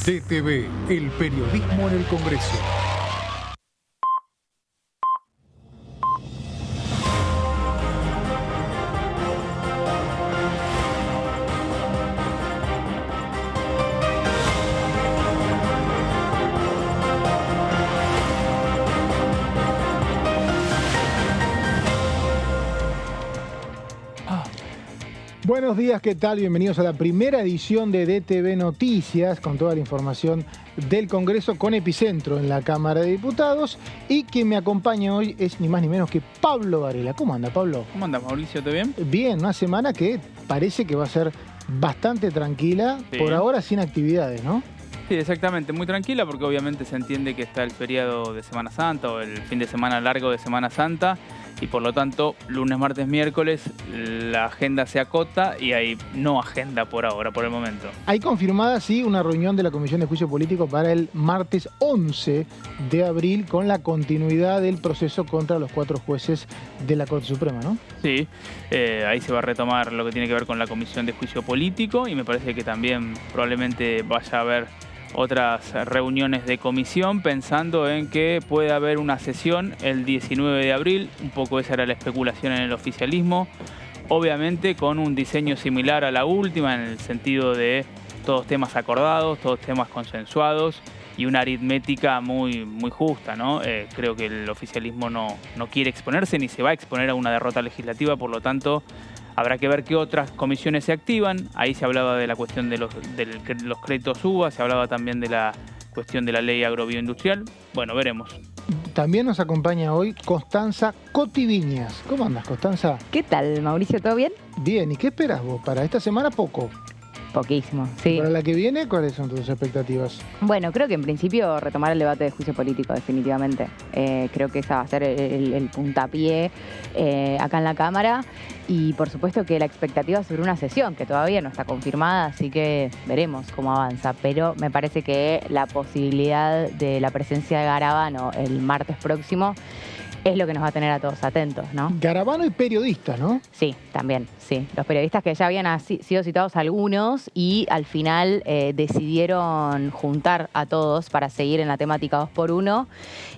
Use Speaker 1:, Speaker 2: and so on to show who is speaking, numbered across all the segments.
Speaker 1: DTV, el periodismo en el Congreso.
Speaker 2: Buenos días, ¿qué tal? Bienvenidos a la primera edición de DTV Noticias, con toda la información del Congreso, con epicentro en la Cámara de Diputados. Y quien me acompaña hoy es ni más ni menos que Pablo Varela. ¿Cómo anda, Pablo?
Speaker 3: ¿Cómo anda, Mauricio? ¿Todo bien?
Speaker 2: Bien, una semana que parece que va a ser bastante tranquila,
Speaker 3: Sí.
Speaker 2: por ahora sin actividades, ¿no?
Speaker 3: Sí, exactamente, muy tranquila porque obviamente se entiende que está el feriado de Semana Santa o el fin de semana largo de Semana Santa y por lo tanto lunes, martes, miércoles la agenda se acota y hay no agenda por ahora, por el momento.
Speaker 2: Hay confirmada, sí, una reunión de la Comisión de Juicio Político para el martes 11 de abril con la continuidad del proceso contra los 4 jueces de la Corte Suprema, ¿no?
Speaker 3: Sí, ahí se va a retomar lo que tiene que ver con la Comisión de Juicio Político y me parece que también probablemente vaya a haber otras reuniones de comisión pensando en que puede haber una sesión el 19 de abril, un poco esa era la especulación en el oficialismo, obviamente con un diseño similar a la última en el sentido de todos temas acordados, todos temas consensuados y una aritmética muy justa, ¿no? Creo que el oficialismo no quiere exponerse ni se va a exponer a una derrota legislativa, por lo tanto habrá que ver qué otras comisiones se activan. Ahí se hablaba de la cuestión de los créditos UBA, se hablaba también de la cuestión de la ley agrobioindustrial. Bueno, veremos.
Speaker 2: También nos acompaña hoy Constanza Cotiviñas. ¿Cómo andas, Constanza?
Speaker 4: ¿Qué tal, Mauricio? ¿Todo bien?
Speaker 2: Bien, ¿y qué esperas vos? Para esta semana poco.
Speaker 4: Poquísimo, sí.
Speaker 2: ¿Para la que viene cuáles son tus expectativas?
Speaker 4: Bueno, creo que en principio retomar el debate de juicio político, definitivamente. Creo que esa va a ser el puntapié acá en la Cámara. Y por supuesto que la expectativa sobre una sesión, que todavía no está confirmada, así que veremos cómo avanza. Pero me parece que la posibilidad de la presencia de Garabano el martes próximo es lo que nos va a tener a todos atentos, ¿no?
Speaker 2: Garabano y periodistas, ¿no?
Speaker 4: Sí, también, sí. Los periodistas que ya habían sido citados algunos y al final decidieron juntar a todos para seguir en la temática 2x1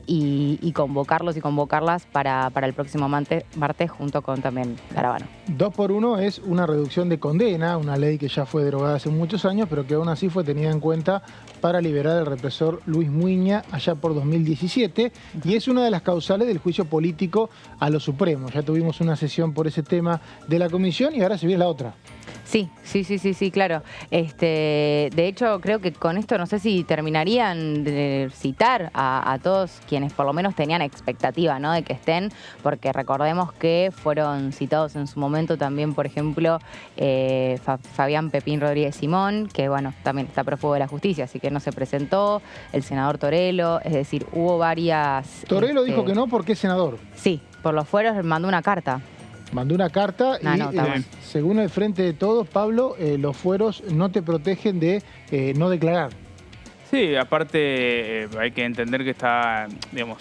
Speaker 4: y convocarlos y convocarlas para el próximo martes junto con también Garabano.
Speaker 2: 2x1 es una reducción de condena, una ley que ya fue derogada hace muchos años, pero que aún así fue tenida en cuenta para liberar al represor Luis Muiña allá por 2017 y es una de las causales del juicio político a los Supremos. Ya tuvimos una sesión por ese tema de la comisión y ahora se viene la otra.
Speaker 4: Sí, claro. De hecho, creo que con esto no sé si terminarían de citar a todos quienes por lo menos tenían expectativa, ¿no?, de que estén, porque recordemos que fueron citados en su momento también, por ejemplo, Fabián Pepín Rodríguez Simón, que bueno, también está prófugo de la justicia, así que no se presentó, el senador Torello, es decir, hubo varias...
Speaker 2: Torello dijo que no porque es senador.
Speaker 4: Sí, por los fueros mandó una carta.
Speaker 2: Mandó una carta según el Frente de Todos, Pablo, los fueros no te protegen de no declarar.
Speaker 3: Sí, aparte hay que entender que está, digamos,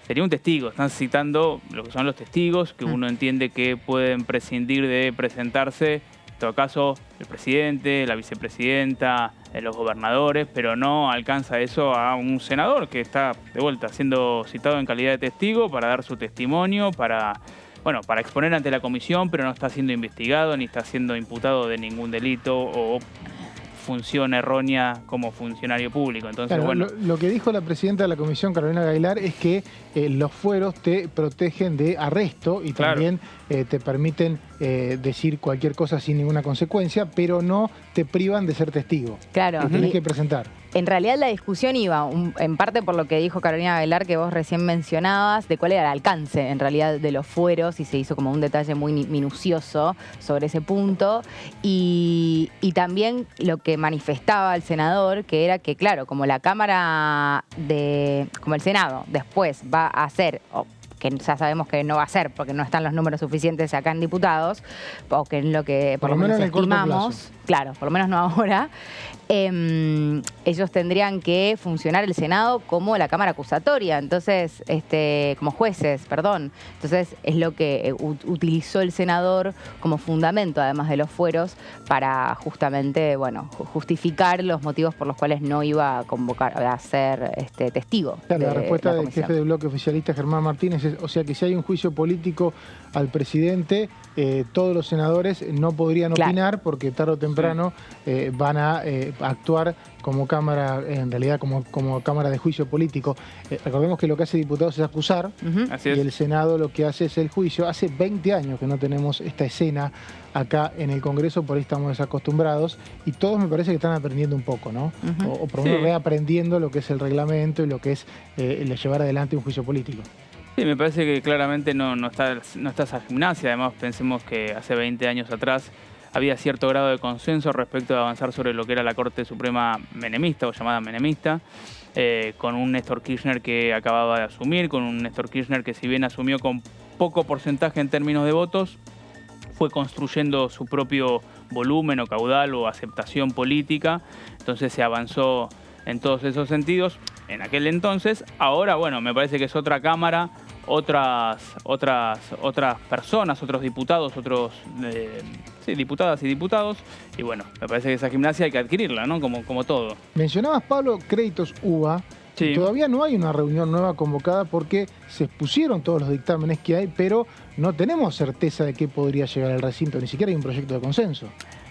Speaker 3: sería un testigo. Están citando lo que son los testigos, que uno entiende que pueden prescindir de presentarse, en todo caso, el presidente, la vicepresidenta, los gobernadores, pero no alcanza eso a un senador que está, de vuelta, siendo citado en calidad de testigo para dar su testimonio, para exponer ante la comisión, pero no está siendo investigado ni está siendo imputado de ningún delito o función errónea como funcionario público. Entonces,
Speaker 2: claro,
Speaker 3: bueno,
Speaker 2: lo que dijo la presidenta de la comisión, Carolina Gaylar, es que los fueros te protegen de arresto y también te permiten decir cualquier cosa sin ninguna consecuencia, pero no te privan de ser testigo.
Speaker 4: Claro.
Speaker 2: Te tenés que presentar.
Speaker 4: En realidad la discusión iba en parte por lo que dijo Carolina Gaylar, que vos recién mencionabas, de cuál era el alcance en realidad de los fueros, y se hizo como un detalle muy minucioso sobre ese punto, y también lo que manifestaba el senador, que era que, claro, como la Cámara como el Senado después va a hacer, que ya sabemos que no va a ser porque no están los números suficientes acá en diputados, o que en lo que por lo menos
Speaker 2: en el corto
Speaker 4: estimamos,
Speaker 2: plazo.
Speaker 4: claro, por lo menos no ahora, ellos tendrían que funcionar el Senado como la Cámara acusatoria, entonces, como jueces, perdón. Entonces es lo que utilizó el senador como fundamento, además de los fueros, para justamente, bueno, justificar los motivos por los cuales no iba a convocar, a ser testigo.
Speaker 2: Claro, la respuesta del
Speaker 4: comisión.
Speaker 2: jefe del bloque oficialista, Germán Martínez, es, o sea que si hay un juicio político al presidente, todos los senadores no podrían opinar porque tarde o temprano van a actuar como Cámara, en realidad como Cámara de Juicio Político. Recordemos que lo que hace diputados es acusar,
Speaker 3: Así
Speaker 2: y
Speaker 3: es.
Speaker 2: el Senado lo que hace es el juicio. Hace 20 años que no tenemos esta escena acá en el Congreso, por ahí estamos desacostumbrados, y todos me parece que están aprendiendo un poco, ¿no? O por lo menos reaprendiendo lo que es el reglamento y lo que es el llevar adelante un juicio político.
Speaker 3: Sí, me parece que claramente no está esa gimnasia. Además, pensemos que hace 20 años atrás había cierto grado de consenso respecto de avanzar sobre lo que era la Corte Suprema menemista o llamada menemista, con un Néstor Kirchner que acababa de asumir, con un Néstor Kirchner que si bien asumió con poco porcentaje en términos de votos, fue construyendo su propio volumen o caudal o aceptación política, entonces se avanzó en todos esos sentidos en aquel entonces. Ahora, bueno, me parece que es otra Cámara, otras personas, otros diputados, diputadas y diputados, y bueno, me parece que esa gimnasia hay que adquirirla, ¿no? Como todo.
Speaker 2: Mencionabas, Pablo, créditos UBA.
Speaker 3: Sí.
Speaker 2: Todavía no hay una reunión nueva convocada porque se expusieron todos los dictámenes que hay, pero no tenemos certeza de qué podría llegar al recinto, ni siquiera hay un proyecto de consenso.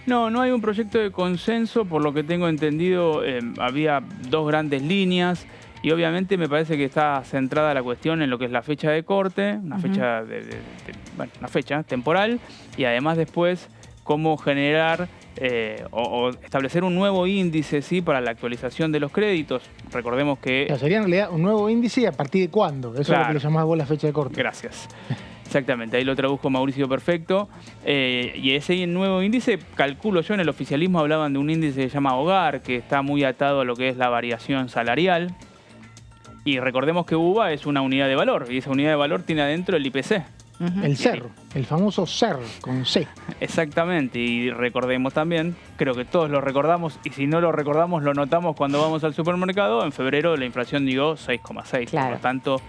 Speaker 3: No hay un proyecto de consenso, por lo que tengo entendido había dos grandes líneas y obviamente me parece que está centrada la cuestión en lo que es la fecha de corte, una fecha una fecha temporal, y además después cómo generar o establecer un nuevo índice, ¿sí?, para la actualización de los créditos. Recordemos que...
Speaker 2: O sea, sería en realidad un nuevo índice, y a partir de cuándo. Eso es lo que le llamás vos la fecha de corte.
Speaker 3: Gracias. Exactamente, ahí lo tradujo Mauricio perfecto. Y ese nuevo índice, calculo yo, en el oficialismo hablaban de un índice que se llama hogar, que está muy atado a lo que es la variación salarial. Y recordemos que UBA es una unidad de valor, y esa unidad de valor tiene adentro el IPC.
Speaker 2: El CER, el famoso CER con C.
Speaker 3: Exactamente, y recordemos también, creo que todos lo recordamos, y si no lo recordamos lo notamos cuando vamos al supermercado, en febrero la inflación dio 6,6,
Speaker 4: Claro.
Speaker 3: por lo tanto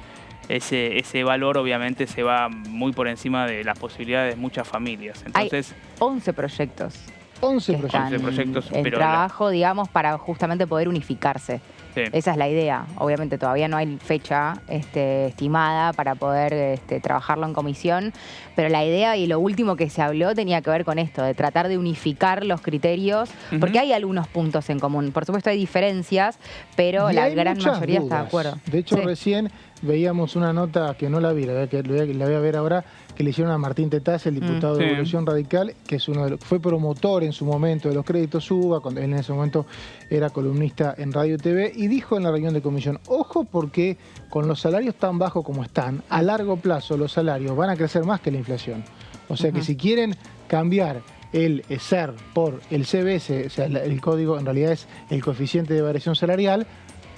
Speaker 3: ese valor obviamente se va muy por encima de las posibilidades de muchas familias. Entonces,
Speaker 4: Hay 11 proyectos
Speaker 2: 11
Speaker 4: que
Speaker 2: proyectos.
Speaker 4: están
Speaker 3: 11 proyectos,
Speaker 4: en
Speaker 3: pero
Speaker 4: trabajo, digamos, para justamente poder unificarse.
Speaker 3: sí.
Speaker 4: Esa es la idea. Obviamente todavía no hay fecha estimada para poder trabajarlo en comisión, pero la idea y lo último que se habló tenía que ver con esto, de tratar de unificar los criterios, porque hay algunos puntos en común. Por supuesto hay diferencias, pero
Speaker 2: Y
Speaker 4: la
Speaker 2: hay
Speaker 4: gran
Speaker 2: muchas
Speaker 4: mayoría está de
Speaker 2: dudas.
Speaker 4: acuerdo.
Speaker 2: De hecho,
Speaker 4: Sí.
Speaker 2: recién veíamos una nota que no la vi, la voy a ver ahora, que le hicieron a Martín Tetaz, el diputado de
Speaker 3: sí.
Speaker 2: Evolución Radical, que es fue promotor en su momento de los créditos UBA, cuando él en ese momento era columnista en Radio y TV, y dijo en la reunión de comisión, ojo porque con los salarios tan bajos como están, a largo plazo los salarios van a crecer más que la inflación. O sea que si quieren cambiar el CER por el CBS, o sea, el código en realidad es el coeficiente de variación salarial,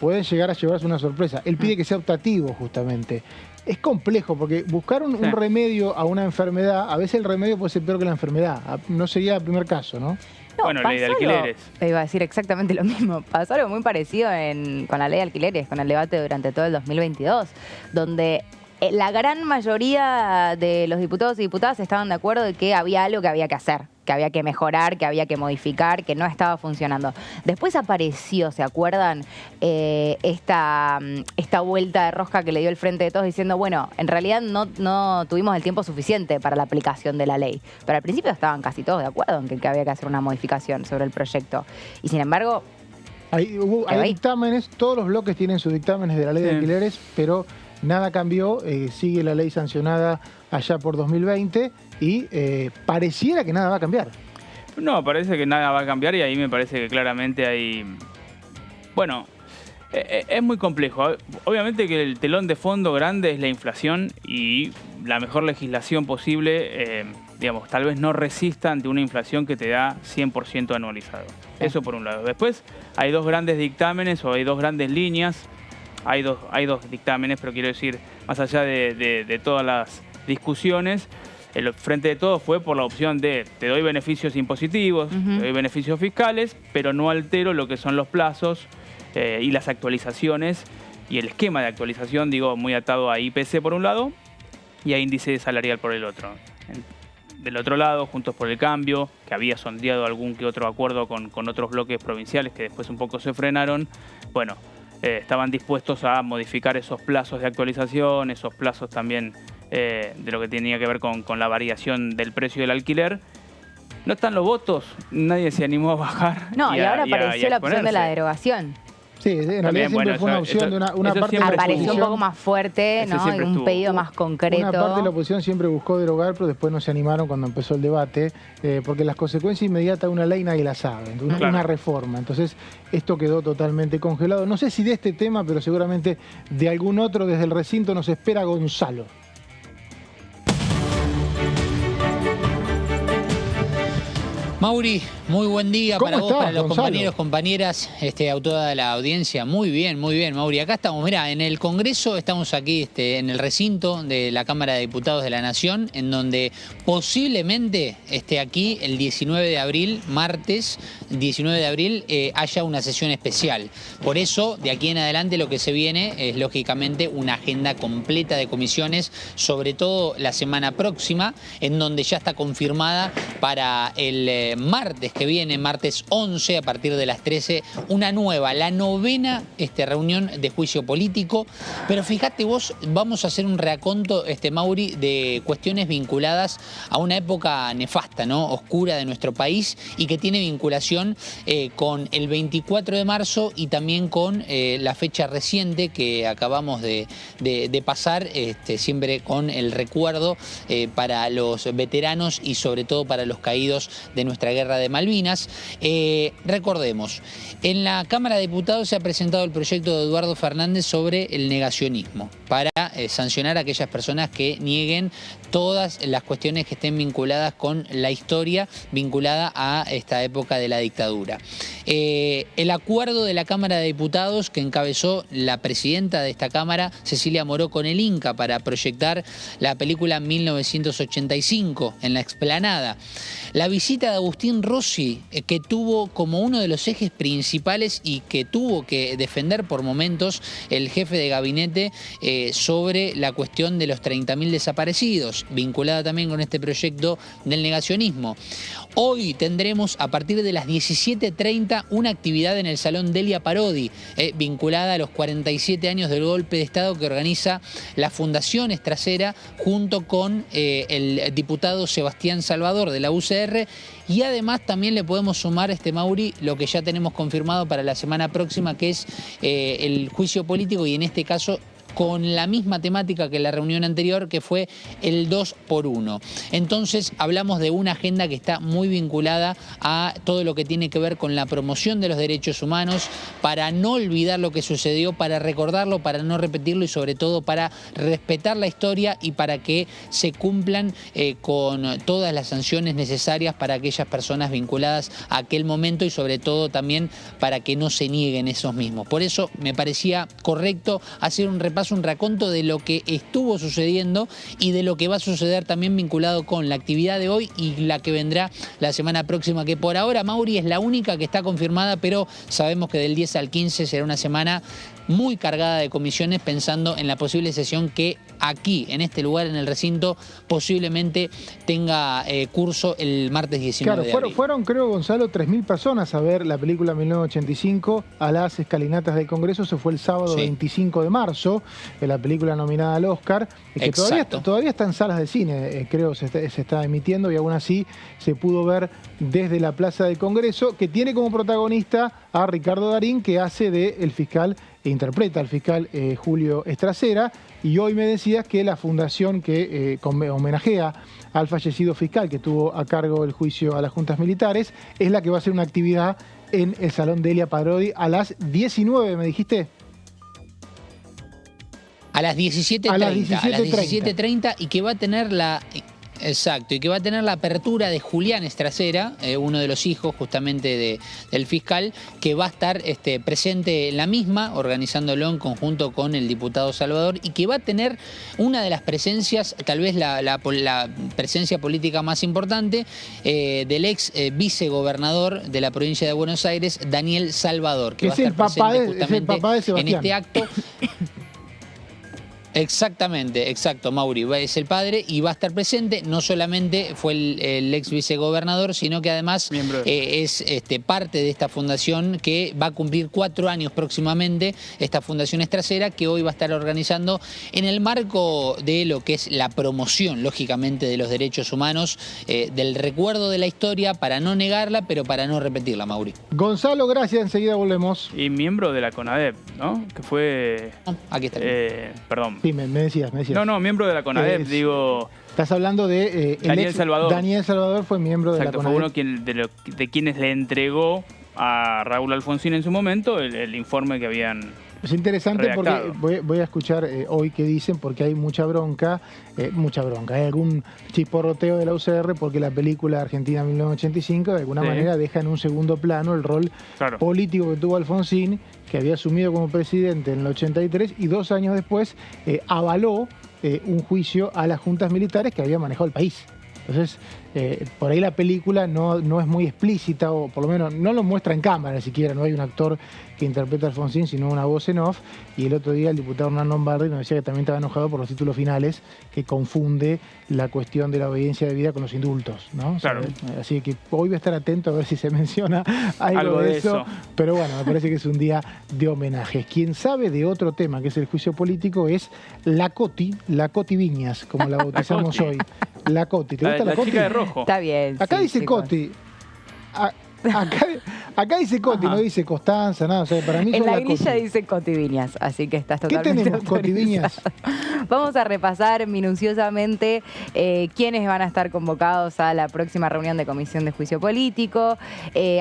Speaker 2: pueden llegar a llevarse una sorpresa. Él pide que sea optativo, justamente. Es complejo, porque buscar un remedio a una enfermedad, a veces el remedio puede ser peor que la enfermedad. No sería el primer caso, ¿no?
Speaker 4: No,
Speaker 3: Bueno, ley de
Speaker 4: pasó
Speaker 3: alquileres.
Speaker 4: Iba a decir exactamente lo mismo. Pasó algo muy parecido con la ley de alquileres, con el debate durante todo el 2022, donde la gran mayoría de los diputados y diputadas estaban de acuerdo de que había algo que había que hacer, que había que mejorar, que había que modificar, que no estaba funcionando. Después apareció, ¿se acuerdan? Esta vuelta de rosca que le dio el Frente de Todos diciendo, bueno, en realidad no tuvimos el tiempo suficiente para la aplicación de la ley. Pero al principio estaban casi todos de acuerdo en que había que hacer una modificación sobre el proyecto. Y sin embargo...
Speaker 2: Hay dictámenes, todos los bloques tienen sus dictámenes de la ley de alquileres, pero nada cambió, sigue la ley sancionada allá por 2020 y pareciera que nada va a cambiar.
Speaker 3: No, parece que nada va a cambiar y ahí me parece que claramente hay... Bueno, es muy complejo. Obviamente que el telón de fondo grande es la inflación y la mejor legislación posible, digamos, tal vez no resista ante una inflación que te da 100% anualizado. Eso por un lado. Después hay dos grandes dictámenes o hay dos grandes líneas. hay dos dictámenes, pero quiero decir, más allá de todas las discusiones, el Frente de Todos fue por la opción de te doy beneficios impositivos, te doy beneficios fiscales, pero no altero lo que son los plazos y las actualizaciones y el esquema de actualización, digo, muy atado a IPC por un lado y a índice salarial por el otro. Del otro lado, Juntos por el Cambio, que había sondeado algún que otro acuerdo con otros bloques provinciales que después un poco se frenaron, bueno, estaban dispuestos a modificar esos plazos de actualización, esos plazos también de lo que tenía que ver con la variación del precio del alquiler. No están los votos, nadie se animó a bajar.
Speaker 4: No, y ahora apareció la opción de la derogación.
Speaker 2: Sí, en realidad
Speaker 3: También,
Speaker 2: siempre
Speaker 3: bueno,
Speaker 2: fue una
Speaker 3: eso-
Speaker 2: opción
Speaker 3: eso-
Speaker 2: de una
Speaker 3: eso
Speaker 2: parte de la
Speaker 3: siempre
Speaker 4: Apareció un
Speaker 2: oposición.
Speaker 4: poco más fuerte,
Speaker 3: Eso
Speaker 4: ¿no?
Speaker 3: siempre
Speaker 4: Un
Speaker 3: estuvo.
Speaker 4: pedido más concreto.
Speaker 2: Una parte de la oposición siempre buscó derogar, pero después no se animaron cuando empezó el debate, porque las consecuencias inmediatas de una ley nadie la sabe, una,
Speaker 3: Claro.
Speaker 2: una reforma. Entonces, esto quedó totalmente congelado. No sé si de este tema, pero seguramente de algún otro desde el recinto nos espera Gonzalo.
Speaker 5: Mauri, muy buen día
Speaker 2: ¿Cómo
Speaker 5: para vos,
Speaker 2: estás,
Speaker 5: para los
Speaker 2: Gonzalo?
Speaker 5: compañeros, compañeras, a toda la audiencia. Muy bien, Mauri. Acá estamos, mirá, en el Congreso, estamos aquí en el recinto de la Cámara de Diputados de la Nación, en donde posiblemente aquí el 19 de abril, martes 19 de abril, haya una sesión especial. Por eso, de aquí en adelante lo que se viene es, lógicamente, una agenda completa de comisiones, sobre todo la semana próxima, en donde ya está confirmada para el martes que viene, martes 11, a partir de las 13, una nueva, la novena reunión de juicio político. Pero fíjate vos, vamos a hacer un reaconto, Mauri, de cuestiones vinculadas a una época nefasta, ¿no? Oscura de nuestro país y que tiene vinculación con el 24 de marzo y también con la fecha reciente que acabamos de pasar, siempre con el recuerdo para los veteranos y sobre todo para los caídos de nuestra guerra de Malvinas. Recordemos, en la Cámara de Diputados se ha presentado el proyecto de Eduardo Fernández sobre el negacionismo para sancionar a aquellas personas que nieguen todas las cuestiones que estén vinculadas con la historia vinculada a esta época de la dictadura. El acuerdo de la Cámara de Diputados que encabezó la presidenta de esta Cámara, Cecilia Moró, con el Inca para proyectar la película 1985 en la explanada. La visita de Agustín Rossi, que tuvo como uno de los ejes principales y que tuvo que defender por momentos el jefe de gabinete sobre la cuestión de los 30.000 desaparecidos, vinculada también con este proyecto del negacionismo. Hoy tendremos a partir de las 17:30 una actividad en el Salón Delia Parodi, vinculada a los 47 años del golpe de Estado que organiza la Fundación Estracera junto con el diputado Sebastián Salvador de la UCR. Y además también le podemos sumar, Mauri, lo que ya tenemos confirmado para la semana próxima, que es el juicio político y en este caso con la misma temática que la reunión anterior, que fue el 2x1. Entonces hablamos de una agenda que está muy vinculada a todo lo que tiene que ver con la promoción de los derechos humanos, para no olvidar lo que sucedió, para recordarlo, para no repetirlo y sobre todo para respetar la historia y para que se cumplan con todas las sanciones necesarias para aquellas personas vinculadas a aquel momento y sobre todo también para que no se nieguen esos mismos. Por eso me parecía correcto hacer un repaso, un raconto de lo que estuvo sucediendo y de lo que va a suceder también vinculado con la actividad de hoy y la que vendrá la semana próxima, que por ahora, Mauri, es la única que está confirmada, pero sabemos que del 10 al 15 será una semana muy cargada de comisiones, pensando en la posible sesión que aquí, en este lugar, en el recinto, posiblemente tenga curso el martes 19 de abril.
Speaker 2: Fueron, creo, Gonzalo, 3.000 personas a ver la película 1985 a las escalinatas del Congreso. Se fue el sábado 25 de marzo, la película nominada al Oscar, que todavía está en salas de cine, creo, se está emitiendo, y aún así se pudo ver desde la Plaza del Congreso, que tiene como protagonista a Ricardo Darín, que hace de el fiscal e interpreta al fiscal Julio Estracera. Y hoy me decías que la fundación que homenajea al fallecido fiscal que tuvo a cargo el juicio a las juntas militares es la que va a hacer una actividad en el Salón Delia Parodi a las 19, ¿me dijiste?
Speaker 5: A las 17:30. A las 17:30 y que va a tener Exacto, y que va a tener la apertura de Julián Estracera, uno de los hijos justamente del fiscal, que va a estar presente en la misma, organizándolo en conjunto con el diputado Salvador, y que va a tener una de las presencias, tal vez la presencia política más importante, del ex vicegobernador de la provincia de Buenos Aires, Daniel Salvador, que va a estar presente justamente en este acto. Exactamente, exacto, Mauri, es el padre y va a estar presente. No solamente fue el ex vicegobernador, sino que además es parte de esta fundación que va a cumplir 4 años próximamente, esta Fundación Estracera, que hoy va a estar organizando en el marco de lo que es la promoción, lógicamente, de los derechos humanos, del recuerdo de la historia, para no negarla, pero para no repetirla, Mauri.
Speaker 2: Gonzalo, gracias, enseguida volvemos.
Speaker 3: Y miembro de la CONADEP, ¿no? Que fue...
Speaker 5: Aquí está.
Speaker 3: Perdón.
Speaker 2: Sí, me decías.
Speaker 3: No, miembro de la CONADEP, digo...
Speaker 2: Estás hablando de...
Speaker 3: Daniel Salvador.
Speaker 2: Daniel Salvador fue miembro de la CONADEP.
Speaker 3: Fue uno de quienes le entregó a Raúl Alfonsín en su mommo el informe que habían
Speaker 2: Es interesante
Speaker 3: redactado.
Speaker 2: Porque voy a escuchar hoy qué dicen, porque hay mucha bronca, hay algún chisporroteo de la UCR, porque la película Argentina 1985 de alguna manera deja en un segundo plano el rol político que tuvo Alfonsín, que había asumido como presidente en el 83 y 2 años después avaló un juicio a las juntas militares que había manejado el país. Entonces, por ahí la película no es muy explícita, o por lo menos no lo muestra en cámara siquiera, no hay un actor que interpreta a Alfonsín, sino una voz en off. Y el otro día el diputado Hernán Lombardi nos decía que también estaba enojado por los títulos finales, que confunde la cuestión de la obediencia de vida con los indultos, ¿no?
Speaker 3: Claro.
Speaker 2: O sea, así que hoy voy a estar atento a ver si se menciona algo de eso. Pero bueno, me parece que es un día de homenajes. Quien sabe de otro tema, que es el juicio político, es la Coti Viñas, como la bautizamos hoy. La Coti. ¿Te gusta la Coti?
Speaker 3: Chica de rojo.
Speaker 4: Está bien.
Speaker 2: Acá
Speaker 4: sí,
Speaker 2: dice
Speaker 4: chicos.
Speaker 2: Coti. Acá dice Coti, no dice Constanza, nada. O sea, para mí
Speaker 4: En
Speaker 2: son
Speaker 4: la
Speaker 2: la
Speaker 4: grilla
Speaker 2: Coti.
Speaker 4: dice Cotiviñas, así que estás
Speaker 2: ¿Qué
Speaker 4: totalmente
Speaker 2: tenemos, Cotiviñas?
Speaker 4: Vamos a repasar minuciosamente quiénes van a estar convocados a la próxima reunión de Comisión de Juicio Político.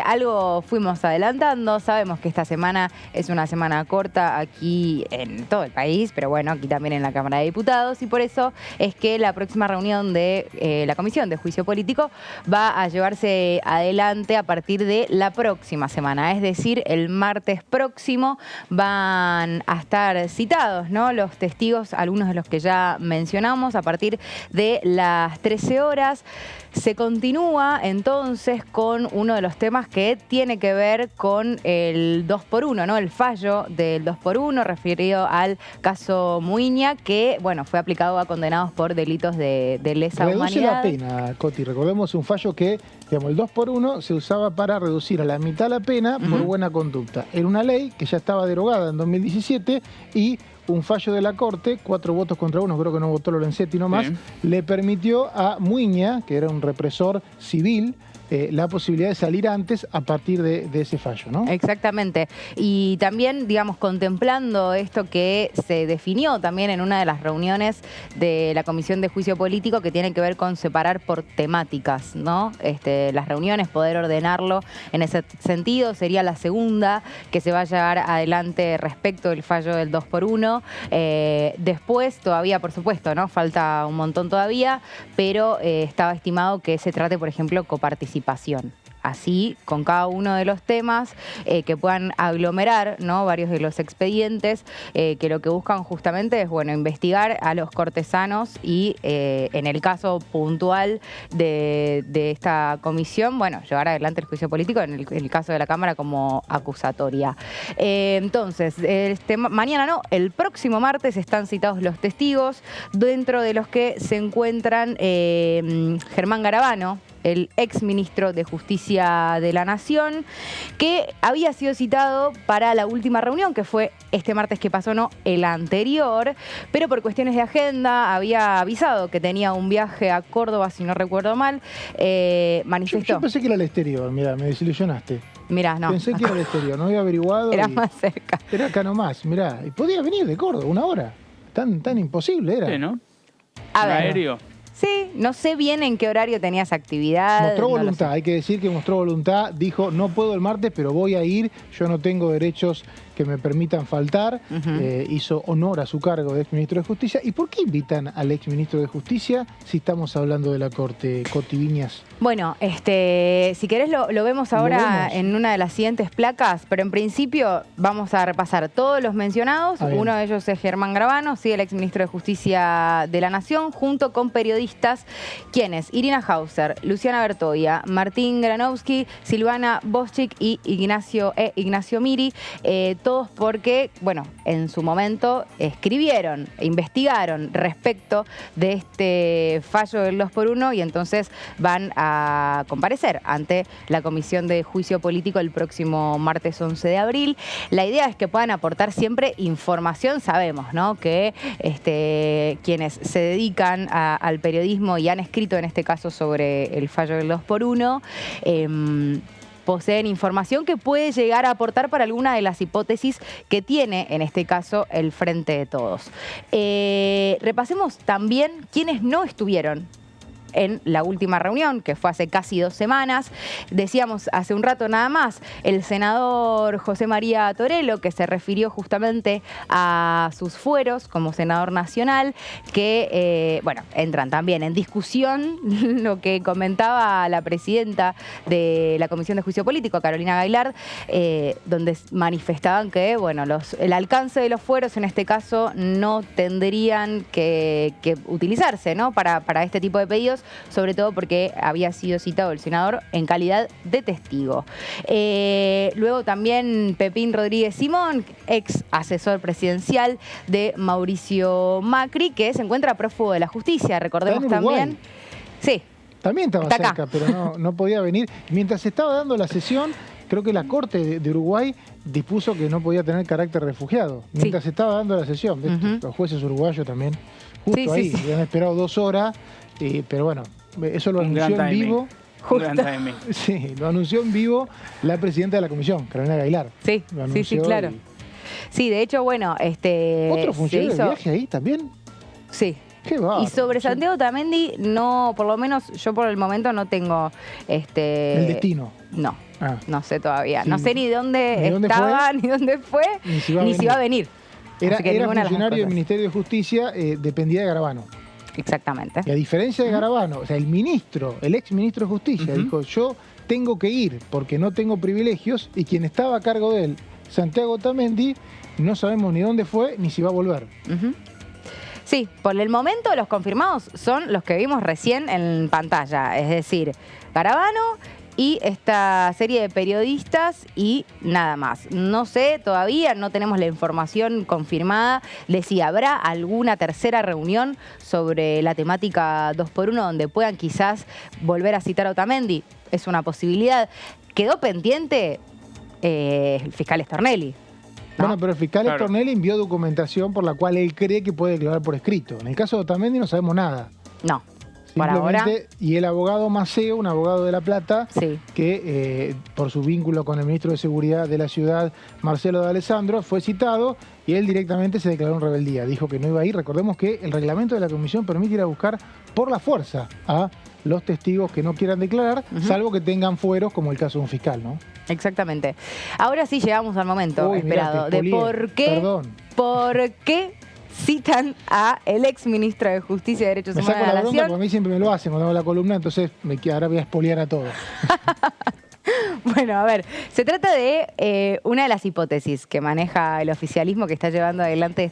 Speaker 4: Algo fuimos adelantando, sabemos que esta semana es una semana corta aquí en todo el país, pero bueno, aquí también en la Cámara de Diputados, y por eso es que la próxima reunión de la Comisión de Juicio Político va a llevarse adelante a partir de la próxima semana, es decir, el martes próximo van a estar citados, ¿no?, los testigos, algunos de los que ya mencionamos, a partir de las 13 horas. Se continúa entonces con uno de los temas que tiene que ver con el 2x1, ¿no?, el fallo del 2x1 referido al caso Muiña, que bueno, fue aplicado a condenados por delitos de lesa humanidad.
Speaker 2: Reduce la pena, Coti. Recordemos un fallo que, digamos, el 2x1 se usaba para reducir a la mitad la pena por buena conducta. Era una ley que ya estaba derogada en 2017 y un fallo de la Corte, 4 votos contra 1, creo que no votó Lorenzetti nomás, le permitió a Muiña, que era un represor civil, la posibilidad de salir antes a partir de ese fallo, ¿no?
Speaker 4: Exactamente. Y también, digamos, contemplando esto que se definió también en una de las reuniones de la Comisión de Juicio Político, que tiene que ver con separar por temáticas, ¿no? Las reuniones, poder ordenarlo en ese sentido, sería la segunda que se va a llevar adelante respecto del fallo del 2x1. Después, todavía, por supuesto, ¿no?, falta un montón todavía, pero estaba estimado que se trate, por ejemplo, coparticipación. Así, con cada uno de los temas que puedan aglomerar, ¿no?, varios de los expedientes, que lo que buscan justamente es, bueno, investigar a los cortesanos y, en el caso puntual de esta comisión, bueno, llevar adelante el juicio político, en el caso de la Cámara, como acusatoria. Entonces, mañana no, el próximo martes están citados los testigos, dentro de los que se encuentran Germán Garabano, el ex ministro de Justicia de la Nación, que había sido citado para la última reunión, que fue este martes que pasó, no el anterior, pero por cuestiones de agenda había avisado que tenía un viaje a Córdoba, si no recuerdo mal, manifestó.
Speaker 2: Yo pensé que era el exterior, mirá, me desilusionaste.
Speaker 4: Mirá, no.
Speaker 2: Pensé que era el exterior, no había averiguado.
Speaker 4: Era más cerca.
Speaker 2: Era acá nomás, mirá. Y podía venir de Córdoba, 1 hora. Tan imposible era.
Speaker 3: Sí, ¿no?
Speaker 4: A ver.
Speaker 3: Aéreo.
Speaker 4: Sí, no sé bien en qué horario tenía esa actividad.
Speaker 2: Mostró
Speaker 4: no lo
Speaker 2: voluntad,
Speaker 4: sé.
Speaker 2: hay que decir que mostró voluntad, dijo no puedo el martes pero voy a ir, yo no tengo derechos que me permitan faltar, hizo honor a su cargo de exministro de Justicia. ¿Y por qué invitan al exministro de Justicia si estamos hablando de la Corte, Coti Viñas?
Speaker 4: Bueno, si querés lo vemos ahora en una de las siguientes placas, pero en principio vamos a repasar todos los mencionados. Uno de ellos es Germán Gravano, sí, el exministro de Justicia de la Nación, junto con periodistas, quienes Irina Hauser, Luciana Bertoia, Martín Granowski, Silvana Boschik y Ignacio Miri, todos porque, bueno, en su momento escribieron, investigaron respecto de este fallo del 2x1 y entonces van a comparecer ante la Comisión de Juicio Político el próximo martes 11 de abril. La idea es que puedan aportar siempre información. Sabemos, ¿no?, que quienes se dedican al periodismo y han escrito en este caso sobre el fallo del 2x1, poseen información que puede llegar a aportar para alguna de las hipótesis que tiene, en este caso, el Frente de Todos. Repasemos también quienes no estuvieron en la última reunión, que fue hace casi 2 semanas. Decíamos hace un rato nada más, el senador José María Torello, que se refirió justamente a sus fueros como senador nacional, que, bueno, entran también en discusión lo que comentaba la presidenta de la Comisión de Juicio Político, Carolina Gailard, donde manifestaban que, bueno, el alcance de los fueros en este caso no tendrían que utilizarse, ¿no?, para este tipo de pedidos, sobre todo porque había sido citado el senador en calidad de testigo. Luego también Pepín Rodríguez Simón, ex asesor presidencial de Mauricio Macri, que se encuentra prófugo de la justicia, recordemos también. Sí.
Speaker 2: También estaba cerca, pero no podía venir. Mientras se estaba dando la sesión, creo que la Corte de Uruguay dispuso que no podía tener carácter refugiado. Mientras se estaba dando la sesión. Los jueces uruguayos también, justo ahí, habían esperado 2 horas. Pero bueno, eso lo anunció en vivo. Sí, lo anunció en vivo la presidenta de la comisión, Carolina Gailard.
Speaker 4: Sí, claro. Sí, de hecho, bueno,
Speaker 2: ¿otro funcionario de viaje ahí también?
Speaker 4: Sí.
Speaker 2: Qué bárbaro.
Speaker 4: Y sobre Santiago Otamendi, no, por lo menos yo por el momento no tengo
Speaker 2: el destino.
Speaker 4: No, no sé todavía. Sí. No sé ni dónde estaba,
Speaker 2: fue,
Speaker 4: ni dónde fue, ni si va a venir.
Speaker 2: Era funcionario del Ministerio de Justicia, dependía de Gravano.
Speaker 4: Exactamente.
Speaker 2: Y a diferencia de Gravano, o sea, el ex ministro de Justicia, dijo, yo tengo que ir porque no tengo privilegios, y quien estaba a cargo de él, Santiago Otamendi, no sabemos ni dónde fue ni si va a volver.
Speaker 4: Sí, por el momento los confirmados son los que vimos recién en pantalla, es decir, Gravano y esta serie de periodistas y nada más. No sé, todavía no tenemos la información confirmada de si habrá alguna tercera reunión sobre la temática 2x1 donde puedan quizás volver a citar a Otamendi. Es una posibilidad. Quedó pendiente el fiscal Stornelli, ¿no?
Speaker 2: Bueno, pero el fiscal Stornelli envió documentación por la cual él cree que puede declarar por escrito. En el caso de Otamendi no sabemos nada.
Speaker 4: No. Por ahora.
Speaker 2: Y el abogado Maceo, un abogado de La Plata, que por su vínculo con el ministro de Seguridad de la ciudad, Marcelo de Alessandro, fue citado y él directamente se declaró en rebeldía. Dijo que no iba a ir. Recordemos que el reglamento de la comisión permite ir a buscar por la fuerza a los testigos que no quieran declarar, salvo que tengan fueros, como el caso de un fiscal, ¿no?
Speaker 4: Exactamente. Ahora sí llegamos al momento esperado de por qué citan a el ex ministro de Justicia y Derechos Humanos de la Nación. Me saco la bronca porque a mí siempre me lo hacen cuando hago la columna, entonces ahora voy a espolear a todos. Bueno, a ver, se trata de una de las hipótesis que maneja el oficialismo que está llevando adelante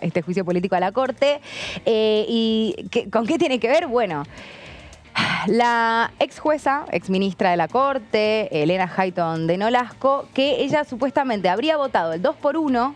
Speaker 4: este juicio político a la Corte. ¿Con qué tiene que ver? Bueno, la ex jueza, ex ministra de la Corte, Elena Hayton de Nolasco, que ella supuestamente habría votado el 2x1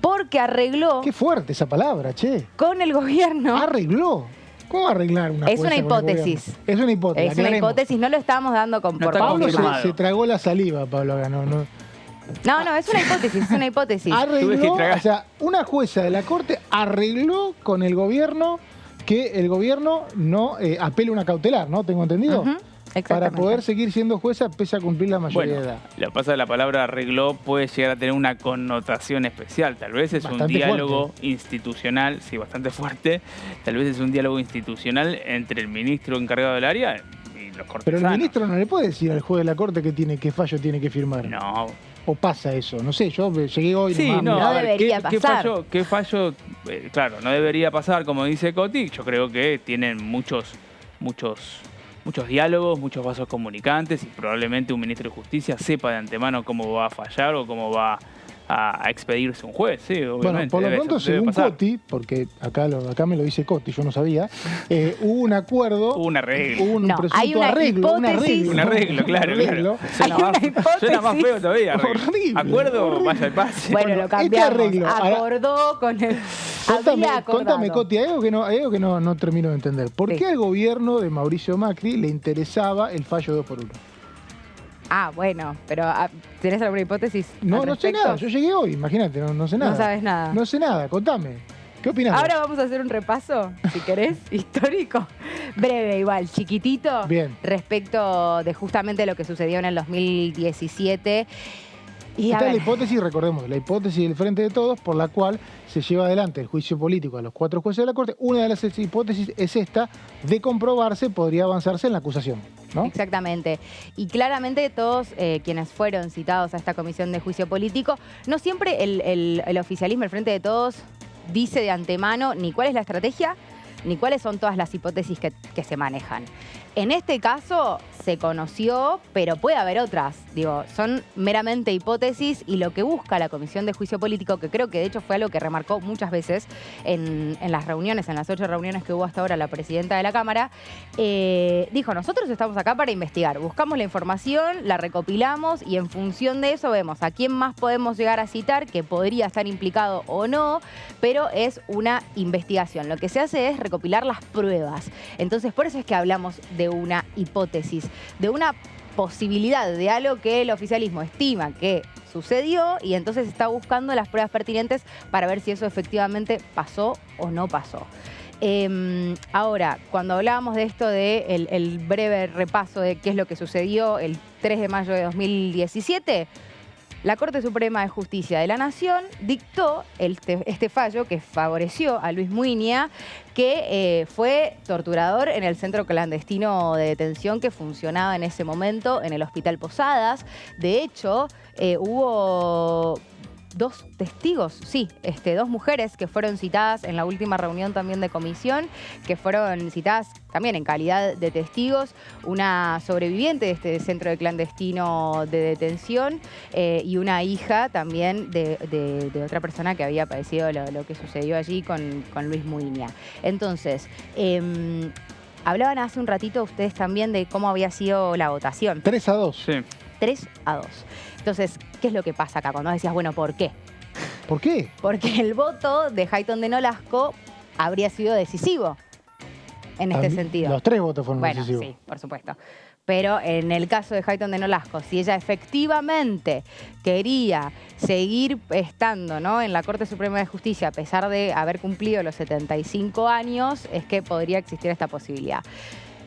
Speaker 4: porque arregló...
Speaker 2: Qué fuerte esa palabra, che.
Speaker 4: Con el gobierno.
Speaker 2: ¿Arregló? ¿Cómo arreglar una
Speaker 4: Es una hipótesis.
Speaker 2: Es una hipótesis.
Speaker 4: Es una hipótesis, no lo estábamos dando por
Speaker 2: Pablo se tragó la saliva, Pablo Gano. No,
Speaker 4: es una hipótesis, es una hipótesis.
Speaker 2: Arregló, o sea, una jueza de la Corte arregló con el gobierno que el gobierno no apele una cautelar, ¿no? ¿Tengo entendido? para
Speaker 4: Exactamente.
Speaker 2: poder seguir siendo jueza pese a cumplir la mayoría de edad.
Speaker 3: Lo que pasa es que la palabra arregló puede llegar a tener una connotación especial. Tal vez es
Speaker 2: Bastante
Speaker 3: un diálogo institucional, sí, bastante fuerte. Tal vez es un diálogo institucional entre el ministro encargado del área y los cortesanos.
Speaker 2: Pero el ministro no le puede decir al juez de la corte qué fallo tiene que firmar.
Speaker 3: No.
Speaker 2: ¿O pasa eso? No sé, yo llegué hoy
Speaker 3: Sí,
Speaker 2: nomás,
Speaker 3: no,
Speaker 2: mirá.
Speaker 4: No
Speaker 3: a ver,
Speaker 4: debería
Speaker 3: ¿qué
Speaker 4: pasar.
Speaker 3: fallo? Claro, no debería pasar, como dice Coti. Yo creo que tienen muchos diálogos, muchos vasos comunicantes y probablemente un ministro de Justicia sepa de antemano cómo va a fallar o cómo va a expedirse un juez. Sí, obviamente.
Speaker 2: Bueno, por lo pronto,
Speaker 3: debe
Speaker 2: según
Speaker 3: pasar.
Speaker 2: Coti, porque acá me lo dice Coti, yo no sabía, hubo un acuerdo,
Speaker 3: Hubo un arreglo.
Speaker 2: hubo un
Speaker 4: No,
Speaker 2: presunto
Speaker 4: hay una
Speaker 2: arreglo,
Speaker 4: hipótesis.
Speaker 3: Un arreglo, claro, claro.
Speaker 4: Hay una hipótesis.
Speaker 3: Suena más feo todavía. arreglo.
Speaker 2: Horrible,
Speaker 3: Acuerdo,
Speaker 2: horrible.
Speaker 3: vaya al pase.
Speaker 4: Bueno, lo
Speaker 2: Este
Speaker 4: cambiamos.
Speaker 2: arreglo, ahora-
Speaker 4: Acordó con el... había acordado.
Speaker 2: Contame, Coti, hay algo que no termino de entender. ¿Por
Speaker 4: Sí.
Speaker 2: qué al gobierno de Mauricio Macri le interesaba el fallo 2x1?
Speaker 4: Ah, bueno, pero ¿tenés alguna hipótesis?
Speaker 2: No,
Speaker 4: al
Speaker 2: no sé
Speaker 4: respecto?
Speaker 2: nada, yo llegué hoy, imagínate, no sé nada.
Speaker 4: No sabes nada.
Speaker 2: No sé nada, contame. ¿Qué opinás?
Speaker 4: Ahora vamos a hacer un repaso, si querés, histórico. Breve, igual, chiquitito.
Speaker 2: Bien.
Speaker 4: Respecto de justamente lo que sucedió en el 2017. Y a
Speaker 2: Esta es la
Speaker 4: ver,
Speaker 2: hipótesis, recordemos, la hipótesis del Frente de Todos por la cual se lleva adelante el juicio político a los 4 jueces de la Corte. Una de las hipótesis es esta, de comprobarse, podría avanzarse en la acusación, ¿no?
Speaker 4: exactamente. Y claramente todos quienes fueron citados a esta comisión de juicio político, no siempre el oficialismo, el Frente de Todos, dice de antemano ni cuál es la estrategia, ni cuáles son todas las hipótesis que se manejan. En este caso se conoció, pero puede haber otras. Digo, son meramente hipótesis y lo que busca la Comisión de Juicio Político, que creo que de hecho fue algo que remarcó muchas veces en las reuniones, en las 8 reuniones que hubo hasta ahora la presidenta de la Cámara, dijo, nosotros estamos acá para investigar, buscamos la información, la recopilamos y en función de eso vemos a quién más podemos llegar a citar, que podría estar implicado o no, pero es una investigación. Lo que se hace es recopilar las pruebas. Entonces, por eso es que hablamos de una hipótesis, de una posibilidad de algo que el oficialismo estima que sucedió y entonces está buscando las pruebas pertinentes para ver si eso efectivamente pasó o no pasó. Ahora, cuando hablábamos de esto de el breve repaso de qué es lo que sucedió el 3 de mayo de 2017, la Corte Suprema de Justicia de la Nación dictó este fallo que favoreció a Luis Muiña, que fue torturador en el centro clandestino de detención que funcionaba en ese momento en el Hospital Posadas. De hecho, hubo 2 testigos, sí, 2 mujeres que fueron citadas en la última reunión también de comisión, que fueron citadas también en calidad de testigos, una sobreviviente de este centro de clandestino de detención y una hija también de otra persona que había padecido lo que sucedió allí con Luis Muiña. Entonces, hablaban hace un ratito ustedes también de cómo había sido la votación.
Speaker 2: 3-2.
Speaker 3: Sí.
Speaker 4: 3-2. Entonces, ¿qué es lo que pasa acá? Cuando decías, bueno, ¿por qué?
Speaker 2: ¿Por qué?
Speaker 4: Porque el voto de Hayton de Nolasco habría sido decisivo en este sentido.
Speaker 2: Los 3 votos fueron
Speaker 4: Bueno,
Speaker 2: decisivos.
Speaker 4: sí, por supuesto. Pero en el caso de Hayton de Nolasco, si ella efectivamente quería seguir estando, ¿no?, en la Corte Suprema de Justicia, a pesar de haber cumplido los 75 años, es que podría existir esta posibilidad.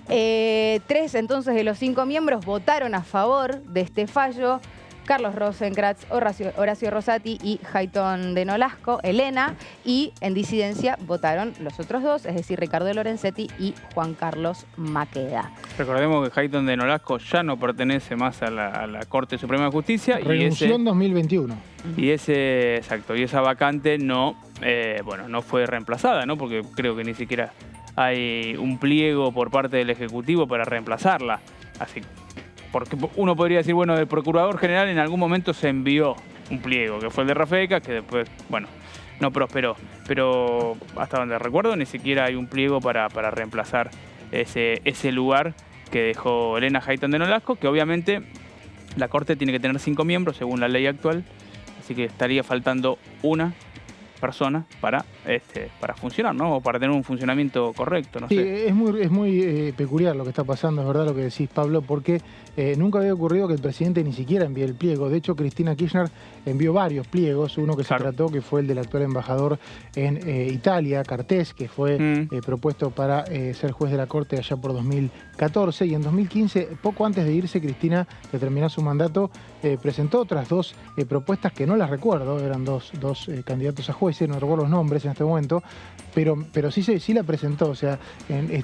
Speaker 4: 3 entonces de los 5 miembros votaron a favor de este fallo. Carlos Rosenkrantz, Horacio Rosati y Hayton de Nolasco, Elena, y en disidencia votaron los otros 2, es decir, Ricardo Lorenzetti y Juan Carlos Maqueda.
Speaker 3: Recordemos que Hayton de Nolasco ya no pertenece más a la Corte Suprema de Justicia
Speaker 2: Renunció en 2021.
Speaker 3: y esa vacante no fue reemplazada, ¿no? Porque creo que ni siquiera hay un pliego por parte del Ejecutivo para reemplazarla. Así, porque uno podría decir, bueno, el Procurador General en algún momento se envió un pliego, que fue el de Rafecas, que después, bueno, no prosperó. Pero hasta donde recuerdo, ni siquiera hay un pliego para reemplazar ese lugar que dejó Elena Hayton de Nolasco, que obviamente la Corte tiene que tener 5 miembros según la ley actual, así que estaría faltando una persona para para funcionar, ¿no? O para tener un funcionamiento correcto, no
Speaker 2: Sí,
Speaker 3: sé.
Speaker 2: es muy peculiar lo que está pasando, es verdad lo que decís, Pablo, porque nunca había ocurrido que el presidente ni siquiera envíe el pliego. De hecho, Cristina Kirchner envió varios pliegos, uno que
Speaker 3: Claro.
Speaker 2: se trató, que fue el del actual embajador en Italia, Cartés, que fue propuesto para ser juez de la Corte allá por 2014, y en 2015, poco antes de irse, Cristina, que terminó su mandato, presentó otras dos propuestas que no las recuerdo, eran dos candidatos a jueces, no recuerdo los nombres en este momento, pero sí la presentó. O sea,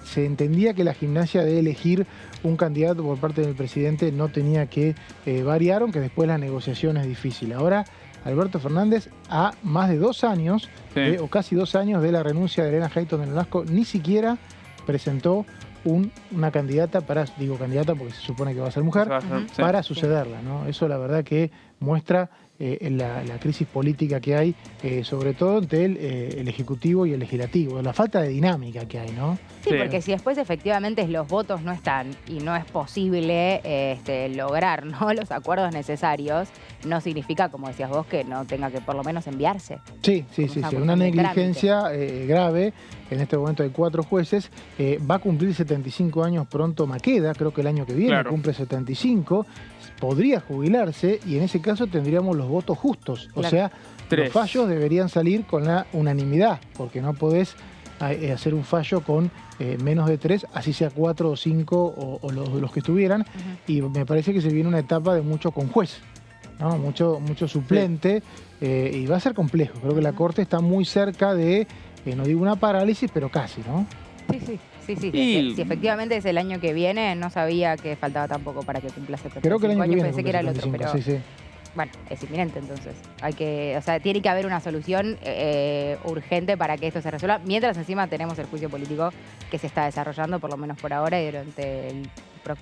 Speaker 2: se entendía que la gimnasia de elegir un candidato por parte del presidente no tenía que variar, aunque después la negociación es difícil. Ahora, Alberto Fernández, a más de 2 años,
Speaker 3: Sí.
Speaker 2: o casi 2 años de la renuncia de Elena Hayton de Nolasco, ni siquiera presentó una candidata candidata porque se supone que va a ser mujer,
Speaker 3: Sí.
Speaker 2: para sucederla, ¿no? Eso la verdad que muestra la crisis política que hay, sobre todo entre el Ejecutivo y el Legislativo, la falta de dinámica que hay, ¿no?
Speaker 4: Sí,
Speaker 3: Sí.
Speaker 4: porque si después efectivamente los votos no están y no es posible lograr, ¿no?, los acuerdos necesarios, no significa, como decías vos, que no tenga que por lo menos enviarse.
Speaker 2: Sí. Una
Speaker 4: cuestión de
Speaker 2: negligencia grave. En este momento hay 4 jueces. Va a cumplir 75 años pronto Maqueda, creo que el año que viene
Speaker 3: Claro.
Speaker 2: cumple 75. Podría jubilarse y en ese caso tendríamos los votos justos. O
Speaker 4: Claro.
Speaker 2: sea,
Speaker 3: 3.
Speaker 2: los fallos deberían salir con la unanimidad, porque no podés hacer un fallo con menos de 3, así sea 4 o 5 o los que estuvieran. Y me parece que se viene una etapa de mucho con juez, ¿no? Mucho suplente, y va a ser complejo. Creo que la Corte está muy cerca de, no digo una parálisis, pero casi, ¿no?
Speaker 4: Sí.
Speaker 3: Y-
Speaker 4: Si efectivamente es el año que viene, no sabía que faltaba tampoco para que cumpla 75
Speaker 2: Creo que el año que
Speaker 4: años,
Speaker 2: viene
Speaker 4: pensé que era el otro,
Speaker 2: cumple
Speaker 4: pero
Speaker 2: 75, sí.
Speaker 4: bueno, es inminente entonces. Tiene que haber una solución urgente para que esto se resuelva, mientras encima tenemos el juicio político que se está desarrollando, por lo menos por ahora y durante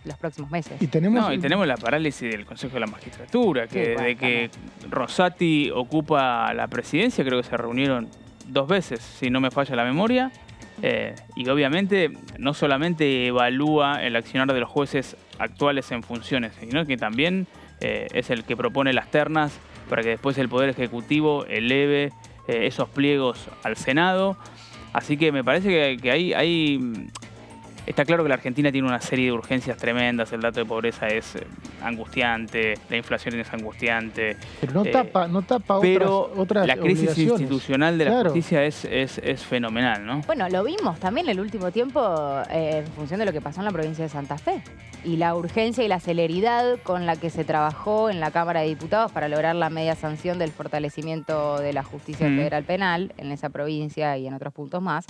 Speaker 4: los próximos meses.
Speaker 2: Y tenemos,
Speaker 3: Y tenemos la parálisis del Consejo de la Magistratura, que
Speaker 4: Sí, bueno,
Speaker 3: desde que Rosati ocupa la presidencia, creo que se reunieron 2 veces, si no me falla la memoria. Y obviamente no solamente evalúa el accionar de los jueces actuales en funciones, sino que también es el que propone las ternas para que después el Poder Ejecutivo eleve esos pliegos al Senado. Así que me parece que hay está claro que la Argentina tiene una serie de urgencias tremendas, el dato de pobreza es angustiante, la inflación es angustiante.
Speaker 2: pero no tapa
Speaker 3: Pero
Speaker 2: otras
Speaker 3: la crisis
Speaker 2: obligaciones.
Speaker 3: institucional de la
Speaker 2: Claro.
Speaker 3: justicia es fenomenal, ¿no?
Speaker 4: Bueno, lo vimos también el último tiempo en función de lo que pasó en la provincia de Santa Fe y la urgencia y la celeridad con la que se trabajó en la Cámara de Diputados para lograr la media sanción del fortalecimiento de la justicia federal penal en esa provincia y en otros puntos más.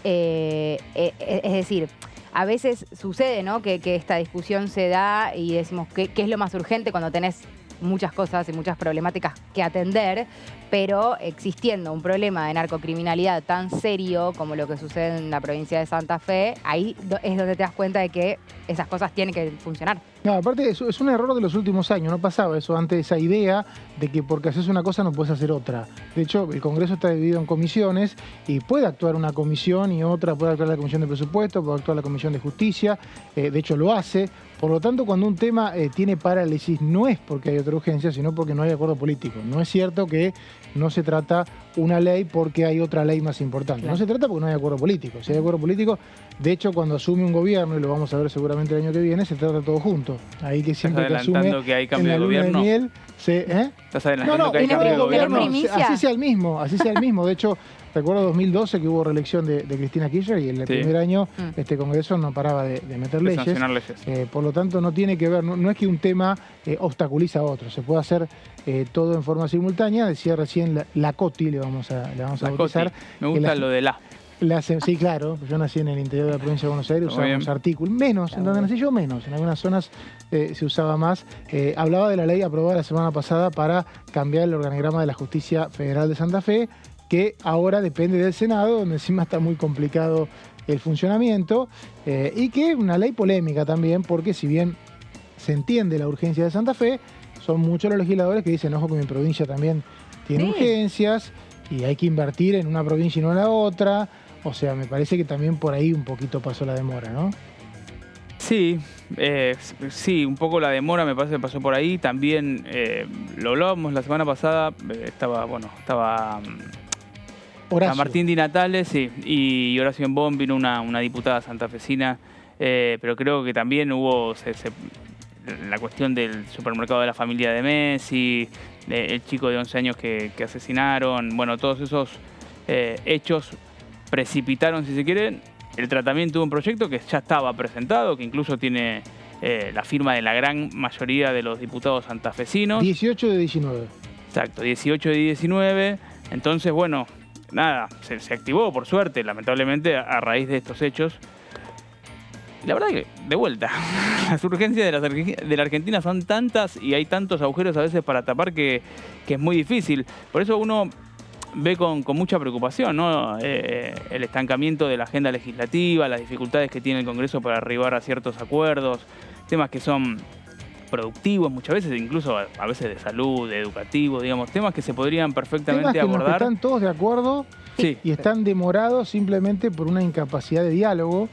Speaker 4: Es decir, a veces sucede, ¿no?, que esta discusión se da y decimos qué es lo más urgente cuando tenés muchas cosas y muchas problemáticas que atender, pero existiendo un problema de narcocriminalidad tan serio como lo que sucede en la provincia de Santa Fe, ahí es donde te das cuenta de que esas cosas tienen que funcionar.
Speaker 2: No, aparte es un error de los últimos años, no pasaba eso antes, esa idea de que porque haces una cosa no puedes hacer otra. De hecho, el Congreso está dividido en comisiones y puede actuar una comisión y otra, puede actuar la Comisión de Presupuesto, puede actuar la Comisión de Justicia, de hecho lo hace. Por lo tanto, cuando un tema tiene parálisis, no es porque hay otra urgencia, sino porque no hay acuerdo político. No es cierto que no se trata una ley porque hay otra ley más importante.
Speaker 4: Claro.
Speaker 2: No se trata porque no hay acuerdo político. Si hay acuerdo político, de hecho, cuando asume un gobierno, y lo vamos a ver seguramente el año que viene, se trata todo junto. Ahí que siempre que asume
Speaker 3: adelantando que hay
Speaker 2: en
Speaker 3: cambio
Speaker 2: la
Speaker 3: de
Speaker 2: luna
Speaker 3: gobierno.
Speaker 2: miel,
Speaker 3: Estás adelantando que hay
Speaker 4: en
Speaker 3: cambio de
Speaker 4: el
Speaker 3: gobierno.
Speaker 4: primicia.
Speaker 2: así sea el mismo. De hecho, recuerdo 2012 que hubo reelección de Cristina Kirchner y en el
Speaker 3: Sí.
Speaker 2: primer año este Congreso no paraba de meter
Speaker 3: De
Speaker 2: leyes.
Speaker 3: sancionar leyes.
Speaker 2: Por lo tanto, no tiene que ver, no es que un tema obstaculiza a otro, se puede hacer todo en forma simultánea. Decía recién la COTI, le vamos a
Speaker 3: La
Speaker 2: bautizar.
Speaker 3: Coti. Me gusta lo de la.
Speaker 2: Sí, claro, yo nací en el interior de la provincia de Buenos Aires,
Speaker 3: Muy
Speaker 2: usábamos
Speaker 3: bien.
Speaker 2: artículos, menos, en donde nací yo menos, en algunas zonas se usaba más. Hablaba de la ley aprobada la semana pasada para cambiar el organigrama de la Justicia Federal de Santa Fe, que ahora depende del Senado, donde encima está muy complicado el funcionamiento, y que es una ley polémica también, porque si bien se entiende la urgencia de Santa Fe, son muchos los legisladores que dicen, ojo que mi provincia también tiene
Speaker 4: Sí.
Speaker 2: urgencias, y hay que invertir en una provincia y no en la otra. O sea, me parece que también por ahí un poquito pasó la demora, ¿no?
Speaker 3: Sí, sí, un poco la demora me parece que pasó por ahí. También lo hablábamos la semana pasada, estaba
Speaker 2: Horacio.
Speaker 3: San Martín Di Natale, sí, y Horacio Embón vino una diputada santafesina, pero creo que también hubo la cuestión del supermercado de la familia de Messi, el chico de 11 años que asesinaron, bueno, todos esos hechos precipitaron, si se quiere, el tratamiento de un proyecto que ya estaba presentado, que incluso tiene la firma de la gran mayoría de los diputados santafesinos.
Speaker 2: 18 de 19.
Speaker 3: Exacto, 18 de 19. Entonces, bueno, nada, se activó por suerte, lamentablemente, a raíz de estos hechos. La verdad que, de vuelta, las urgencias de la Argentina son tantas y hay tantos agujeros a veces para tapar que es muy difícil. Por eso uno ve con mucha preocupación, ¿no? El estancamiento de la agenda legislativa, las dificultades que tiene el Congreso para arribar a ciertos acuerdos, temas que son productivos muchas veces, incluso a veces de salud, de educativo, digamos, temas que se podrían perfectamente
Speaker 2: Temas que
Speaker 3: abordar.
Speaker 2: están todos de acuerdo
Speaker 3: Sí.
Speaker 2: y están demorados simplemente por una incapacidad de diálogo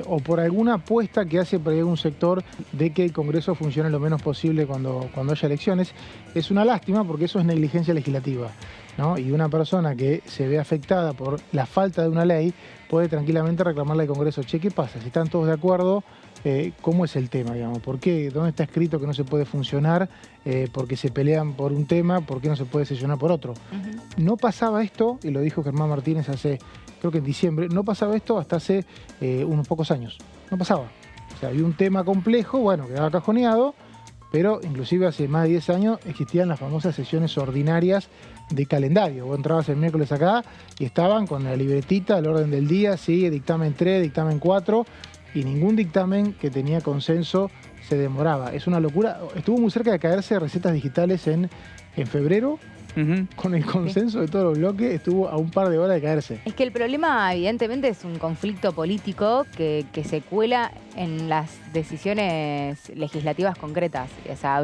Speaker 2: o por alguna apuesta que hace por ahí un sector de que el Congreso funcione lo menos posible cuando haya elecciones. Es una lástima porque eso es negligencia legislativa, ¿no? Y una persona que se ve afectada por la falta de una ley puede tranquilamente reclamarle al Congreso, che, ¿qué pasa? Si están todos de acuerdo, ¿cómo es el tema, digamos? ¿Por qué? ¿Dónde está escrito que no se puede funcionar? Porque se pelean por un tema, ¿por qué no se puede sesionar por otro? No pasaba esto, y lo dijo Germán Martínez hace, creo que en diciembre, no pasaba esto hasta hace unos pocos años. No pasaba. O sea, había un tema complejo, bueno, quedaba cajoneado, pero inclusive hace más de 10 años existían las famosas sesiones ordinarias de calendario. Vos entrabas el miércoles acá y estaban con la libretita, el orden del día, sí, dictamen 3, dictamen 4, y ningún dictamen que tenía consenso se demoraba. Es una locura. Estuvo muy cerca de caerse recetas digitales en febrero. Con el consenso de todos los bloques, estuvo a un par de horas de caerse.
Speaker 4: Es que el problema, evidentemente, es un conflicto político que se cuela en las decisiones legislativas concretas. O sea,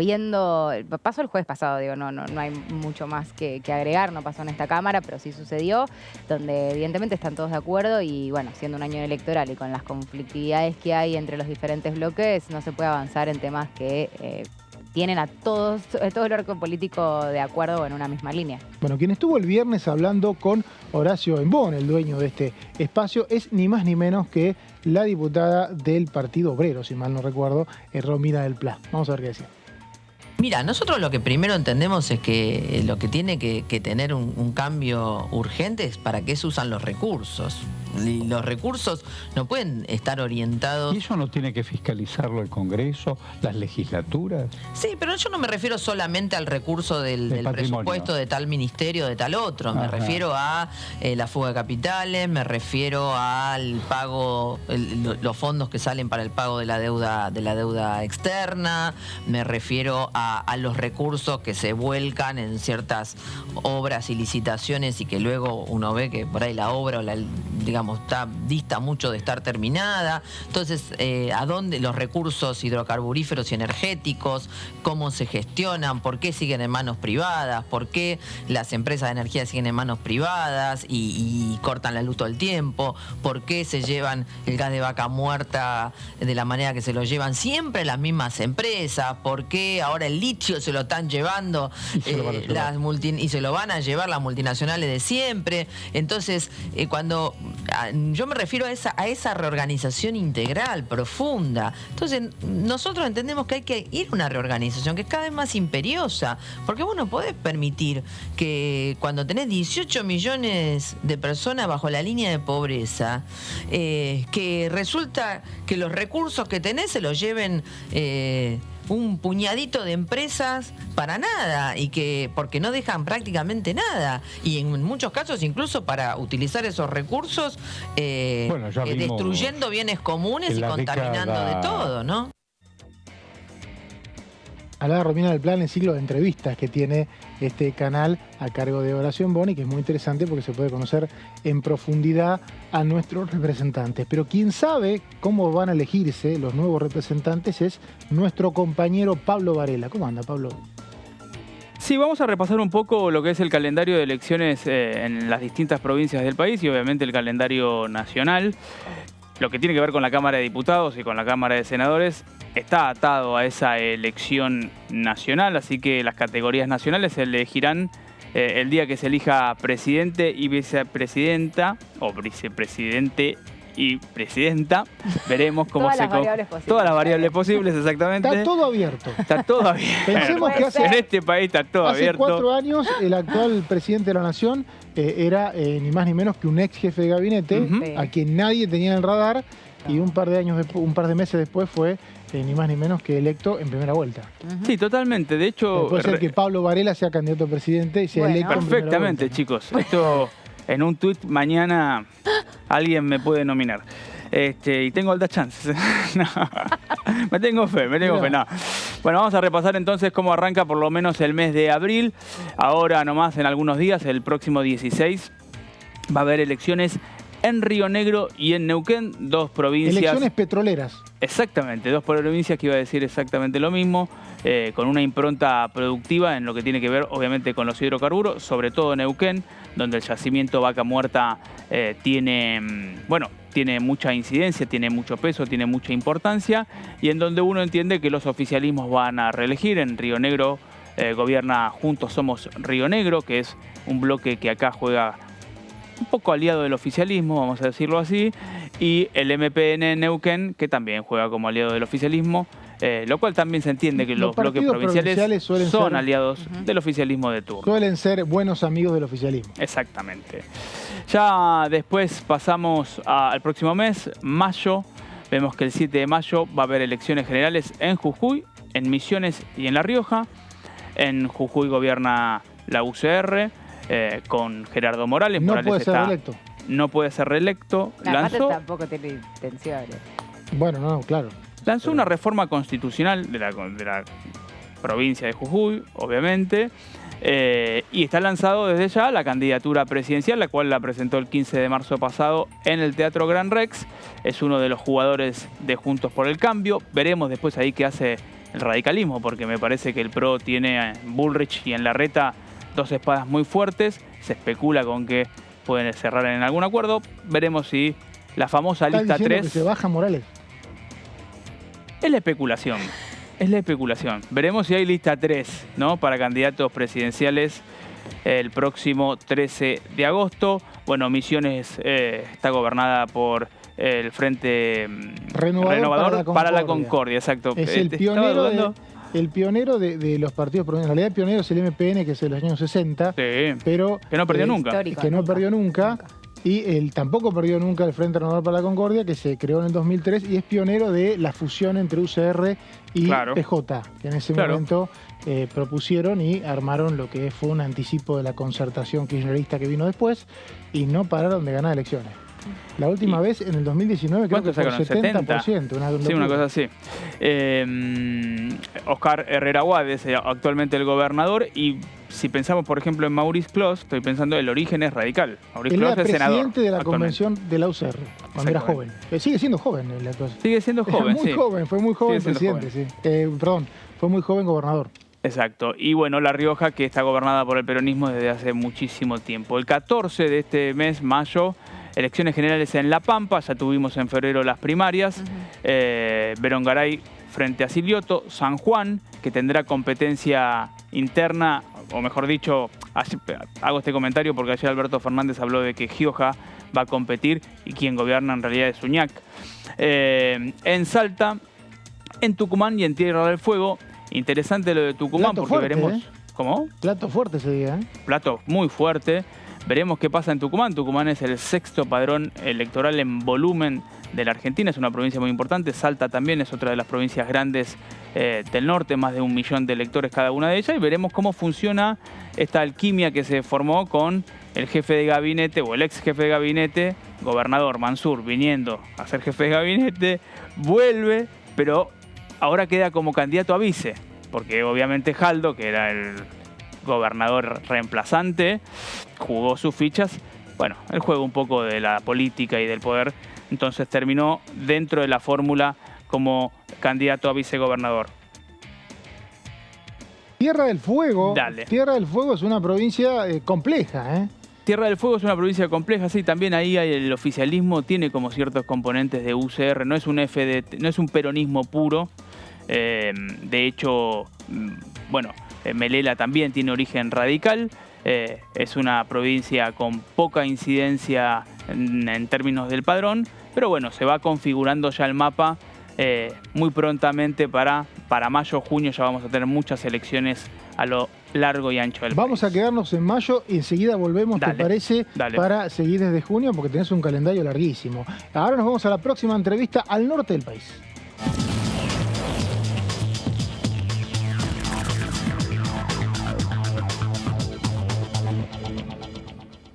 Speaker 4: pasó el jueves pasado, digo, no hay mucho más que agregar, no pasó en esta Cámara, pero sí sucedió, donde evidentemente están todos de acuerdo y, bueno, siendo un año electoral y con las conflictividades que hay entre los diferentes bloques, no se puede avanzar en temas que tienen a todo el arco político de acuerdo en una misma línea.
Speaker 2: Bueno, quien estuvo el viernes hablando con Horacio Embón, el dueño de este espacio, es ni más ni menos que la diputada del Partido Obrero, si mal no recuerdo, Romina del Pla. Vamos a ver qué decía.
Speaker 6: Mira, nosotros lo que primero entendemos es que lo que tiene que tener un cambio urgente es para qué se usan los recursos. Y los recursos no pueden estar orientados...
Speaker 7: ¿Y eso no tiene que fiscalizarlo el Congreso, las legislaturas?
Speaker 6: Sí, pero yo no me refiero solamente al recurso del presupuesto de tal ministerio, de tal otro. Me refiero a la fuga de capitales, me refiero al pago, los fondos que salen para el pago de la deuda externa, me refiero a los recursos que se vuelcan en ciertas obras y licitaciones y que luego uno ve que por ahí la obra o digamos, dista mucho de estar terminada. Entonces, ¿a dónde los recursos hidrocarburíferos y energéticos? ¿Cómo se gestionan? ¿Por qué siguen en manos privadas? ¿Por qué las empresas de energía siguen en manos privadas y cortan la luz todo el tiempo? ¿Por qué se llevan el gas de vaca muerta de la manera que se lo llevan siempre las mismas empresas? ¿Por qué ahora el litio se lo están llevando y se lo van a llevar las multinacionales de siempre? Entonces, cuando yo me refiero a esa reorganización integral, profunda. Entonces, nosotros entendemos que hay que ir a una reorganización que es cada vez más imperiosa, porque vos no podés permitir que cuando tenés 18 millones de personas bajo la línea de pobreza, que resulta que los recursos que tenés se los lleven un puñadito de empresas para nada y porque no dejan prácticamente nada y en muchos casos incluso para utilizar esos recursos destruyendo bienes comunes y contaminando de todo, ¿no?
Speaker 2: Hablaba Romina del Pla en el ciclo de entrevistas que tiene este canal a cargo de Horacio Embón y que es muy interesante porque se puede conocer en profundidad a nuestros representantes. Pero quien sabe cómo van a elegirse los nuevos representantes es nuestro compañero Pablo Varela. ¿Cómo anda, Pablo?
Speaker 3: Sí, vamos a repasar un poco lo que es el calendario de elecciones en las distintas provincias del país y obviamente el calendario nacional. Lo que tiene que ver con la Cámara de Diputados y con la Cámara de Senadores está atado a esa elección nacional, así que las categorías nacionales se elegirán el día que se elija presidente y vicepresidenta, o vicepresidente y presidenta, veremos cómo
Speaker 4: Todas las variables posibles.
Speaker 3: Todas las variables posibles, exactamente.
Speaker 2: Está todo abierto.
Speaker 3: Está todo abierto.
Speaker 2: Pensemos que
Speaker 3: En este país está todo
Speaker 2: hace
Speaker 3: abierto.
Speaker 2: 4 años el actual presidente de la Nación era ni más ni menos que un ex jefe de gabinete,
Speaker 3: Ujú.
Speaker 2: a quien nadie tenía en el radar, y un par de meses después fue ni más ni menos que electo en primera vuelta.
Speaker 3: Sí, totalmente. De hecho,
Speaker 2: Puede ser que Pablo Varela sea candidato a presidente y sea
Speaker 4: Bueno.
Speaker 2: electo en primera
Speaker 3: perfectamente,
Speaker 2: vuelta, ¿no?
Speaker 3: chicos. Esto en un tuit mañana alguien me puede nominar. Y tengo altas chances. No. Me tengo fe, no. Bueno, vamos a repasar entonces cómo arranca por lo menos el mes de abril. Ahora nomás en algunos días, el próximo 16, va a haber elecciones en Río Negro y en Neuquén, 2 provincias.
Speaker 2: Elecciones petroleras.
Speaker 3: Exactamente, 2 provincias que iba a decir exactamente lo mismo, con una impronta productiva en lo que tiene que ver obviamente con los hidrocarburos, sobre todo Neuquén, donde el yacimiento Vaca Muerta tiene mucha incidencia, tiene mucho peso, tiene mucha importancia, y en donde uno entiende que los oficialismos van a reelegir. En Río Negro gobierna Juntos Somos Río Negro, que es un bloque que acá juega un poco aliado del oficialismo, vamos a decirlo así, y el MPN Neuquén, que también juega como aliado del oficialismo, lo cual también se entiende que los bloques
Speaker 2: partidos
Speaker 3: provinciales
Speaker 2: suelen
Speaker 3: son
Speaker 2: ser-
Speaker 3: aliados del oficialismo de turno.
Speaker 2: Suelen ser buenos amigos del oficialismo.
Speaker 3: Exactamente. Ya después pasamos al próximo mes, mayo. Vemos que el 7 de mayo va a haber elecciones generales en Jujuy, en Misiones y en La Rioja. En Jujuy gobierna la UCR con Gerardo Morales.
Speaker 2: No
Speaker 3: Morales
Speaker 2: puede ser reelecto.
Speaker 3: No puede ser reelecto.
Speaker 4: Aparte tampoco tiene intenciones.
Speaker 2: Bueno, no, claro.
Speaker 3: Lanzó una reforma constitucional de la provincia de Jujuy, obviamente, y está lanzado desde ya la candidatura presidencial, la cual la presentó el 15 de marzo pasado en el Teatro Gran Rex. Es uno de los jugadores de Juntos por el Cambio. Veremos después ahí qué hace el radicalismo, porque me parece que el PRO tiene en Bullrich y en Larreta 2 espadas muy fuertes. Se especula con que pueden cerrar en algún acuerdo. Veremos si la famosa
Speaker 2: ¿Estás
Speaker 3: lista
Speaker 2: diciendo
Speaker 3: 3...
Speaker 2: que se baja Morales?
Speaker 3: Es la especulación. Es la especulación. Veremos si hay lista 3, ¿no? Para candidatos presidenciales el próximo 13 de agosto. Bueno, Misiones está gobernada por el Frente
Speaker 2: Renovador
Speaker 3: para la Concordia, exacto.
Speaker 2: Es el pionero de los partidos provinciales. En realidad el pionero es el MPN, que es de los años 60,
Speaker 3: Sí,
Speaker 2: pero
Speaker 3: que no perdió nunca.
Speaker 4: Histórico,
Speaker 2: que no perdió nunca. Y él tampoco perdió nunca el Frente Renovador para la Concordia, que se creó en el 2003 y es pionero de la fusión entre UCR y
Speaker 3: Claro.
Speaker 2: PJ, que en ese
Speaker 3: Claro.
Speaker 2: momento propusieron y armaron lo que fue un anticipo de la concertación kirchnerista que vino después, y no pararon de ganar elecciones. La última vez, en el 2019, creo que
Speaker 3: ¿Cuánto
Speaker 2: por
Speaker 3: sacaron?
Speaker 2: 70%.
Speaker 3: Sí, una cosa así. Oscar Herrera Aguad es actualmente el gobernador, y si pensamos, por ejemplo, en Maurice Clos, estoy pensando el origen es radical. Maurice
Speaker 2: Él
Speaker 3: Clos
Speaker 2: era
Speaker 3: es senador.
Speaker 2: presidente de la
Speaker 3: actualmente.
Speaker 2: convención de la UCR, cuando era joven.
Speaker 3: Exactamente.
Speaker 2: Sigue siendo joven el actual.
Speaker 3: Sigue siendo
Speaker 2: Era
Speaker 3: joven,
Speaker 2: muy
Speaker 3: sí.
Speaker 2: joven, fue muy joven
Speaker 3: Sigue siendo
Speaker 2: presidente, sí. Perdón, fue muy joven gobernador.
Speaker 3: Exacto. Y bueno, La Rioja, que está gobernada por el peronismo desde hace muchísimo tiempo. El 14 de este mes, mayo, elecciones generales en La Pampa. Ya tuvimos en febrero las primarias. Berongaray frente a Silioto. San Juan, que tendrá competencia interna, o mejor dicho, hago este comentario porque ayer Alberto Fernández habló de que Gioja va a competir y quien gobierna en realidad es Uñac. En Salta, en Tucumán y en Tierra del Fuego. Interesante lo de Tucumán,
Speaker 2: Plato
Speaker 3: porque
Speaker 2: fuerte,
Speaker 3: veremos...
Speaker 2: ¿eh?
Speaker 3: ¿Cómo?
Speaker 2: Plato fuerte ese día, ¿eh?
Speaker 3: Plato muy fuerte. Veremos qué pasa en Tucumán. Tucumán es el 6º padrón electoral en volumen de la Argentina. Es una provincia muy importante. Salta también es otra de las provincias grandes del norte, más de 1 millón de electores cada una de ellas. Y veremos cómo funciona esta alquimia que se formó con el jefe de gabinete o el ex jefe de gabinete, gobernador Mansur, viniendo a ser jefe de gabinete, vuelve, pero ahora queda como candidato a vice, porque obviamente Jaldo, que era el gobernador reemplazante, jugó sus fichas. Bueno, él juega un poco de la política y del poder, entonces terminó dentro de la fórmula como candidato a vicegobernador.
Speaker 2: Tierra del Fuego.
Speaker 3: Dale.
Speaker 2: Tierra del Fuego es una provincia compleja, ¿eh?
Speaker 3: Tierra del Fuego es una provincia compleja, sí, también ahí el oficialismo tiene como ciertos componentes de UCR, no es un no es un peronismo puro. De hecho, bueno, Melela también tiene origen radical, es una provincia con poca incidencia en términos del padrón, pero bueno, se va configurando ya el mapa muy prontamente para mayo o junio. Ya vamos a tener muchas elecciones a lo largo y ancho del
Speaker 2: Vamos
Speaker 3: país.
Speaker 2: a quedarnos en mayo y enseguida volvemos,
Speaker 3: Dale,
Speaker 2: ¿te parece?
Speaker 3: dale.
Speaker 2: Para seguir desde junio, porque tenés un calendario larguísimo. Ahora nos vamos a la próxima entrevista al norte del país.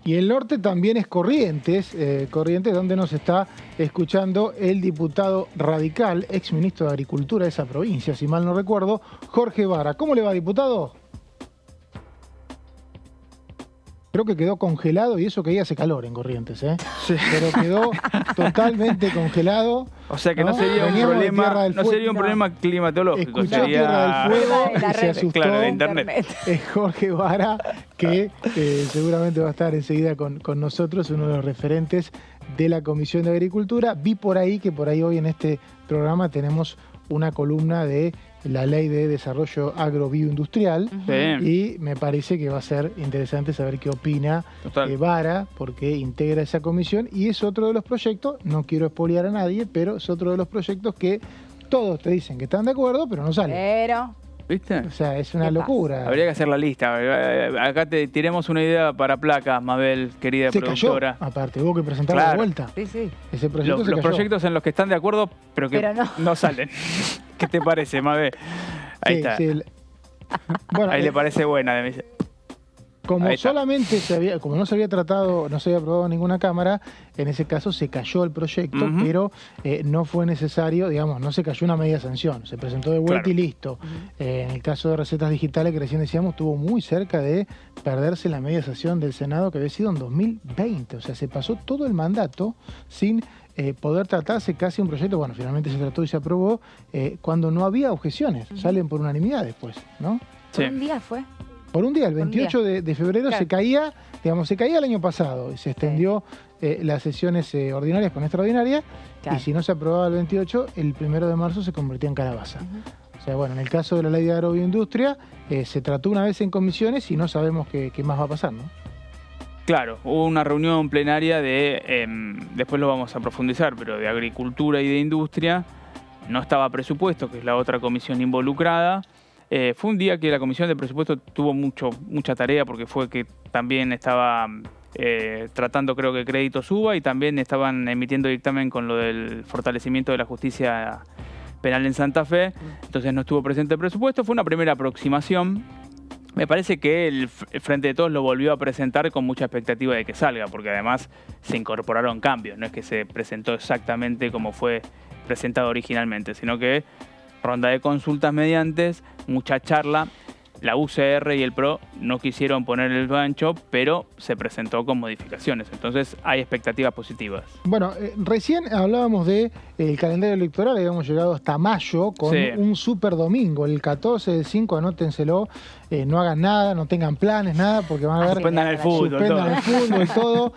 Speaker 2: Y el norte también es Corrientes, Corrientes, donde nos está escuchando el diputado radical, exministro de Agricultura de esa provincia, si mal no recuerdo, Jorge Vara. ¿Cómo le va, diputado? Creo que quedó congelado y eso que ahí hace calor en Corrientes, ¿eh?
Speaker 3: Sí.
Speaker 2: Pero quedó totalmente congelado.
Speaker 3: O sea que no sería un
Speaker 2: Veníamos de
Speaker 3: problema,
Speaker 2: Tierra del
Speaker 3: no
Speaker 2: Fuego.
Speaker 3: sería un problema climatológico,
Speaker 2: Escuchó
Speaker 3: sería
Speaker 2: Tierra del Fuego
Speaker 4: La
Speaker 2: y se
Speaker 4: red.
Speaker 2: asustó.
Speaker 3: Claro, de internet.
Speaker 2: Es Jorge Vara, que seguramente va a estar enseguida con nosotros, uno de los referentes de la Comisión de Agricultura. Vi por ahí que por ahí hoy en este programa tenemos una columna de la Ley de Desarrollo Agrobioindustrial y me parece que va a ser interesante saber qué opina Vara, porque integra esa comisión y es otro de los proyectos, no quiero espolear a nadie, pero es otro de los proyectos que todos te dicen que están de acuerdo, pero no salen.
Speaker 4: Pero...
Speaker 3: ¿Viste?
Speaker 2: O sea, es una
Speaker 4: ¿Qué
Speaker 2: locura.
Speaker 3: Habría que hacer la lista. Acá te tiremos una idea para placas, Mabel, querida
Speaker 2: Se cayó,
Speaker 3: productora.
Speaker 2: aparte, hubo que presentarlo
Speaker 3: Claro.
Speaker 2: de vuelta.
Speaker 4: Sí, sí.
Speaker 2: Ese proyecto se
Speaker 3: Los
Speaker 2: cayó.
Speaker 3: proyectos en los que están de acuerdo, pero que
Speaker 4: Pero no.
Speaker 3: salen. ¿Qué te parece, Mabel? Ahí
Speaker 2: Sí,
Speaker 3: está.
Speaker 2: sí. Bueno,
Speaker 3: Ahí le parece buena.
Speaker 2: como
Speaker 3: ahí está.
Speaker 2: solamente como no se había tratado, no se había aprobado en ninguna cámara, en ese caso se cayó el proyecto, pero no fue necesario, digamos, no se cayó una media sanción, se presentó de vuelta
Speaker 3: Claro.
Speaker 2: y listo. En el caso de recetas digitales, que recién decíamos, estuvo muy cerca de perderse la media sanción del Senado, que había sido en 2020, o sea, se pasó todo el mandato sin poder tratarse casi un proyecto, bueno, finalmente se trató y se aprobó, cuando no había objeciones, salen por unanimidad después, ¿no?
Speaker 3: Sí.
Speaker 4: Un día fue.
Speaker 2: Por un día, el
Speaker 4: Por un
Speaker 2: 28 de febrero
Speaker 4: Claro.
Speaker 2: se caía el año pasado y se extendió las sesiones ordinarias con extraordinarias
Speaker 4: Claro.
Speaker 2: y si no se aprobaba el 28, el 1 de marzo se convertía en calabaza. O sea, bueno, en el caso de la ley de agroindustria se trató una vez en comisiones y no sabemos qué más va a pasar, ¿no?
Speaker 3: Claro, hubo una reunión plenaria después lo vamos a profundizar, pero de agricultura y de industria. No estaba presupuesto, que es la otra comisión involucrada. Fue un día que la Comisión de Presupuesto tuvo mucha tarea porque fue que también estaba tratando, creo que crédito suba y también estaban emitiendo dictamen con lo del fortalecimiento de la justicia penal en Santa Fe. Entonces no estuvo presente el presupuesto. Fue una primera aproximación. Me parece que el Frente de Todos lo volvió a presentar con mucha expectativa de que salga, porque además se incorporaron cambios. No es que se presentó exactamente como fue presentado originalmente, sino que ronda de consultas mediantes, mucha charla. La UCR y el PRO no quisieron poner el gancho, pero se presentó con modificaciones. Entonces hay expectativas positivas.
Speaker 2: Bueno, recién hablábamos del calendario electoral, habíamos llegado hasta mayo con un super domingo, el 14 del 5, anótenselo, no hagan nada, no tengan planes, nada, porque van a haber...
Speaker 3: Suspendan el fútbol,
Speaker 2: suspendan el
Speaker 3: todo.
Speaker 2: fútbol, todo,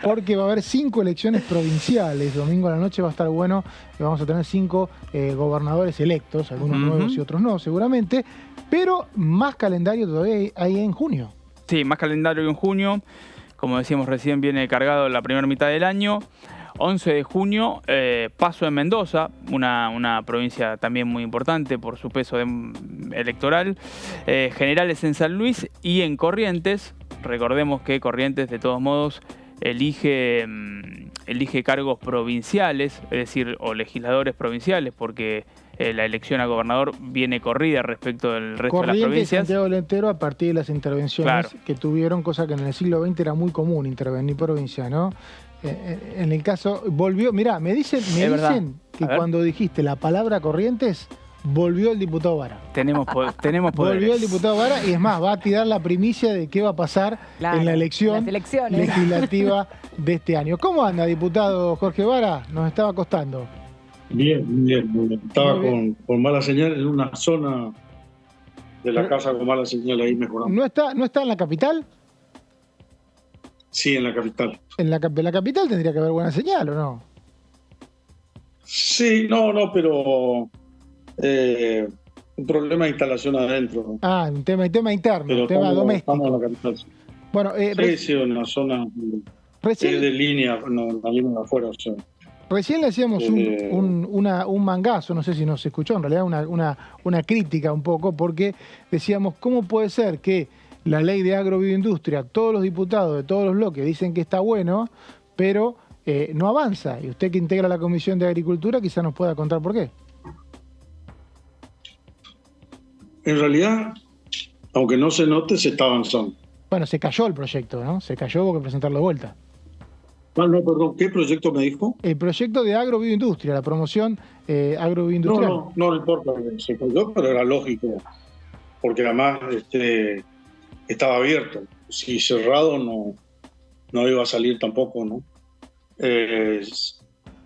Speaker 2: porque va a haber 5 elecciones provinciales, domingo a la noche va a estar bueno, vamos a tener 5 gobernadores electos, algunos nuevos y otros no, seguramente, pero más calendario todavía hay en junio.
Speaker 3: Sí, más calendario en junio. Como decíamos recién, viene cargado la primera mitad del año. 11 de junio, paso en Mendoza, una provincia también muy importante por su peso electoral. Generales en San Luis y en Corrientes. Recordemos que Corrientes, de todos modos, elige cargos provinciales, es decir, o legisladores provinciales, porque la elección a gobernador viene corrida respecto del resto de las
Speaker 2: Corrientes y
Speaker 3: provincias.
Speaker 2: Santiago del Estero a partir de las intervenciones que tuvieron, cosa que en el siglo XX era muy común intervenir provincia, ¿no? En el caso, volvió, mirá, me dicen que cuando dijiste la palabra Corrientes, volvió el diputado Vara.
Speaker 3: Tenemos poderes.
Speaker 2: Volvió el diputado Vara y es más, va a tirar la primicia de qué va a pasar en la elección legislativa de este año. ¿Cómo anda, diputado Jorge Vara? Nos estaba costando.
Speaker 8: Bien. Estaba con mala señal en una zona de la casa con mala señal ahí mejorando.
Speaker 2: ¿No está en la capital?
Speaker 8: Sí, en la capital.
Speaker 2: En la capital tendría que haber buena señal, ¿o no?
Speaker 8: Sí, no, pero un problema de instalación adentro.
Speaker 2: Un tema interno,
Speaker 8: pero
Speaker 2: un tema doméstico.
Speaker 8: Estamos en la capital.
Speaker 2: Bueno,
Speaker 8: sí, una zona
Speaker 2: recién,
Speaker 8: de línea, no, la línea de afuera. O sea,
Speaker 2: recién le hacíamos un mangazo, no sé si nos escuchó, en realidad una crítica un poco, porque decíamos, ¿cómo puede ser que la ley de agrobioindustria, todos los diputados de todos los bloques dicen que está bueno, pero no avanza? Y usted que integra la Comisión de Agricultura quizá nos pueda contar por qué.
Speaker 8: en realidad, aunque no se note, se está avanzando.
Speaker 2: Bueno, se cayó el proyecto, ¿no? Se cayó, hubo que presentarlo de vuelta.
Speaker 8: No, perdón, ¿qué proyecto me dijo?
Speaker 2: El proyecto de agrobioindustria, la promoción agrovioindustrial.
Speaker 8: No importa, se cayó, pero era lógico, porque además estaba abierto. Si cerrado no iba a salir tampoco, ¿no?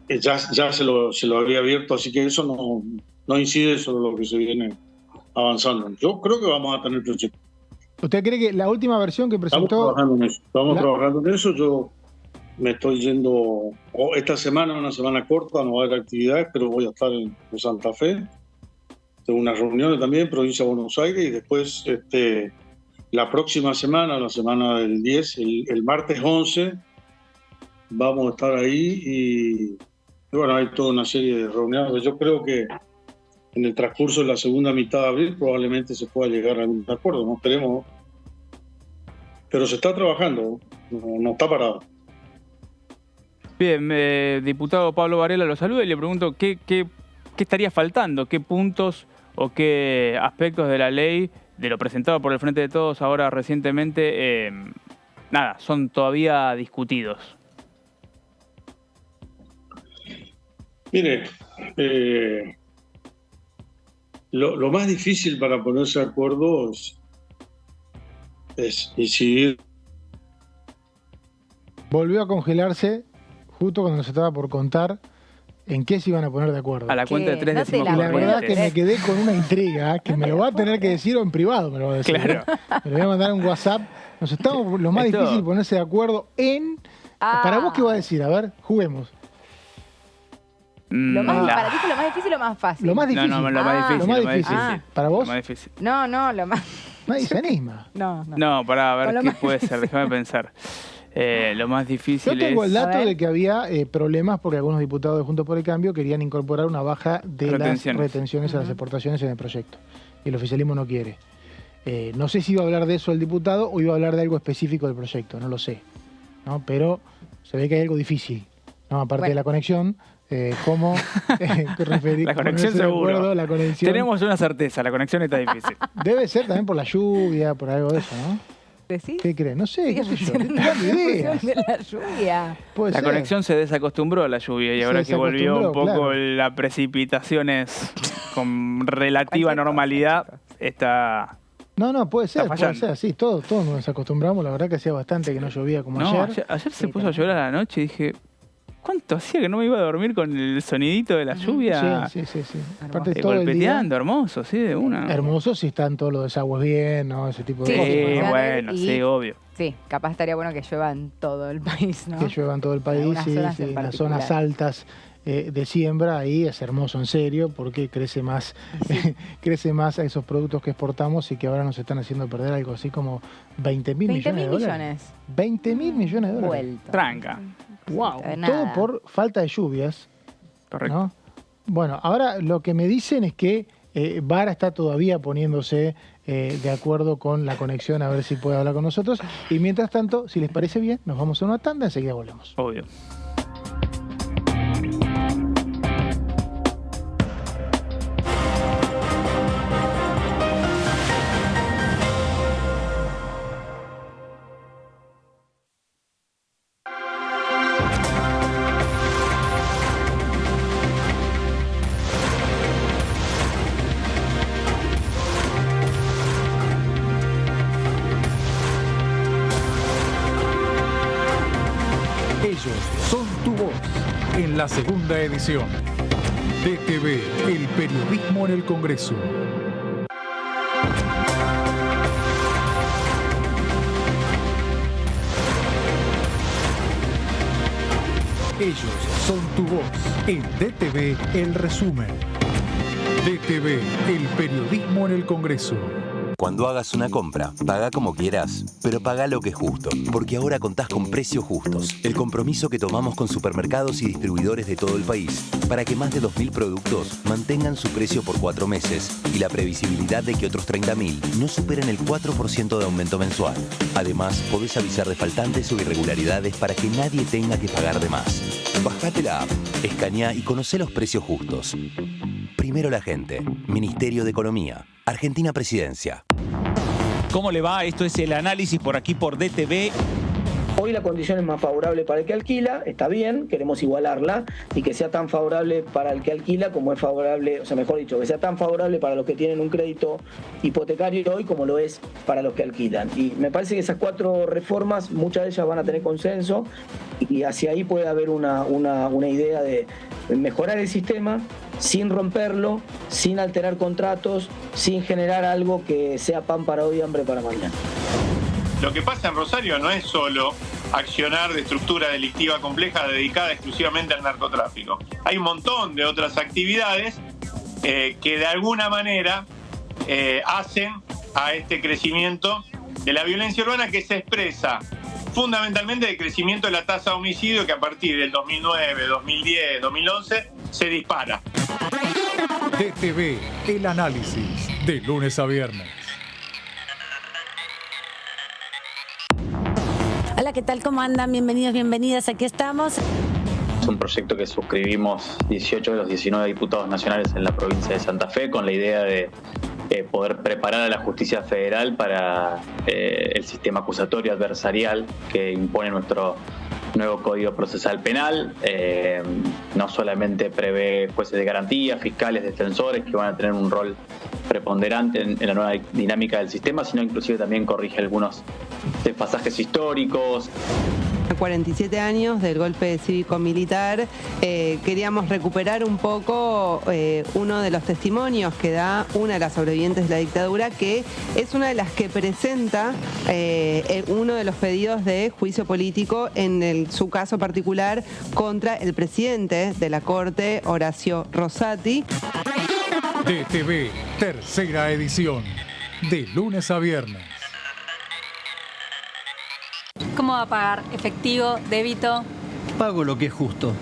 Speaker 8: Ya se lo había abierto, así que eso no incide sobre lo que se viene avanzando. Yo creo que vamos a tener proyecto.
Speaker 2: ¿Usted cree que la última versión que presentó...
Speaker 8: Estamos trabajando en eso. Yo me estoy yendo esta semana, una semana corta, no va a haber actividades, pero voy a estar en Santa Fe. Tengo unas reuniones también en Provincia de Buenos Aires y después la próxima semana, la semana del 10, el martes 11, vamos a estar ahí y bueno, hay toda una serie de reuniones. Yo creo que en el transcurso de la segunda mitad de abril probablemente se pueda llegar a un acuerdo, no esperemos. Pero se está trabajando, no está parado.
Speaker 3: Bien, diputado Pablo Varela lo saluda y le pregunto qué estaría faltando, qué puntos o qué aspectos de la ley, de lo presentado por el Frente de Todos ahora recientemente, son todavía discutidos.
Speaker 8: Mire, lo más difícil para ponerse de acuerdo es incidir.
Speaker 2: Volvió a congelarse justo cuando nos estaba por contar en qué se iban a poner de acuerdo.
Speaker 3: A la cuenta de 3
Speaker 4: No
Speaker 3: decimos
Speaker 4: te la
Speaker 2: Y la verdad
Speaker 3: corrientes.
Speaker 2: que me quedé con una intriga que me lo va a tener que decir o en privado me lo va a decir.
Speaker 3: Claro.
Speaker 2: Me lo voy a mandar un WhatsApp. Nos estamos, lo más
Speaker 3: Esto-
Speaker 2: difícil ponerse de acuerdo en... Para vos, ¿qué va a decir? A ver, juguemos.
Speaker 4: Para ti fue lo más difícil o lo más fácil.
Speaker 2: Lo más difícil.
Speaker 3: No, lo más difícil.
Speaker 2: Lo más
Speaker 3: lo más
Speaker 2: difícil.
Speaker 3: difícil.
Speaker 2: ¿Para vos?
Speaker 3: Lo más difícil.
Speaker 4: No, lo más...
Speaker 2: Nadie se anima.
Speaker 4: No.
Speaker 3: No, para
Speaker 4: O
Speaker 3: ver
Speaker 4: lo
Speaker 3: qué
Speaker 4: más
Speaker 3: puede ser, déjame pensar. Lo más difícil
Speaker 2: Yo tengo
Speaker 3: es...
Speaker 2: el dato
Speaker 4: A ver.
Speaker 2: de que había problemas porque algunos diputados de Juntos por el Cambio querían incorporar una baja de
Speaker 3: Retenciones.
Speaker 2: las retenciones a las exportaciones en el proyecto. Y el oficialismo no quiere. No sé si iba a hablar de eso el diputado o iba a hablar de algo específico del proyecto, no lo sé. ¿No? Pero se ve que hay algo difícil, ¿no? Aparte de la conexión, ¿cómo referir?
Speaker 3: La conexión
Speaker 2: ponerse de
Speaker 3: seguro.
Speaker 2: acuerdo, la conexión.
Speaker 3: Tenemos una certeza, la conexión está difícil.
Speaker 2: Debe ser también por la lluvia, por algo de eso, ¿no?
Speaker 4: ¿Decís?
Speaker 2: ¿Qué crees? No sé, qué sé yo.
Speaker 4: Funcionando
Speaker 2: Estoy dando
Speaker 4: en
Speaker 2: ideas.
Speaker 4: función de la lluvia.
Speaker 2: Puede
Speaker 3: La
Speaker 2: ser.
Speaker 3: conexión se desacostumbró a la lluvia y
Speaker 2: Se
Speaker 3: ahora que volvió un poco
Speaker 2: desacostumbró,
Speaker 3: la precipitaciones con relativa normalidad, está...
Speaker 2: No, puede ser,
Speaker 3: Está fallando.
Speaker 2: sí, todos nos acostumbramos, la verdad que hacía bastante que no llovía como
Speaker 3: No,
Speaker 2: ayer.
Speaker 3: ayer se puso a llover a la noche y dije, ¿cuánto hacía que no me iba a dormir con el sonidito de la lluvia?
Speaker 2: Sí. Aparte todo el día,
Speaker 3: Golpeteando, hermoso, sí, de una.
Speaker 2: hermoso si están todos los desagües bien, ¿no? Ese tipo de
Speaker 4: Sí,
Speaker 2: cosas.
Speaker 3: Sí,
Speaker 2: ¿no?
Speaker 3: bueno,
Speaker 4: Y-
Speaker 3: sí, obvio.
Speaker 4: Sí, capaz estaría bueno que llueva en todo el país, ¿no?
Speaker 2: Que llueva en todo el país,
Speaker 4: algunas
Speaker 2: sí,
Speaker 4: zonas
Speaker 2: sí,
Speaker 4: en
Speaker 2: las zonas
Speaker 4: particular.
Speaker 2: altas de siembra, ahí es hermoso en serio, porque crece más, crece más a esos productos que exportamos y que ahora nos están haciendo perder algo así como 20.000 millones
Speaker 4: 20.000
Speaker 2: de dólares.
Speaker 4: millones.
Speaker 2: 20.000 millones de dólares.
Speaker 4: Vuelto.
Speaker 3: Tranca.
Speaker 4: Wow.
Speaker 2: Todo por falta de lluvias.
Speaker 3: Correcto.
Speaker 2: ¿No? Bueno, ahora lo que me dicen es que Vara está todavía poniéndose de acuerdo con la conexión a ver si puede hablar con nosotros. Y mientras tanto, si les parece bien, nos vamos a una tanda, enseguida volvemos.
Speaker 3: Obvio.
Speaker 1: Ellos son tu voz en la segunda edición. DTV, el periodismo en el Congreso. Ellos son tu voz en DTV, el resumen. DTV, el periodismo en el Congreso.
Speaker 9: Cuando hagas una compra, paga como quieras, pero paga lo que es justo, porque ahora contás con Precios Justos, el compromiso que tomamos con supermercados y distribuidores de todo el país, para que más de 2.000 productos mantengan su precio por 4 meses y la previsibilidad de que otros 30.000 no superen el 4% de aumento mensual. Además, podés avisar de faltantes o irregularidades para que nadie tenga que pagar de más. Bajate la app, escaneá y conocé los precios justos. Primero la gente. Ministerio de Economía. Argentina Presidencia.
Speaker 10: ¿Cómo le va? Esto es el análisis por aquí por DTV.
Speaker 11: Hoy la condición es más favorable para el que alquila, está bien, queremos igualarla y que sea tan favorable para el que alquila como es favorable, o sea, mejor dicho, que sea tan favorable para los que tienen un crédito hipotecario hoy como lo es para los que alquilan. Y me parece que esas 4 reformas, muchas de ellas van a tener consenso y hacia ahí puede haber una idea de mejorar el sistema sin romperlo, sin alterar contratos, sin generar algo que sea pan para hoy y hambre para mañana.
Speaker 12: Lo que pasa en Rosario no es solo accionar de estructura delictiva compleja dedicada exclusivamente al narcotráfico. Hay un montón de otras actividades que de alguna manera hacen a este crecimiento de la violencia urbana, que se expresa fundamentalmente del crecimiento de la tasa de homicidio, que a partir del 2009, 2010, 2011 se dispara.
Speaker 1: DTV, el análisis, de lunes a viernes.
Speaker 13: Hola, ¿qué tal? ¿Cómo andan? Bienvenidos, bienvenidas. Aquí estamos.
Speaker 14: Es un proyecto que suscribimos 18 de los 19 diputados nacionales en la provincia de Santa Fe con la idea de poder preparar a la justicia federal para el sistema acusatorio adversarial que impone nuestro nuevo Código Procesal Penal. No solamente prevé jueces de garantía, fiscales, defensores que van a tener un rol preponderante en la nueva dinámica del sistema, sino inclusive también corrige algunos desfasajes históricos.
Speaker 15: 47 años del golpe cívico-militar, queríamos recuperar un poco uno de los testimonios que da una de las sobrevivientes de la dictadura, que es una de las que presenta uno de los pedidos de juicio político en su caso particular contra el presidente de la Corte, Horacio Rosati.
Speaker 1: DTV, tercera edición, de lunes a viernes.
Speaker 16: ¿Cómo va a pagar? ¿Efectivo? ¿Débito?
Speaker 17: Pago lo que es justo.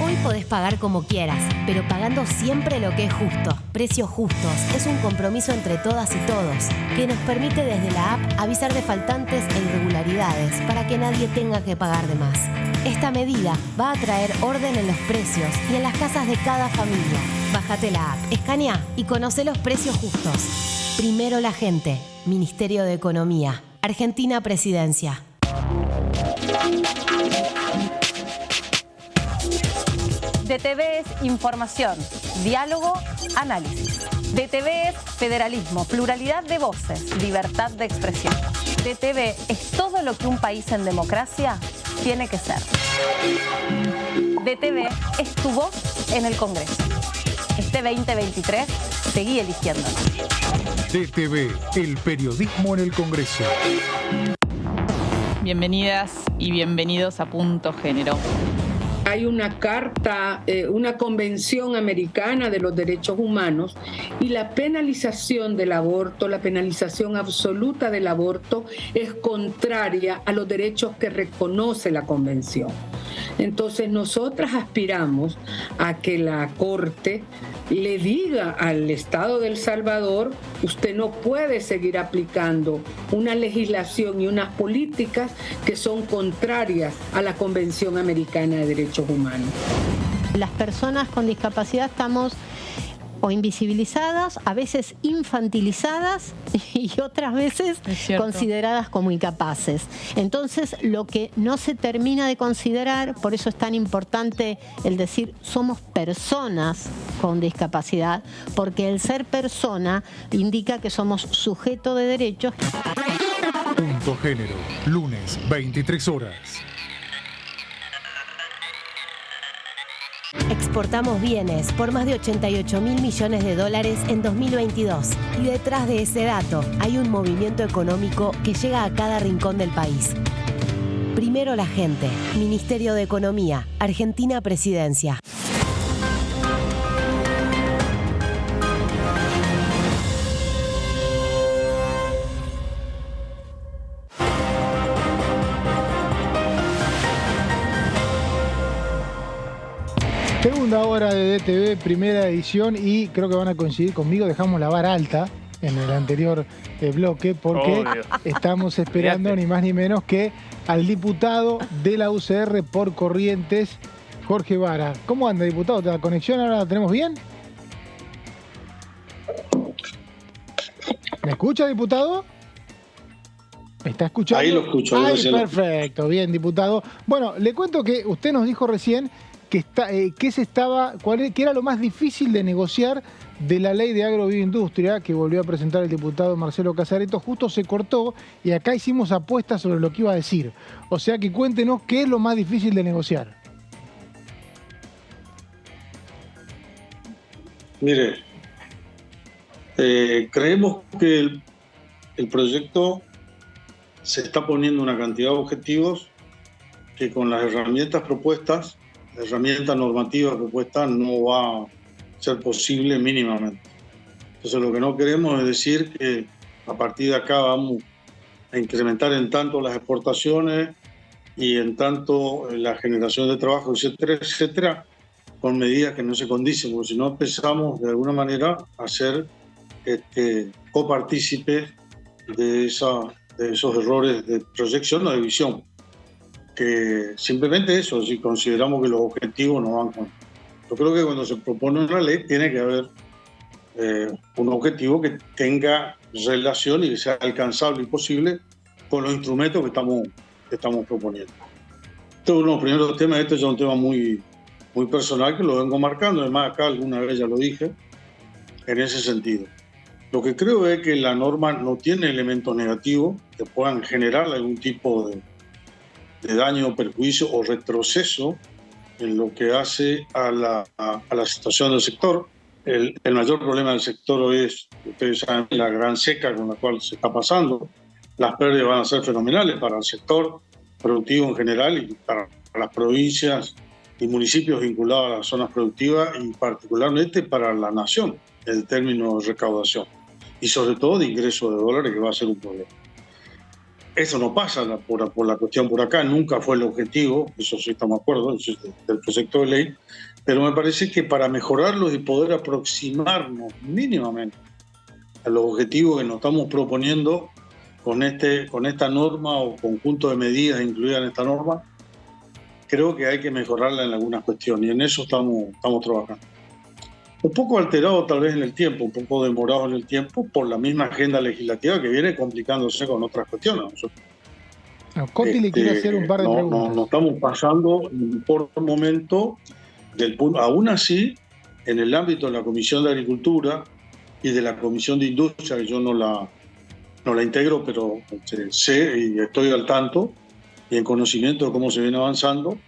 Speaker 18: Hoy podés pagar como quieras, pero pagando siempre lo que es justo. Precios Justos es un compromiso entre todas y todos que nos permite desde la app avisar de faltantes e irregularidades para que nadie tenga que pagar de más. Esta medida va a traer orden en los precios y en las casas de cada familia. Bájate la app, escanea y conoce los precios justos. Primero la gente. Ministerio de Economía. Argentina Presidencia.
Speaker 16: DTV es información, diálogo, análisis. DTV es federalismo, pluralidad de voces, libertad de expresión. DTV es todo lo que un país en democracia tiene que ser. DTV es tu voz en el Congreso. Este 2023, seguí eligiéndonos.
Speaker 1: DTV, el periodismo en el Congreso.
Speaker 19: Bienvenidas y bienvenidos a Punto Género.
Speaker 20: Hay una carta, una convención americana de los derechos humanos y la penalización del aborto, la penalización absoluta del aborto es contraria a los derechos que reconoce la convención. Entonces nosotras aspiramos a que la Corte le diga al Estado de El Salvador: usted no puede seguir aplicando una legislación y unas políticas que son contrarias a la Convención Americana de Derechos Humanos.
Speaker 21: Las personas con discapacidad estamos o invisibilizadas, a veces infantilizadas y otras veces consideradas como incapaces. Entonces, lo que no se termina de considerar, por eso es tan importante el decir somos personas con discapacidad, porque el ser persona indica que somos sujeto de derechos.
Speaker 1: Punto Género, lunes, 23 horas.
Speaker 18: Exportamos bienes por más de 88.000 millones de dólares en 2022. Y detrás de ese dato hay un movimiento económico que llega a cada rincón del país. Primero la gente. Ministerio de Economía. Argentina Presidencia.
Speaker 2: Segunda hora de DTV, primera edición, y creo que van a coincidir conmigo, dejamos la vara alta en el anterior bloque porque estamos esperando ni más ni menos que al diputado de la UCR por Corrientes, Jorge Vara. ¿Cómo anda, diputado? ¿La conexión ahora la tenemos bien? ¿Me escucha, diputado? ¿Me está escuchando?
Speaker 8: Ahí lo escucho.
Speaker 2: Ahí, perfecto, bien, diputado. Bueno, le cuento que usted nos dijo recién que que era lo más difícil de negociar de la ley de agrobioindustria que volvió a presentar el diputado Marcelo Casareto. Justo se cortó y acá hicimos apuestas sobre lo que iba a decir. O sea que cuéntenos qué es lo más difícil de negociar.
Speaker 8: Mire, creemos que el proyecto se está poniendo una cantidad de objetivos que con las herramientas propuestas, la herramienta normativa propuesta, no va a ser posible mínimamente. Entonces lo que no queremos es decir que a partir de acá vamos a incrementar en tanto las exportaciones y en tanto la generación de trabajo, etcétera, etcétera, con medidas que no se condicen, porque si no empezamos de alguna manera a ser copartícipes de esos errores de proyección o de visión, que simplemente eso, si consideramos que los objetivos no van con... Yo creo que cuando se propone una ley tiene que haber un objetivo que tenga relación y que sea alcanzable y posible con los instrumentos que estamos proponiendo. Este es uno de los primeros temas. Este es un tema muy personal que lo vengo marcando, además acá alguna vez ya lo dije, en ese sentido. Lo que creo es que la norma no tiene elementos negativos que puedan generar algún tipo de daño, perjuicio o retroceso en lo que hace a la situación del sector. El mayor problema del sector hoy es, ustedes saben, la gran seca con la cual se está pasando. Las pérdidas van a ser fenomenales para el sector productivo en general y para las provincias y municipios vinculados a las zonas productivas y particularmente para la nación, en términos de recaudación y sobre todo de ingresos de dólares, que va a ser un problema. Eso no pasa por la cuestión por acá, nunca fue el objetivo, eso sí estamos de acuerdo, del proyecto de ley, pero me parece que para mejorarlo y poder aproximarnos mínimamente a los objetivos que nos estamos proponiendo con esta norma o conjunto de medidas incluidas en esta norma, creo que hay que mejorarla en algunas cuestiones y en eso estamos trabajando. Un poco alterado tal vez en el tiempo, un poco demorado en el tiempo por la misma agenda legislativa que viene complicándose con otras cuestiones.
Speaker 2: Coti le quiere hacer un par de preguntas.
Speaker 8: No estamos pasando por un momento del punto, aún así, en el ámbito de la Comisión de Agricultura y de la Comisión de Industria, que yo no la integro, pero sé y estoy al tanto y en conocimiento de cómo se viene avanzando,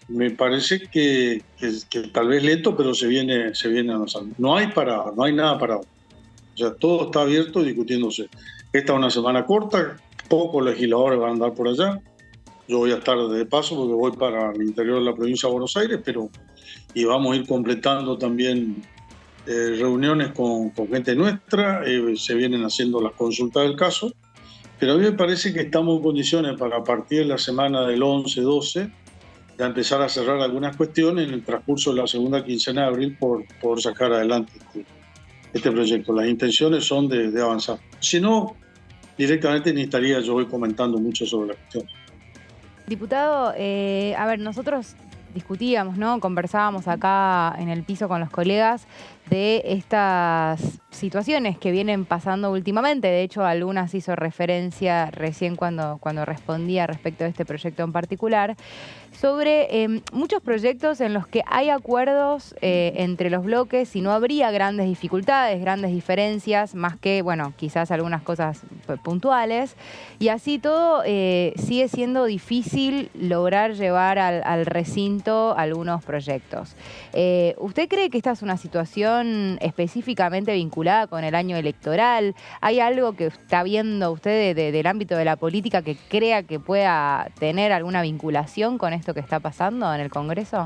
Speaker 8: me parece que tal vez lento, pero se viene avanzando. No hay nada parado. O sea, todo está abierto y discutiéndose. Esta es una semana corta, pocos legisladores van a andar por allá. Yo voy a estar de paso porque voy para el interior de la provincia de Buenos Aires, y vamos a ir completando también reuniones con gente nuestra. Se vienen haciendo las consultas del caso, pero a mí me parece que estamos en condiciones para a partir de la semana del 11-12 de empezar a cerrar algunas cuestiones en el transcurso de la segunda quincena de abril por sacar adelante este proyecto. Las intenciones son de avanzar. Si no, directamente ni estaría yo hoy comentando mucho sobre la cuestión.
Speaker 4: Diputado, a ver, nosotros discutíamos, ¿no? Conversábamos acá en el piso con los colegas de estas situaciones que vienen pasando últimamente. De hecho, algunas hizo referencia recién cuando respondía respecto a este proyecto en particular, sobre muchos proyectos en los que hay acuerdos entre los bloques y no habría grandes dificultades, grandes diferencias, más que, bueno, quizás algunas cosas puntuales. Y así todo sigue siendo difícil lograr llevar al recinto algunos proyectos. ¿Usted cree que esta es una situación específicamente vinculada con el año electoral? ¿Hay algo que está viendo usted del ámbito de la política que crea que pueda tener alguna vinculación con esto que está pasando en el Congreso?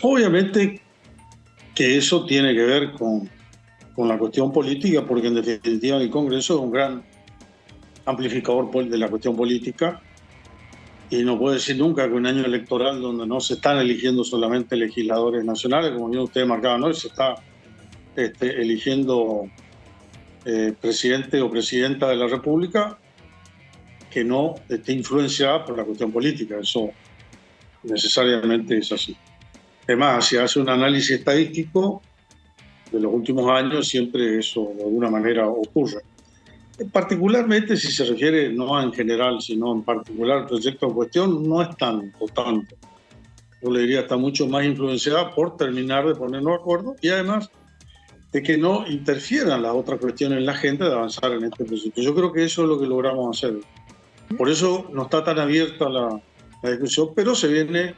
Speaker 8: Obviamente que eso tiene que ver con la cuestión política, porque en definitiva el Congreso es un gran amplificador de la cuestión política y no puede decir nunca que un año electoral donde no se están eligiendo solamente legisladores nacionales, como bien usted marcaba, ¿no? Se está eligiendo presidente o presidenta de la República que no esté influenciada por la cuestión política. Eso necesariamente es así. Además, si hace un análisis estadístico de los últimos años, siempre eso de alguna manera ocurre. Particularmente, si se refiere no en general, sino en particular al proyecto en cuestión, no es tanto. Yo le diría está mucho más influenciada por terminar de ponernos de acuerdo y además de que no interfieran las otras cuestiones en la agenda de avanzar en este proyecto. Yo creo que eso es lo que logramos hacer. Por eso no está tan abierta la discusión, pero se viene,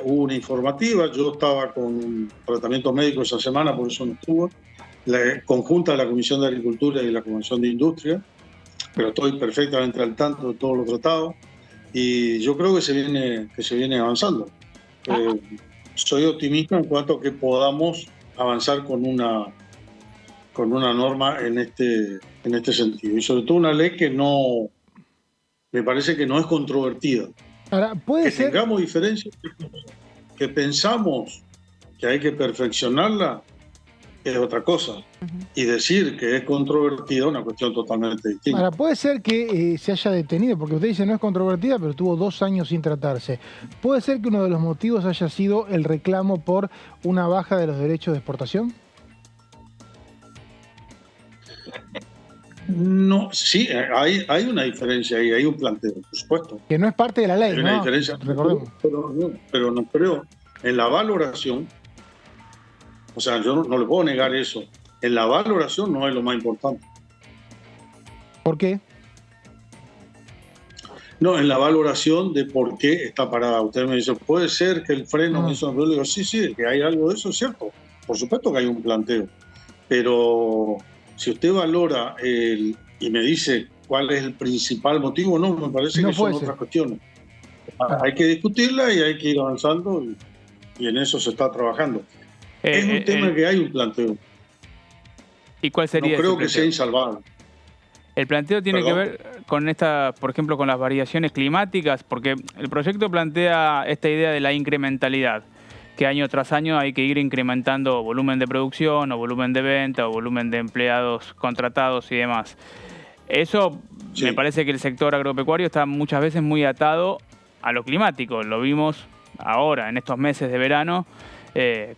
Speaker 8: hubo una informativa, yo estaba con un tratamiento médico esa semana, por eso no estuvo, la conjunta de la Comisión de Agricultura y la Comisión de Industria, pero estoy perfectamente al tanto de todos los tratados y yo creo que se viene avanzando. Soy optimista en cuanto a que podamos avanzar con una norma en este sentido y sobre todo una ley que no, me parece que no es controvertida.
Speaker 2: Ahora, puede
Speaker 8: que
Speaker 2: ser...
Speaker 8: tengamos diferencias, que pensamos que hay que perfeccionarla, es otra cosa. Y decir que es controvertida es una cuestión totalmente distinta.
Speaker 2: Ahora, puede ser que se haya detenido, porque usted dice no es controvertida, pero tuvo 2 años sin tratarse. ¿Puede ser que uno de los motivos haya sido el reclamo por una baja de los derechos de exportación? No, sí, hay una diferencia ahí, hay un planteo, por supuesto. Que no es parte de la ley,
Speaker 8: hay una
Speaker 2: ¿no?
Speaker 8: diferencia,
Speaker 2: Recordemos.
Speaker 8: pero no creo. En la valoración, o sea, yo no le puedo negar eso. En la valoración no es lo más importante.
Speaker 2: ¿Por qué?
Speaker 8: No, en la valoración de por qué está parada. Usted me dice, puede ser que el freno... Yo le digo, sí, que hay algo de eso, es cierto. Por supuesto que hay un planteo. Pero si usted valora y me dice cuál es el principal motivo, no, me parece que son otras cuestiones. Hay que discutirla y hay que ir avanzando y en eso se está trabajando. Es un tema que hay un planteo.
Speaker 3: ¿Y cuál sería?
Speaker 8: No creo que sea insalvable.
Speaker 3: El planteo tiene que ver con por ejemplo, con las variaciones climáticas, porque el proyecto plantea esta idea de la incrementalidad, que año tras año hay que ir incrementando volumen de producción o volumen de venta o volumen de empleados contratados y demás. Eso me parece que el sector agropecuario está muchas veces muy atado a lo climático. Lo vimos ahora, en estos meses de verano,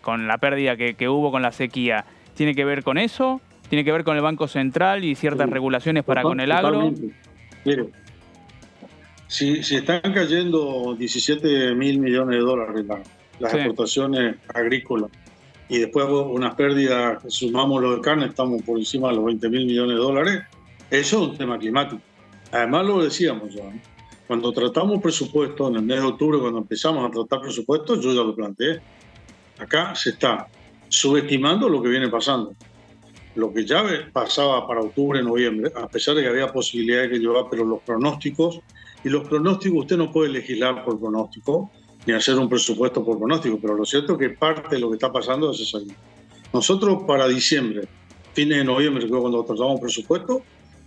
Speaker 3: con la pérdida que hubo con la sequía. ¿Tiene que ver con eso? ¿Tiene que ver con el Banco Central y ciertas regulaciones para con el agro?
Speaker 8: Mire, si están cayendo 17.000 millones de dólares las exportaciones agrícolas y después unas pérdidas, sumamos lo de carne, estamos por encima de los 20.000 millones de dólares, eso es un tema climático. Además lo decíamos ya, ¿no? Cuando tratamos presupuesto en el mes de octubre, cuando empezamos a tratar presupuestos, yo ya lo planteé. Acá se está subestimando lo que viene pasando. Lo que ya pasaba para octubre, noviembre, a pesar de que había posibilidades de llevar, pero los pronósticos, usted no puede legislar por pronóstico, ni hacer un presupuesto por pronóstico, pero lo cierto es que parte de lo que está pasando es eso. Nosotros para diciembre, fines de noviembre, que fue cuando tratamos presupuesto,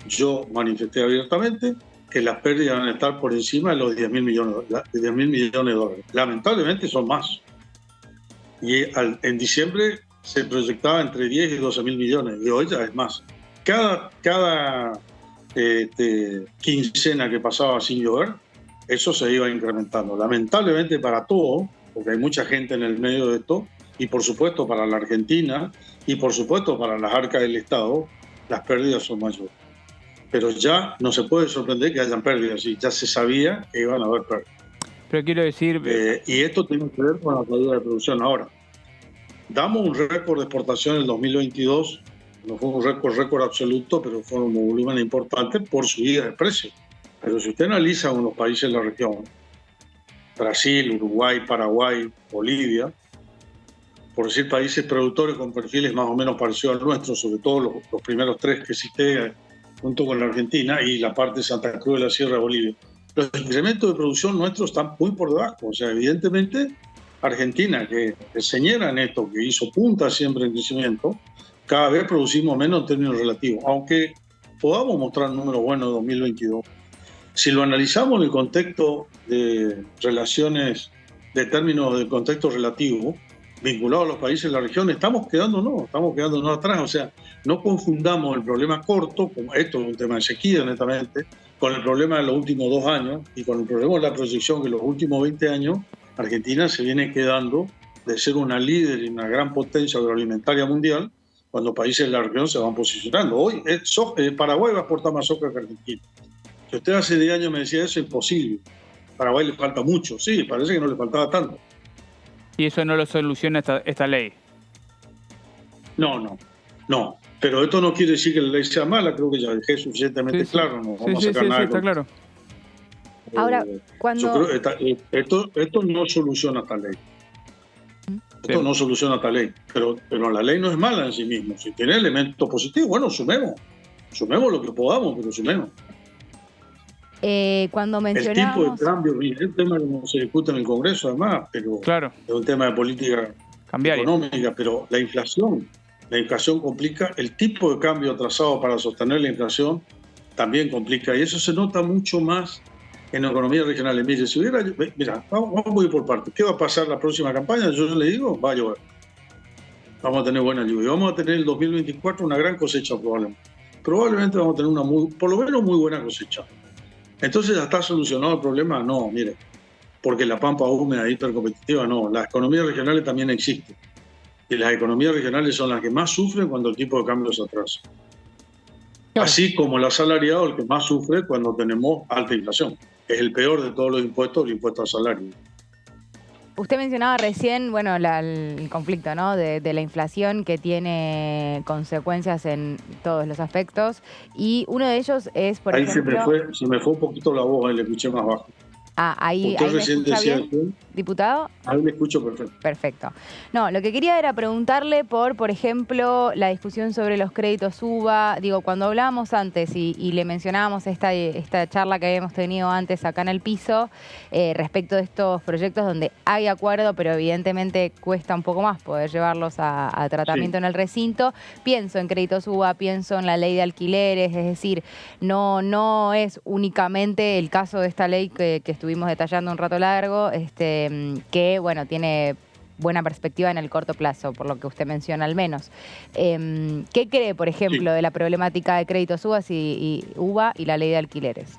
Speaker 8: yo manifesté abiertamente que las pérdidas van a estar por encima de los 10.000 millones de dólares. Lamentablemente son más. Y en diciembre se proyectaba entre 10 y 12.000 millones, y hoy ya es más. Cada quincena que pasaba sin llover, eso se iba incrementando. Lamentablemente para todo, porque hay mucha gente en el medio de esto, y por supuesto para la Argentina, y por supuesto para las arcas del Estado, las pérdidas son mayores. Pero ya no se puede sorprender que hayan pérdidas, y ya se sabía que iban a haber pérdidas.
Speaker 3: Pero quiero decir...
Speaker 8: y esto tiene que ver con la caída de producción. Ahora, damos un récord de exportación en el 2022, no fue un récord absoluto, pero fue un volumen importante por subida de precios. Pero si usted analiza unos países de la región, Brasil, Uruguay, Paraguay, Bolivia, por decir países productores con perfiles más o menos parecidos al nuestro, sobre todo los primeros 3 que cité junto con la Argentina y la parte de Santa Cruz de la Sierra de Bolivia, los incrementos de producción nuestros están muy por debajo. O sea, evidentemente Argentina, que es señera en esto, que hizo punta siempre en crecimiento, cada vez producimos menos en términos relativos. Aunque podamos mostrar números buenos de 2022, Si lo analizamos en el contexto de relaciones, de términos de contexto relativo, vinculado a los países de la región, estamos quedándonos atrás. O sea, no confundamos el problema corto, como esto es un tema de sequía, netamente, con el problema de los últimos 2 años y con el problema de la proyección que en los últimos 20 años Argentina se viene quedando de ser una líder y una gran potencia agroalimentaria mundial cuando países de la región se van posicionando. Hoy Paraguay va a exportar más soja que Argentina. Si usted hace 10 años me decía eso, es imposible. A Paraguay le falta mucho, sí, parece que no le faltaba tanto.
Speaker 3: ¿Y eso no lo soluciona esta ley?
Speaker 8: No. Pero esto no quiere decir que la ley sea mala, creo que ya dejé suficientemente claro, no vamos a sacar nada.
Speaker 3: Está claro.
Speaker 4: Ahora, cuando...
Speaker 8: Esto no soluciona esta ley. Esto no soluciona esta ley, pero la ley no es mala en sí misma. Si tiene elementos positivos, bueno, sumemos lo que podamos, pero sumemos.
Speaker 4: Cuando
Speaker 8: El
Speaker 4: mencionábamos...
Speaker 8: tipo de cambio, es un tema que no se discute en el Congreso, además, pero es un tema de política económica, pero la inflación complica, el tipo de cambio trazado para sostener la inflación también complica, y eso se nota mucho más en economías regionales. Mira, vamos a ir por partes. ¿Qué va a pasar la próxima campaña? Yo le digo, va a llover. Vamos a tener buena lluvia. Vamos a tener el 2024 una gran cosecha probablemente. Probablemente vamos a tener por lo menos muy buena cosecha. Entonces, ¿ya está solucionado el problema? No, mire, porque la pampa húmeda hipercompetitiva, no. Las economías regionales también existen. Y las economías regionales son las que más sufren cuando el tipo de cambio se atrasa. Así como el asalariado, el que más sufre cuando tenemos alta inflación. Es el peor de todos los impuestos, el impuesto al salario.
Speaker 4: Usted mencionaba recién, bueno, el conflicto, ¿no? de la inflación que tiene consecuencias en todos los aspectos. Y uno de ellos es, por ejemplo...
Speaker 8: Ahí se me fue un poquito la voz, ahí le escuché más bajo.
Speaker 4: Ahí me escucha bien, diputado.
Speaker 8: Ahí me escucho perfecto.
Speaker 4: Perfecto. No, lo que quería era preguntarle por ejemplo, la discusión sobre los créditos UBA. Digo, cuando hablábamos antes y le mencionábamos esta charla que habíamos tenido antes acá en el piso, respecto de estos proyectos donde hay acuerdo, pero evidentemente cuesta un poco más poder llevarlos a tratamiento en el recinto. Pienso en créditos UBA, pienso en la ley de alquileres, es decir, no es únicamente el caso de esta ley que estuvimos detallando un rato largo, que bueno, tiene buena perspectiva en el corto plazo, por lo que usted menciona al menos. ¿Qué cree, por ejemplo, de la problemática de créditos UBA y la ley de alquileres?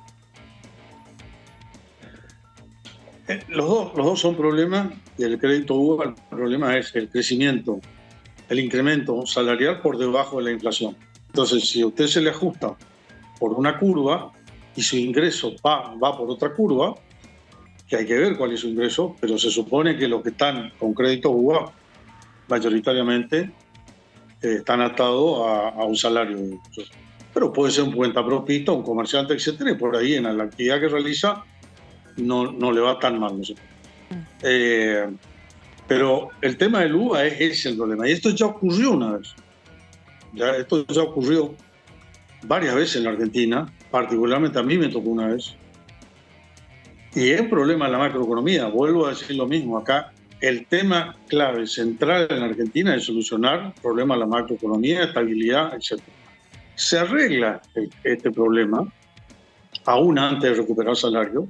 Speaker 8: Los dos son problemas, y el crédito UBA, el problema es el crecimiento, el incremento salarial por debajo de la inflación. Entonces, si a usted se le ajusta por una curva y su ingreso va por otra curva, que hay que ver cuál es su ingreso, pero se supone que los que están con crédito UBA mayoritariamente están atados a un salario. Pero puede ser un cuentapropista, un comerciante, etcétera, y por ahí en la actividad que realiza no le va tan mal. ¿No? Pero el tema del UBA es el problema. Y esto ya ocurrió una vez. Esto ya ocurrió varias veces en la Argentina, particularmente a mí me tocó una vez. Y es un problema de la macroeconomía. Vuelvo a decir lo mismo acá. El tema clave, central en Argentina es solucionar el problema de la macroeconomía, estabilidad, etc. Se arregla este problema, aún antes de recuperar salario,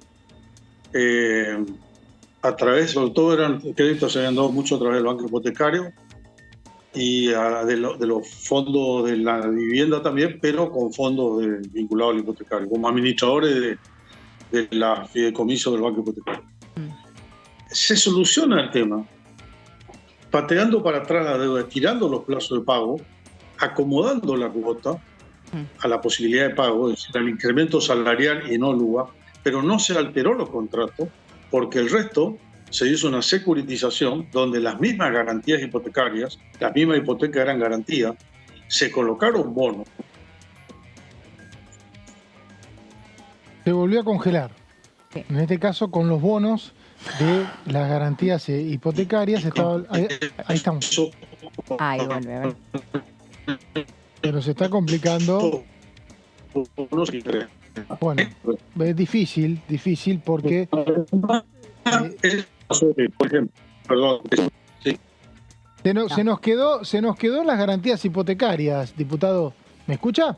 Speaker 8: a través, sobre todo eran créditos se habían dado mucho a través del banco hipotecario y de los fondos de la vivienda también, pero con fondos vinculados al hipotecario, como administradores de la fideicomiso del banco hipotecario. Se soluciona el tema pateando para atrás la deuda, estirando los plazos de pago, acomodando la cuota a la posibilidad de pago, es decir, al incremento salarial y no el UBA, pero no se alteró los contratos porque el resto se hizo una securitización donde las mismas garantías hipotecarias, las mismas hipotecas eran garantías, se colocaron bonos.
Speaker 2: Se volvió a congelar. Sí. En este caso, con los bonos de las garantías hipotecarias. Ahí estamos.
Speaker 4: Ahí vuelve, a ver.
Speaker 2: Pero se está complicando. Bueno, es difícil porque...
Speaker 8: por ejemplo, perdón. Sí.
Speaker 2: Se nos quedó las garantías hipotecarias, diputado. ¿Me escucha?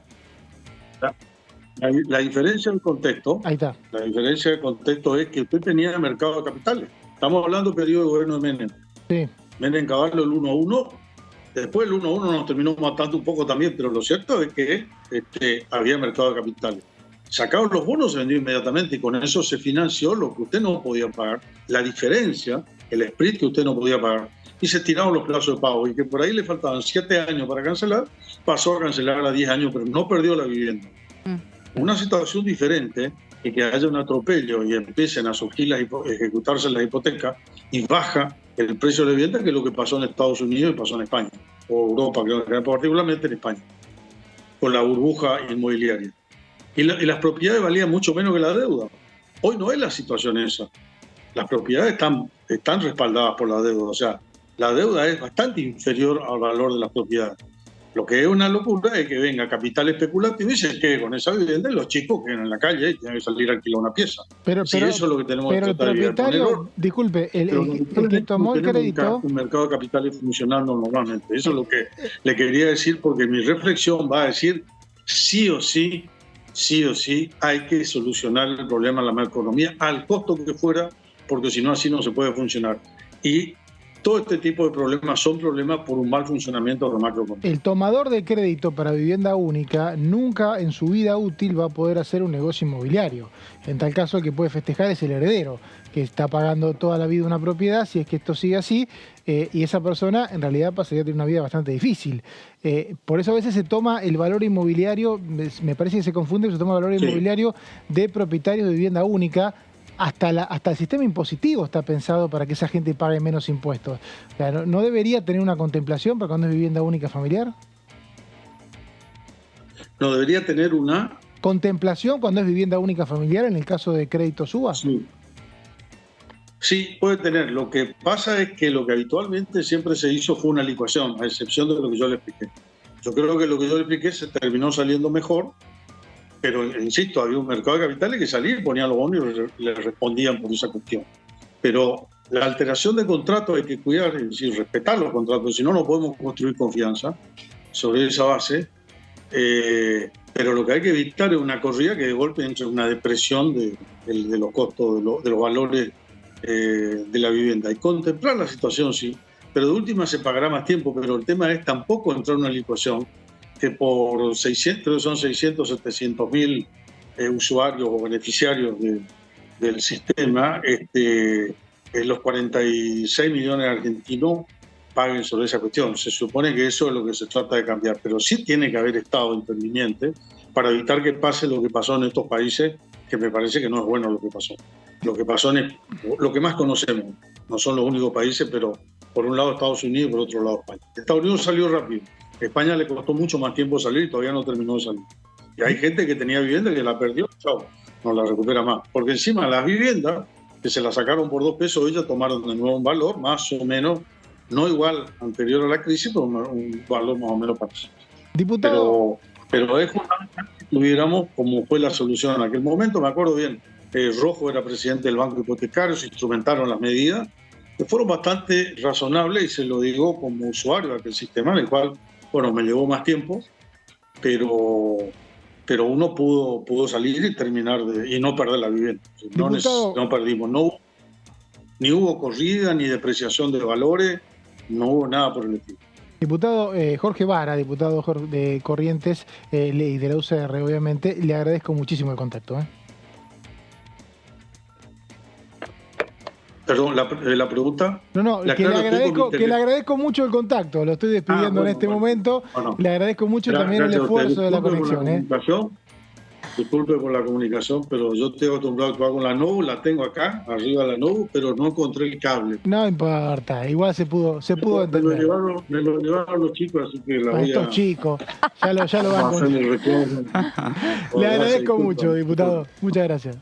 Speaker 8: La diferencia del contexto,
Speaker 2: ahí está.
Speaker 8: La diferencia del contexto es que usted tenía mercado de capitales. Estamos hablando del periodo de gobierno de Menem.
Speaker 2: Sí.
Speaker 8: Menem Caballo el 1-1. Después el 1-1 nos terminó matando un poco también, pero lo cierto es que había mercado de capitales. Sacaron los bonos, se vendió inmediatamente y con eso se financió lo que usted no podía pagar. La diferencia, el split que usted no podía pagar. Y se tiraron los plazos de pago y que por ahí le faltaban 7 años para cancelar, pasó a cancelar a 10 años, pero no perdió la vivienda. Una situación diferente es que haya un atropello y empiecen a surgir ejecutarse las hipotecas y baja el precio de la vivienda, que es lo que pasó en Estados Unidos y pasó en España, o Europa, creo, particularmente en España, con la burbuja inmobiliaria. Y las propiedades valían mucho menos que la deuda. Hoy no es la situación esa. Las propiedades están respaldadas por la deuda, o sea, la deuda es bastante inferior al valor de las propiedades. Lo que es una locura es que venga capital especulativo y se quede con esa vivienda y los chicos queden en la calle y tienen que salir a alquilar una pieza.
Speaker 2: Pero
Speaker 8: eso es lo que tenemos que tratar de
Speaker 2: propietario, disculpe, el que tomó el crédito...
Speaker 8: Un mercado de capitales funcionando normalmente. Eso es lo que le quería decir, porque mi reflexión va a decir sí o sí hay que solucionar el problema de la macroeconomía al costo que fuera, porque si no, así no se puede funcionar. Y todo este tipo de problemas son problemas por un mal funcionamiento de la macroeconomía.
Speaker 2: El tomador de crédito para vivienda única nunca en su vida útil va a poder hacer un negocio inmobiliario. En tal caso, el que puede festejar es el heredero, que está pagando toda la vida una propiedad, si es que esto sigue así, y esa persona en realidad pasaría a tener una vida bastante difícil. Por eso a veces se toma el valor inmobiliario, me parece que se confunde, se toma el valor inmobiliario de propietarios de vivienda única. Hasta el sistema impositivo está pensado para que esa gente pague menos impuestos. O sea, ¿no debería tener una contemplación para cuando es vivienda única familiar?
Speaker 8: ¿No debería tener una
Speaker 2: contemplación cuando es vivienda única familiar en el caso de crédito SUA?
Speaker 8: Sí, puede tener. Lo que pasa es que lo que habitualmente siempre se hizo fue una licuación, a excepción de lo que yo le expliqué. Yo creo que lo que yo le expliqué se terminó saliendo mejor. Pero, insisto, había un mercado de capitales que salía y ponían los bonos y le respondían por esa cuestión. Pero la alteración de contratos hay que cuidar, es decir, respetar los contratos, si no, no podemos construir confianza sobre esa base. Pero lo que hay que evitar es una corrida que de golpe entre una depresión de los costos, de los valores de la vivienda. Y contemplar la situación, sí, pero de última se pagará más tiempo. Pero el tema es tampoco entrar en una licuación que por 700 mil usuarios o beneficiarios del sistema, los 46 millones de argentinos paguen sobre esa cuestión. Se supone que eso es lo que se trata de cambiar, pero sí tiene que haber Estado interviniente para evitar que pase lo que pasó en estos países, que me parece que no es bueno lo que pasó. Lo que pasó en lo que más conocemos, no son los únicos países, pero por un lado Estados Unidos y por otro lado España. Estados Unidos salió rápido. España le costó mucho más tiempo salir y todavía no terminó de salir. Y hay gente que tenía vivienda que la perdió, chao, no la recupera más. Porque encima las viviendas, que se las sacaron por 2 pesos, ellas tomaron de nuevo un valor más o menos, no igual anterior a la crisis, pero un valor más o menos parecido.
Speaker 2: Diputado.
Speaker 8: Pero es fundamental que tuviéramos como fue la solución en aquel momento. Me acuerdo bien, Rojo era presidente del Banco Hipotecario, se instrumentaron las medidas, que fueron bastante razonables, y se lo digo como usuario de aquel sistema, en el cual, bueno, me llevó más tiempo, pero uno pudo salir y terminar y no perder la vivienda. No perdimos, ni hubo corrida, ni depreciación de valores, no hubo nada por el estilo.
Speaker 2: Diputado Jorge Vara, diputado de Corrientes y de la UCR, obviamente, le agradezco muchísimo el contacto.
Speaker 8: Perdón, la pregunta.
Speaker 2: No, que le agradezco mucho el contacto. Lo estoy despidiendo en este momento. No. Le agradezco mucho también el esfuerzo de la conexión.
Speaker 8: Disculpe por la comunicación, pero yo estoy acostumbrado a actuar con la NOU, la tengo acá, arriba de la NOU, pero no encontré el cable.
Speaker 2: No importa, igual se pudo entender.
Speaker 8: Me lo llevaron los chicos, así que la voy a...
Speaker 2: Estos chicos, ya lo van a encontrar. Le agradezco mucho, diputado. Muchas gracias.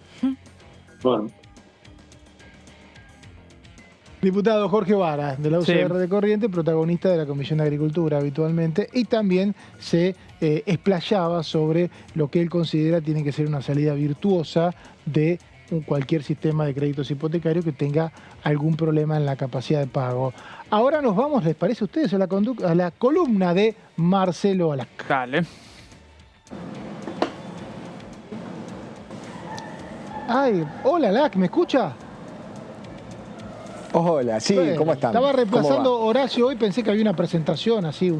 Speaker 8: Bueno.
Speaker 2: Diputado Jorge Vara, de la UCR de Corrientes, protagonista de la Comisión de Agricultura habitualmente, y también se explayaba sobre lo que él considera tiene que ser una salida virtuosa de cualquier sistema de créditos hipotecarios que tenga algún problema en la capacidad de pago. Ahora nos vamos, ¿les parece a ustedes, a la columna de Marcelo Alasca?
Speaker 3: Dale.
Speaker 2: Ay, hola, Alac, ¿me escucha?
Speaker 5: Hola, sí, ¿cómo están?
Speaker 2: Estaba reemplazando Horacio hoy, pensé que había una presentación, así,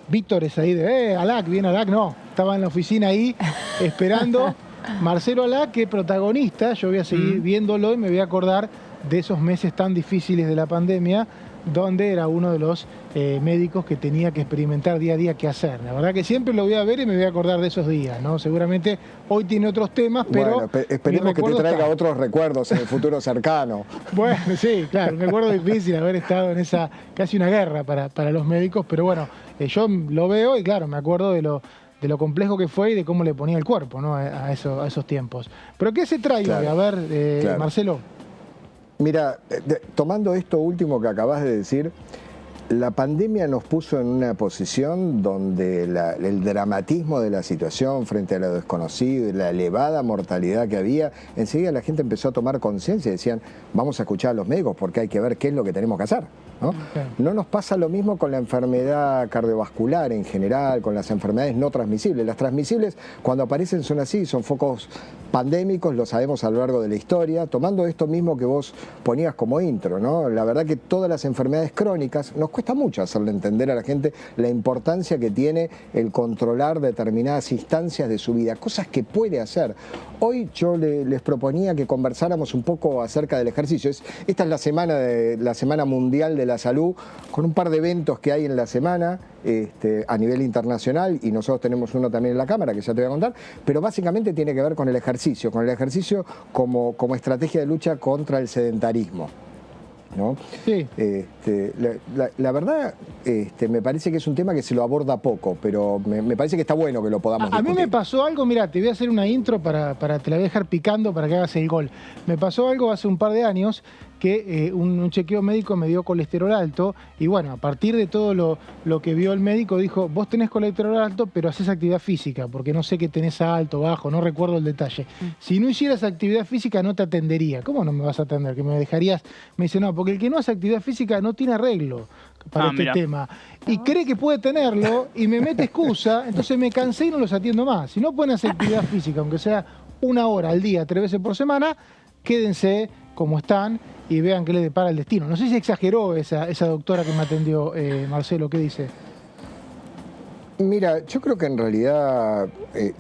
Speaker 2: Vítores ahí de, Alac, viene Alac, no, estaba en la oficina ahí esperando. Marcelo Alac, que es protagonista, yo voy a seguir viéndolo y me voy a acordar de esos meses tan difíciles de la pandemia, donde era uno de los médicos que tenía que experimentar día a día qué hacer. La verdad que siempre lo voy a ver y me voy a acordar de esos días, ¿no? Seguramente hoy tiene otros temas, pero...
Speaker 5: Bueno, esperemos que te traiga otros recuerdos en el futuro cercano.
Speaker 2: Bueno, sí, claro, un recuerdo difícil haber estado en esa, casi una guerra para los médicos, pero bueno, yo lo veo y claro, me acuerdo de lo complejo que fue y de cómo le ponía el cuerpo, ¿no? a esos tiempos. ¿Pero qué se trae hoy? A ver, claro. Marcelo.
Speaker 5: Mira, tomando esto último que acabas de decir, la pandemia nos puso en una posición donde el dramatismo de la situación frente a lo desconocido y la elevada mortalidad que había, enseguida la gente empezó a tomar conciencia y decían, vamos a escuchar a los médicos porque hay que ver qué es lo que tenemos que hacer, ¿no? No nos pasa lo mismo con la enfermedad cardiovascular en general, con las enfermedades no transmisibles. Las transmisibles, cuando aparecen, son así, son focos pandémicos, lo sabemos a lo largo de la historia. Tomando esto mismo que vos ponías como intro, ¿no? La verdad que todas las enfermedades crónicas, nos cuesta mucho hacerle entender a la gente la importancia que tiene el controlar determinadas instancias de su vida, cosas que puede hacer. Hoy yo les proponía que conversáramos un poco acerca del ejercicio. Esta es la Semana Mundial de la Salud, con un par de eventos que hay en la semana a nivel internacional, y nosotros tenemos uno también en la Cámara, que ya te voy a contar, pero básicamente tiene que ver con el ejercicio como estrategia de lucha contra el sedentarismo, ¿no?
Speaker 2: Sí.
Speaker 5: La verdad, me parece que es un tema que se lo aborda poco, pero me parece que está bueno que lo podamos discutir.
Speaker 2: A mí me pasó algo, mira, te voy a hacer una intro te la voy a dejar picando para que hagas el gol. Me pasó algo hace un par de años que un chequeo médico me dio colesterol alto y bueno, a partir de todo lo que vio el médico dijo, vos tenés colesterol alto pero haces actividad física, porque no sé qué tenés alto, bajo, no recuerdo el detalle. Si no hicieras actividad física no te atendería. ¿Cómo no me vas a atender? ¿Que me dejarías? Me dice, no, porque el que no hace actividad física no tiene arreglo para este tema. Y cree que puede tenerlo y me mete excusa, entonces me cansé y no los atiendo más. Si no pueden hacer actividad física, aunque sea 1 hora al día, 3 veces por semana, quédense como están y vean qué les depara el destino. No sé si exageró esa doctora que me atendió, Marcelo, ¿qué dice?
Speaker 5: Mira, yo creo que en realidad,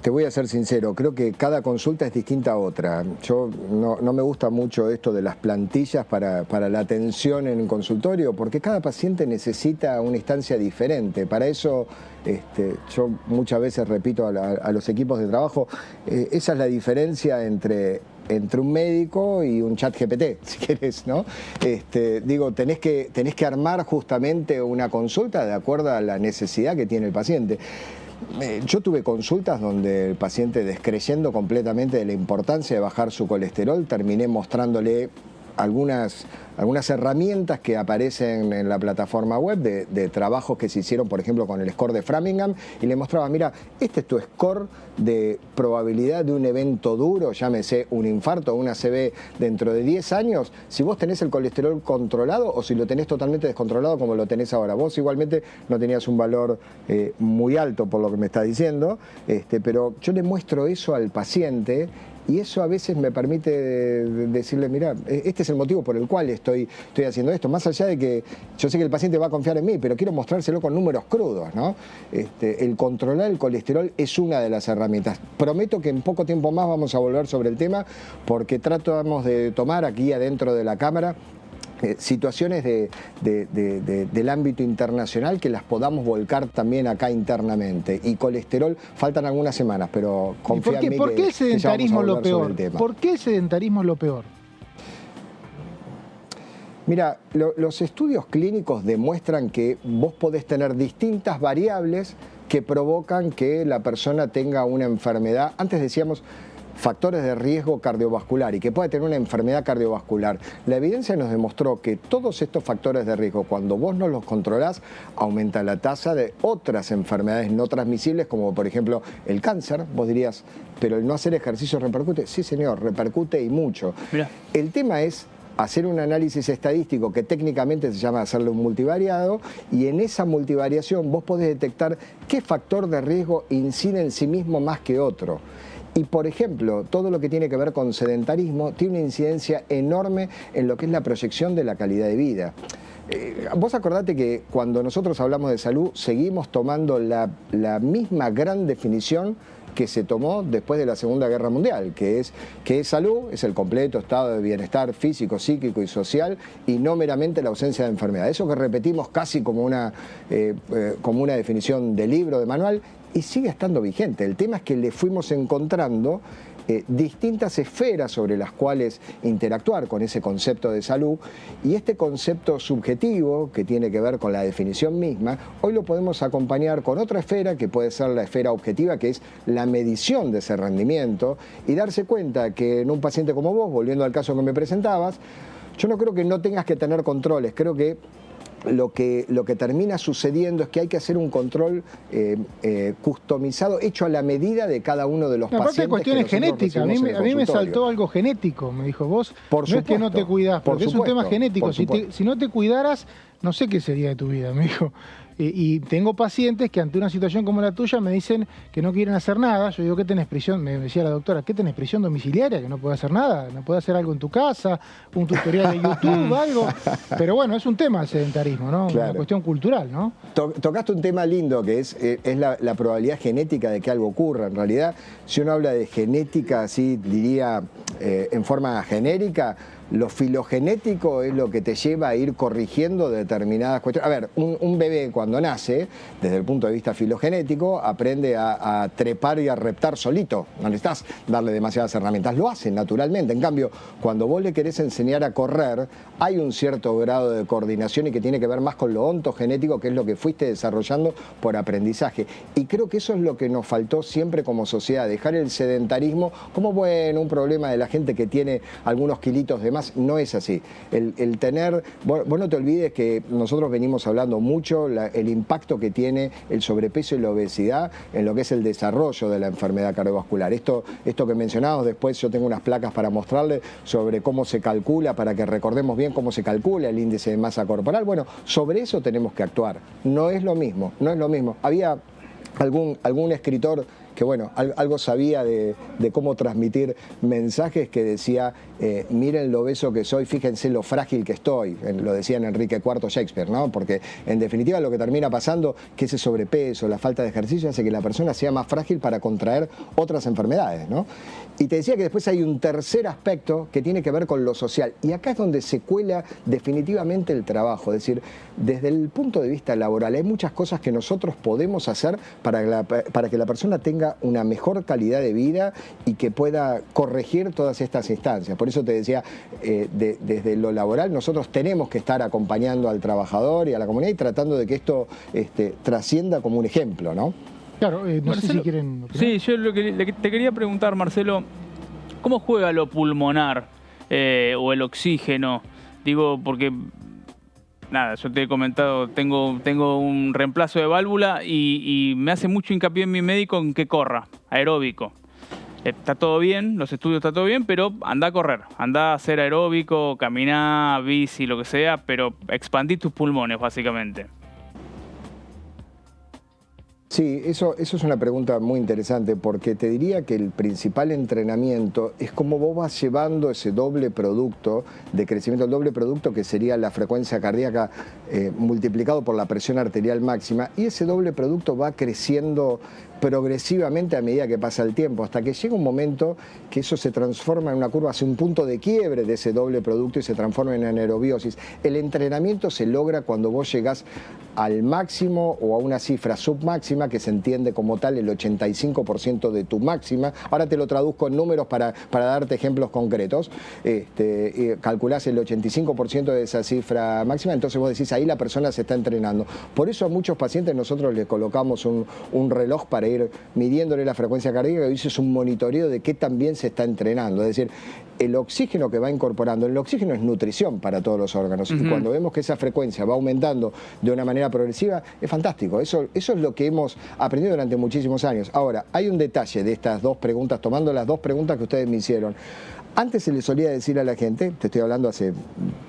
Speaker 5: te voy a ser sincero, creo que cada consulta es distinta a otra. Yo no me gusta mucho esto de las plantillas para la atención en un consultorio, porque cada paciente necesita una instancia diferente. Para eso, yo muchas veces repito a los equipos de trabajo, esa es la diferencia entre un médico y un chat GPT, si querés, ¿no? Digo, tenés que armar justamente una consulta de acuerdo a la necesidad que tiene el paciente. Yo tuve consultas donde el paciente, descreyendo completamente de la importancia de bajar su colesterol, terminé mostrándole algunas herramientas que aparecen en la plataforma web de trabajos que se hicieron, por ejemplo, con el score de Framingham, y le mostraba, mira, este es tu score de probabilidad de un evento duro, llámese un infarto o una ACV dentro de 10 años, si vos tenés el colesterol controlado o si lo tenés totalmente descontrolado como lo tenés ahora. Vos igualmente no tenías un valor muy alto por lo que me está diciendo, pero yo le muestro eso al paciente. Y eso a veces me permite decirle, mira, este es el motivo por el cual estoy haciendo esto. Más allá de que yo sé que el paciente va a confiar en mí, pero quiero mostrárselo con números crudos, ¿no? El controlar el colesterol es una de las herramientas. Prometo que en poco tiempo más vamos a volver sobre el tema, porque tratamos de tomar aquí adentro de la Cámara situaciones del ámbito internacional que las podamos volcar también acá internamente. Y colesterol, faltan algunas semanas, pero confía en mí.
Speaker 2: ¿Por qué el sedentarismo es lo peor? ¿Por qué el sedentarismo es lo peor?
Speaker 5: Mira, los estudios clínicos demuestran que vos podés tener distintas variables que provocan que la persona tenga una enfermedad. Antes decíamos factores de riesgo cardiovascular y que puede tener una enfermedad cardiovascular. La evidencia nos demostró que todos estos factores de riesgo, cuando vos no los controlás, aumenta la tasa de otras enfermedades no transmisibles, como por ejemplo el cáncer. Vos dirías, pero el no hacer ejercicio repercute. Sí, señor, repercute y mucho. Mirá. El tema es hacer un análisis estadístico que técnicamente se llama hacerle un multivariado, y en esa multivariación vos podés detectar qué factor de riesgo incide en sí mismo más que otro. Y, por ejemplo, todo lo que tiene que ver con sedentarismo tiene una incidencia enorme en lo que es la proyección de la calidad de vida. Vos acordate que cuando nosotros hablamos de salud seguimos tomando la misma gran definición que se tomó después de la Segunda Guerra Mundial, que es salud, es el completo estado de bienestar físico, psíquico y social, y no meramente la ausencia de enfermedad. Eso que repetimos casi como una definición de libro, de manual, y sigue estando vigente. El tema es que le fuimos encontrando distintas esferas sobre las cuales interactuar con ese concepto de salud, y este concepto subjetivo que tiene que ver con la definición misma, hoy lo podemos acompañar con otra esfera que puede ser la esfera objetiva, que es la medición de ese rendimiento, y darse cuenta que en un paciente como vos, volviendo al caso que me presentabas, yo no creo que no tengas que tener controles, creo que lo que termina sucediendo es que hay que hacer un control customizado, hecho a la medida de cada uno de los pacientes.
Speaker 2: Aparte de cuestiones genéticas, a mí me saltó algo genético, me dijo vos, no es que no te cuidás, porque es un tema genético, si no te cuidaras, no sé qué sería de tu vida, me dijo. Y tengo pacientes que ante una situación como la tuya me dicen que no quieren hacer nada. Yo digo, ¿qué tenés prisión? Me decía la doctora, ¿qué tenés prisión domiciliaria? Que no puede hacer nada, no puede hacer algo en tu casa, un tutorial de YouTube, algo. Pero bueno, es un tema el sedentarismo, ¿no? Claro. Una cuestión cultural, ¿no?
Speaker 5: Tocaste un tema lindo que es la probabilidad genética de que algo ocurra. En realidad, si uno habla de genética, así diría en forma genérica, lo filogenético es lo que te lleva a ir corrigiendo determinadas cuestiones. A ver, un bebé cuando nace, desde el punto de vista filogenético, aprende a trepar y a reptar solito. No necesitas darle demasiadas herramientas, lo hace naturalmente. En cambio, cuando vos le querés enseñar a correr, hay un cierto grado de coordinación y que tiene que ver más con lo ontogenético, que es lo que fuiste desarrollando por aprendizaje. Y creo que eso es lo que nos faltó siempre como sociedad, dejar el sedentarismo como, bueno, un problema de la gente que tiene algunos kilitos de más. No es así. El tener, vos no te olvides que nosotros venimos hablando mucho el impacto que tiene el sobrepeso y la obesidad en lo que es el desarrollo de la enfermedad cardiovascular. Esto que mencionamos, después yo tengo unas placas para mostrarles sobre cómo se calcula, para que recordemos bien cómo se calcula el índice de masa corporal. Bueno, sobre eso tenemos que actuar. No es lo mismo, no es lo mismo. Había algún escritor que, bueno, algo sabía de cómo transmitir mensajes, que decía, miren lo obeso que soy, fíjense lo frágil que estoy. Lo decía en Enrique IV Shakespeare, ¿no? Porque en definitiva lo que termina pasando, que ese sobrepeso, la falta de ejercicio, hace que la persona sea más frágil para contraer otras enfermedades, ¿no? Y te decía que después hay un tercer aspecto que tiene que ver con lo social. Y acá es donde se cuela definitivamente el trabajo. Es decir, desde el punto de vista laboral, hay muchas cosas que nosotros podemos hacer para que la persona tenga una mejor calidad de vida y que pueda corregir todas estas instancias. Por eso te decía, desde lo laboral nosotros tenemos que estar acompañando al trabajador y a la comunidad y tratando de que esto trascienda como un ejemplo, ¿no?
Speaker 2: Claro, no sé si quieren opinar.
Speaker 3: Sí, yo te quería preguntar, Marcelo, ¿cómo juega lo pulmonar o el oxígeno? Digo, porque nada, yo te he comentado, tengo un reemplazo de válvula y me hace mucho hincapié en mi médico en que corra, aeróbico. Está todo bien, los estudios está todo bien, pero anda a correr, anda a hacer aeróbico, caminar, bici, lo que sea, pero expandí tus pulmones, básicamente.
Speaker 5: Sí, eso es una pregunta muy interesante, porque te diría que el principal entrenamiento es cómo vos vas llevando ese doble producto de crecimiento, el doble producto que sería la frecuencia cardíaca multiplicado por la presión arterial máxima, y ese doble producto va creciendo progresivamente a medida que pasa el tiempo, hasta que llega un momento que eso se transforma en una curva, hace un punto de quiebre de ese doble producto y se transforma en anaerobiosis. El entrenamiento se logra cuando vos llegás al máximo o a una cifra submáxima, que se entiende como tal el 85% de tu máxima. Ahora te lo traduzco en números para darte ejemplos concretos. Calculás el 85% de esa cifra máxima, entonces vos decís, ahí la persona se está entrenando. Por eso a muchos pacientes nosotros les colocamos un reloj para ir midiéndole la frecuencia cardíaca, y eso es un monitoreo de qué tan bien se está entrenando. Es decir, el oxígeno que va incorporando, el oxígeno es nutrición para todos los órganos, y cuando vemos que esa frecuencia va aumentando de una manera progresiva, es fantástico. Eso es lo que hemos aprendido durante muchísimos años. Ahora, hay un detalle de estas dos preguntas, tomando las dos preguntas que ustedes me hicieron. Antes se le solía decir a la gente, te estoy hablando hace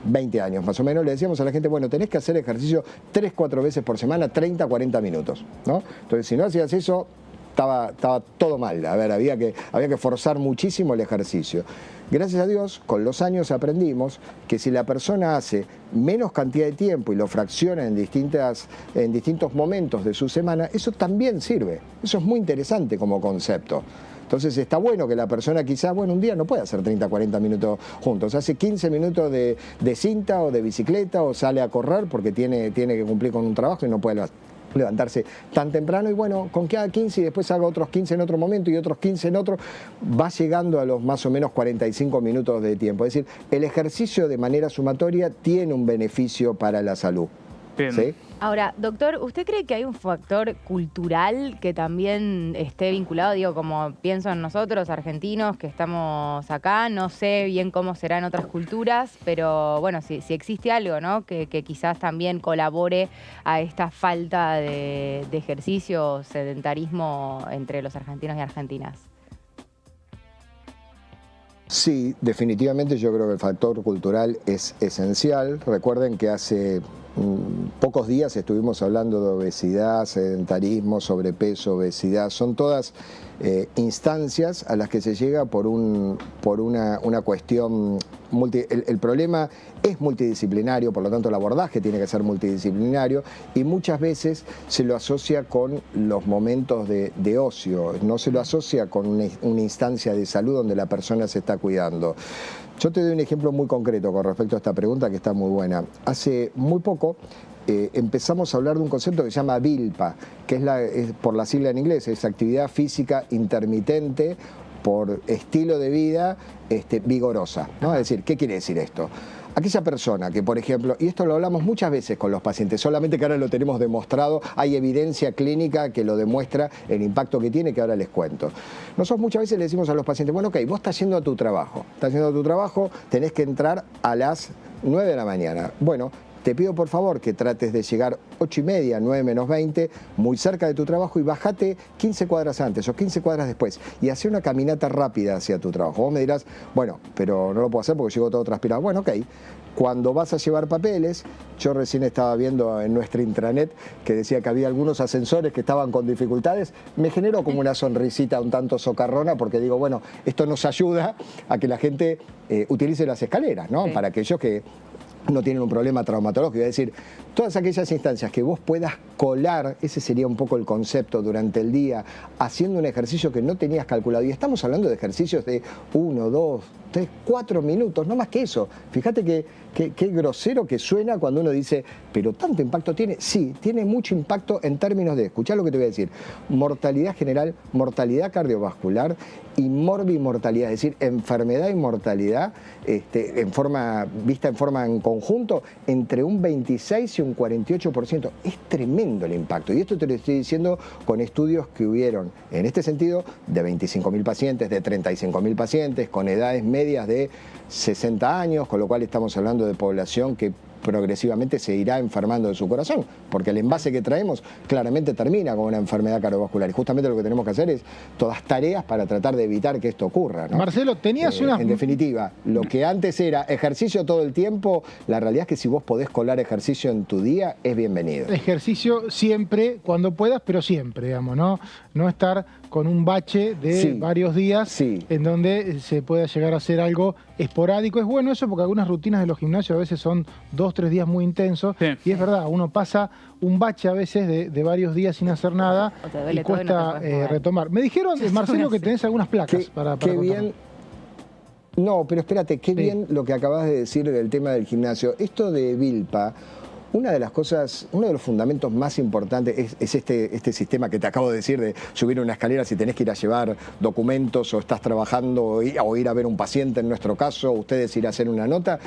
Speaker 5: 20 años más o menos, le decíamos a la gente, bueno, tenés que hacer ejercicio 3-4 veces por semana, 30-40 minutos, ¿no? Entonces, si no hacías eso, estaba todo mal. A ver, había que forzar muchísimo el ejercicio. Gracias a Dios, con los años aprendimos que si la persona hace menos cantidad de tiempo y lo fracciona en distintos momentos de su semana, eso también sirve. Eso es muy interesante como concepto. Entonces está bueno que la persona quizás, un día no puede hacer 30, 40 minutos juntos. Hace 15 minutos de cinta o de bicicleta o sale a correr porque tiene que cumplir con un trabajo y no puede levantarse tan temprano, y con que haga 15 y después haga otros 15 en otro momento y otros 15 en otro, va llegando a los más o menos 45 minutos de tiempo. Es decir, el ejercicio de manera sumatoria tiene un beneficio para la salud. ¿Sí?
Speaker 4: Ahora, doctor, ¿usted cree que hay un factor cultural que también esté vinculado? Como pienso en nosotros, argentinos, que estamos acá, no sé bien cómo será en otras culturas, pero si existe algo, ¿no? Que quizás también colabore a esta falta de ejercicio, sedentarismo entre los argentinos y argentinas.
Speaker 5: Sí, definitivamente yo creo que el factor cultural es esencial. Recuerden que hace pocos días estuvimos hablando de obesidad, sedentarismo, sobrepeso, obesidad. Son todas instancias a las que se llega por una cuestión el problema es multidisciplinario, por lo tanto el abordaje tiene que ser multidisciplinario, y muchas veces se lo asocia con los momentos de ocio, no se lo asocia con una instancia de salud donde la persona se está cuidando. Yo te doy un ejemplo muy concreto con respecto a esta pregunta que está muy buena. Hace muy poco empezamos a hablar de un concepto que se llama VILPA, que es por la sigla en inglés, es actividad física intermitente por estilo de vida vigorosa, ¿no? Es decir, ¿qué quiere decir esto? Aquella persona que, por ejemplo, y esto lo hablamos muchas veces con los pacientes, solamente que ahora lo tenemos demostrado, hay evidencia clínica que lo demuestra el impacto que tiene, que ahora les cuento. Nosotros muchas veces le decimos a los pacientes, vos estás yendo a tu trabajo, tenés que entrar a las 9 de la mañana. Te pido por favor que trates de llegar 8:30, 9 menos 20, muy cerca de tu trabajo, y bajate 15 cuadras antes o 15 cuadras después y hace una caminata rápida hacia tu trabajo. Vos me dirás, pero no lo puedo hacer porque llego todo transpirado. Ok. Cuando vas a llevar papeles, yo recién estaba viendo en nuestra intranet que decía que había algunos ascensores que estaban con dificultades, me generó como una sonrisita un tanto socarrona porque digo, esto nos ayuda a que la gente utilice las escaleras, ¿no? Sí. Para aquellos que no tienen un problema traumatológico, es decir, todas aquellas instancias que vos puedas colar, ese sería un poco el concepto, durante el día, haciendo un ejercicio que no tenías calculado. Y estamos hablando de ejercicios de 1, 2, 3, 4 minutos, no más que eso. Fíjate qué grosero que suena cuando uno dice, pero ¿tanto impacto tiene? Sí, tiene mucho impacto en términos de, escuchá lo que te voy a decir, mortalidad general, mortalidad cardiovascular y morbimortalidad, es decir, enfermedad y mortalidad vista en forma en conjunto, entre un 26 y un 48%. Es tremendo el impacto. Y esto te lo estoy diciendo con estudios que hubieron, en este sentido, de 25.000 pacientes, de 35.000 pacientes, con edades medias de 60 años, con lo cual estamos hablando de población que progresivamente se irá enfermando de su corazón, porque el envase que traemos claramente termina con una enfermedad cardiovascular, y justamente lo que tenemos que hacer es todas tareas para tratar de evitar que esto ocurra, ¿no?
Speaker 2: Marcelo, tenías una...
Speaker 5: En definitiva, lo que antes era ejercicio todo el tiempo, la realidad es que si vos podés colar ejercicio en tu día, es bienvenido.
Speaker 2: Ejercicio siempre, cuando puedas, pero siempre, digamos, ¿no? No estar con un bache de varios días en donde se pueda llegar a hacer algo esporádico. Es bueno eso porque algunas rutinas de los gimnasios a veces son 2 o 3 días muy intensos, y es verdad, uno pasa un bache a veces de varios días sin hacer nada y cuesta retomar. Me dijeron, Marcelo, que tenés algunas placas para
Speaker 5: qué bien. No, pero espérate, qué bien lo que acabas de decir del tema del gimnasio. Esto de VILPA, una de las cosas, uno de los fundamentos más importantes es este sistema que te acabo de decir de subir una escalera si tenés que ir a llevar documentos o estás trabajando o ir a ver un paciente, en nuestro caso, ustedes ir a hacer una nota.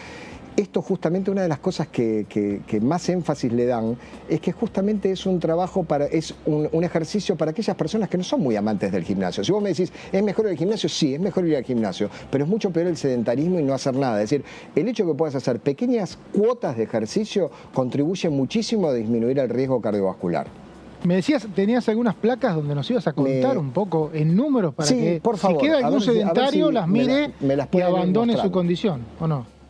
Speaker 5: Esto justamente, una de las cosas que más énfasis le dan es que justamente es un trabajo es un ejercicio para aquellas personas que no son muy amantes del gimnasio. Si vos me decís, ¿es mejor ir al gimnasio? Sí, es mejor ir al gimnasio, pero es mucho peor el sedentarismo y no hacer nada. Es decir, el hecho de que puedas hacer pequeñas cuotas de ejercicio contribuye muchísimo a disminuir el riesgo cardiovascular.
Speaker 2: Me decías, tenías algunas placas donde nos ibas a contar un poco en números para que,
Speaker 5: por favor,
Speaker 2: si queda algún sedentario, las mire y abandone su condición, ¿o no?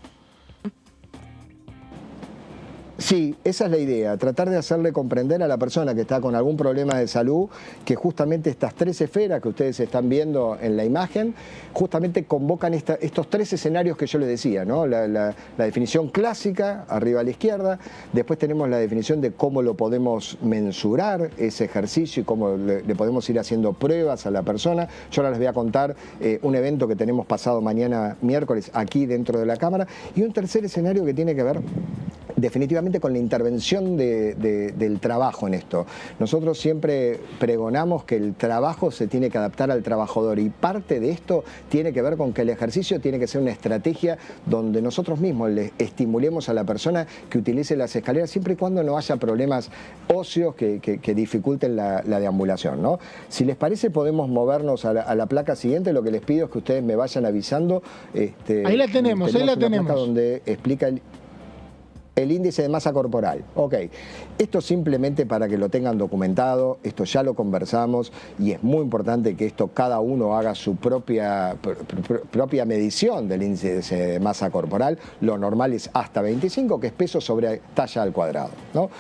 Speaker 5: Sí, esa es la idea, tratar de hacerle comprender a la persona que está con algún problema de salud que justamente estas 3 esferas que ustedes están viendo en la imagen, justamente convocan estos 3 escenarios que yo les decía, ¿no? La definición clásica, arriba a la izquierda, después tenemos la definición de cómo lo podemos mensurar, ese ejercicio, y cómo le podemos ir haciendo pruebas a la persona. Yo ahora les voy a contar un evento que tenemos pasado mañana miércoles aquí dentro de la Cámara, y un tercer escenario que tiene que ver definitivamente con la intervención del trabajo en esto. Nosotros siempre pregonamos que el trabajo se tiene que adaptar al trabajador, y parte de esto tiene que ver con que el ejercicio tiene que ser una estrategia donde nosotros mismos le estimulemos a la persona que utilice las escaleras siempre y cuando no haya problemas óseos que dificulten la deambulación, ¿no? Si les parece, podemos movernos a la placa siguiente. Lo que les pido es que ustedes me vayan avisando.
Speaker 2: Ahí la tenemos, ahí la tenemos.
Speaker 5: Placa donde explica el índice de masa corporal. Ok, esto simplemente para que lo tengan documentado, esto ya lo conversamos, y es muy importante que esto cada uno haga su propia medición del índice de masa corporal. Lo normal es hasta 25, que es peso sobre talla al cuadrado, ¿no?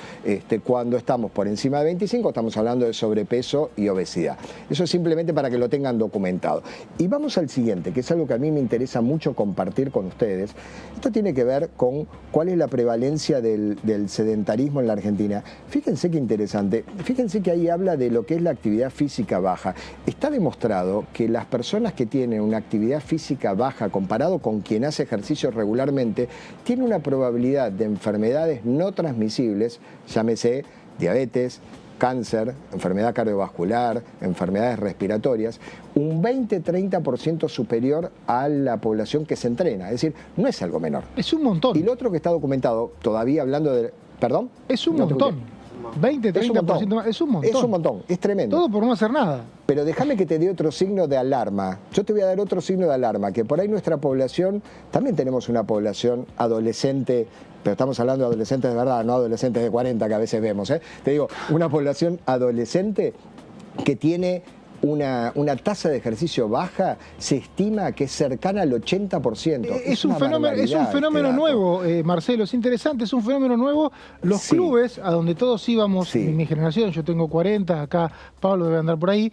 Speaker 5: Cuando estamos por encima de 25 estamos hablando de sobrepeso y obesidad. Eso es simplemente para que lo tengan documentado. Y vamos al siguiente, que es algo que a mí me interesa mucho compartir con ustedes. Esto tiene que ver con cuál es la prevalencia del sedentarismo en la Argentina. Fíjense qué interesante, fíjense que ahí habla de lo que es la actividad física baja. Está demostrado que las personas que tienen una actividad física baja comparado con quien hace ejercicio regularmente, tiene una probabilidad de enfermedades no transmisibles, llámese diabetes, cáncer, enfermedad cardiovascular, enfermedades respiratorias, un 20-30% superior a la población que se entrena. Es decir, no es algo menor.
Speaker 2: Es un montón.
Speaker 5: Y lo otro que está documentado, todavía hablando de... ¿Perdón?
Speaker 2: Es un montón. 20-30% es un montón.
Speaker 5: Es un montón, es tremendo.
Speaker 2: Todo por no hacer nada.
Speaker 5: Pero déjame que te dé otro signo de alarma. Yo te voy a dar otro signo de alarma, que por ahí nuestra población, también tenemos una población adolescente, pero estamos hablando de adolescentes de verdad, no adolescentes de 40 que a veces vemos, ¿eh? Te digo, una población adolescente que tiene una tasa de ejercicio baja, se estima que es cercana al 80%.
Speaker 2: Es un fenómeno nuevo, Marcelo, es interesante, es un fenómeno nuevo. Los clubes, a donde todos íbamos, en mi generación, yo tengo 40, acá Pablo debe andar por ahí,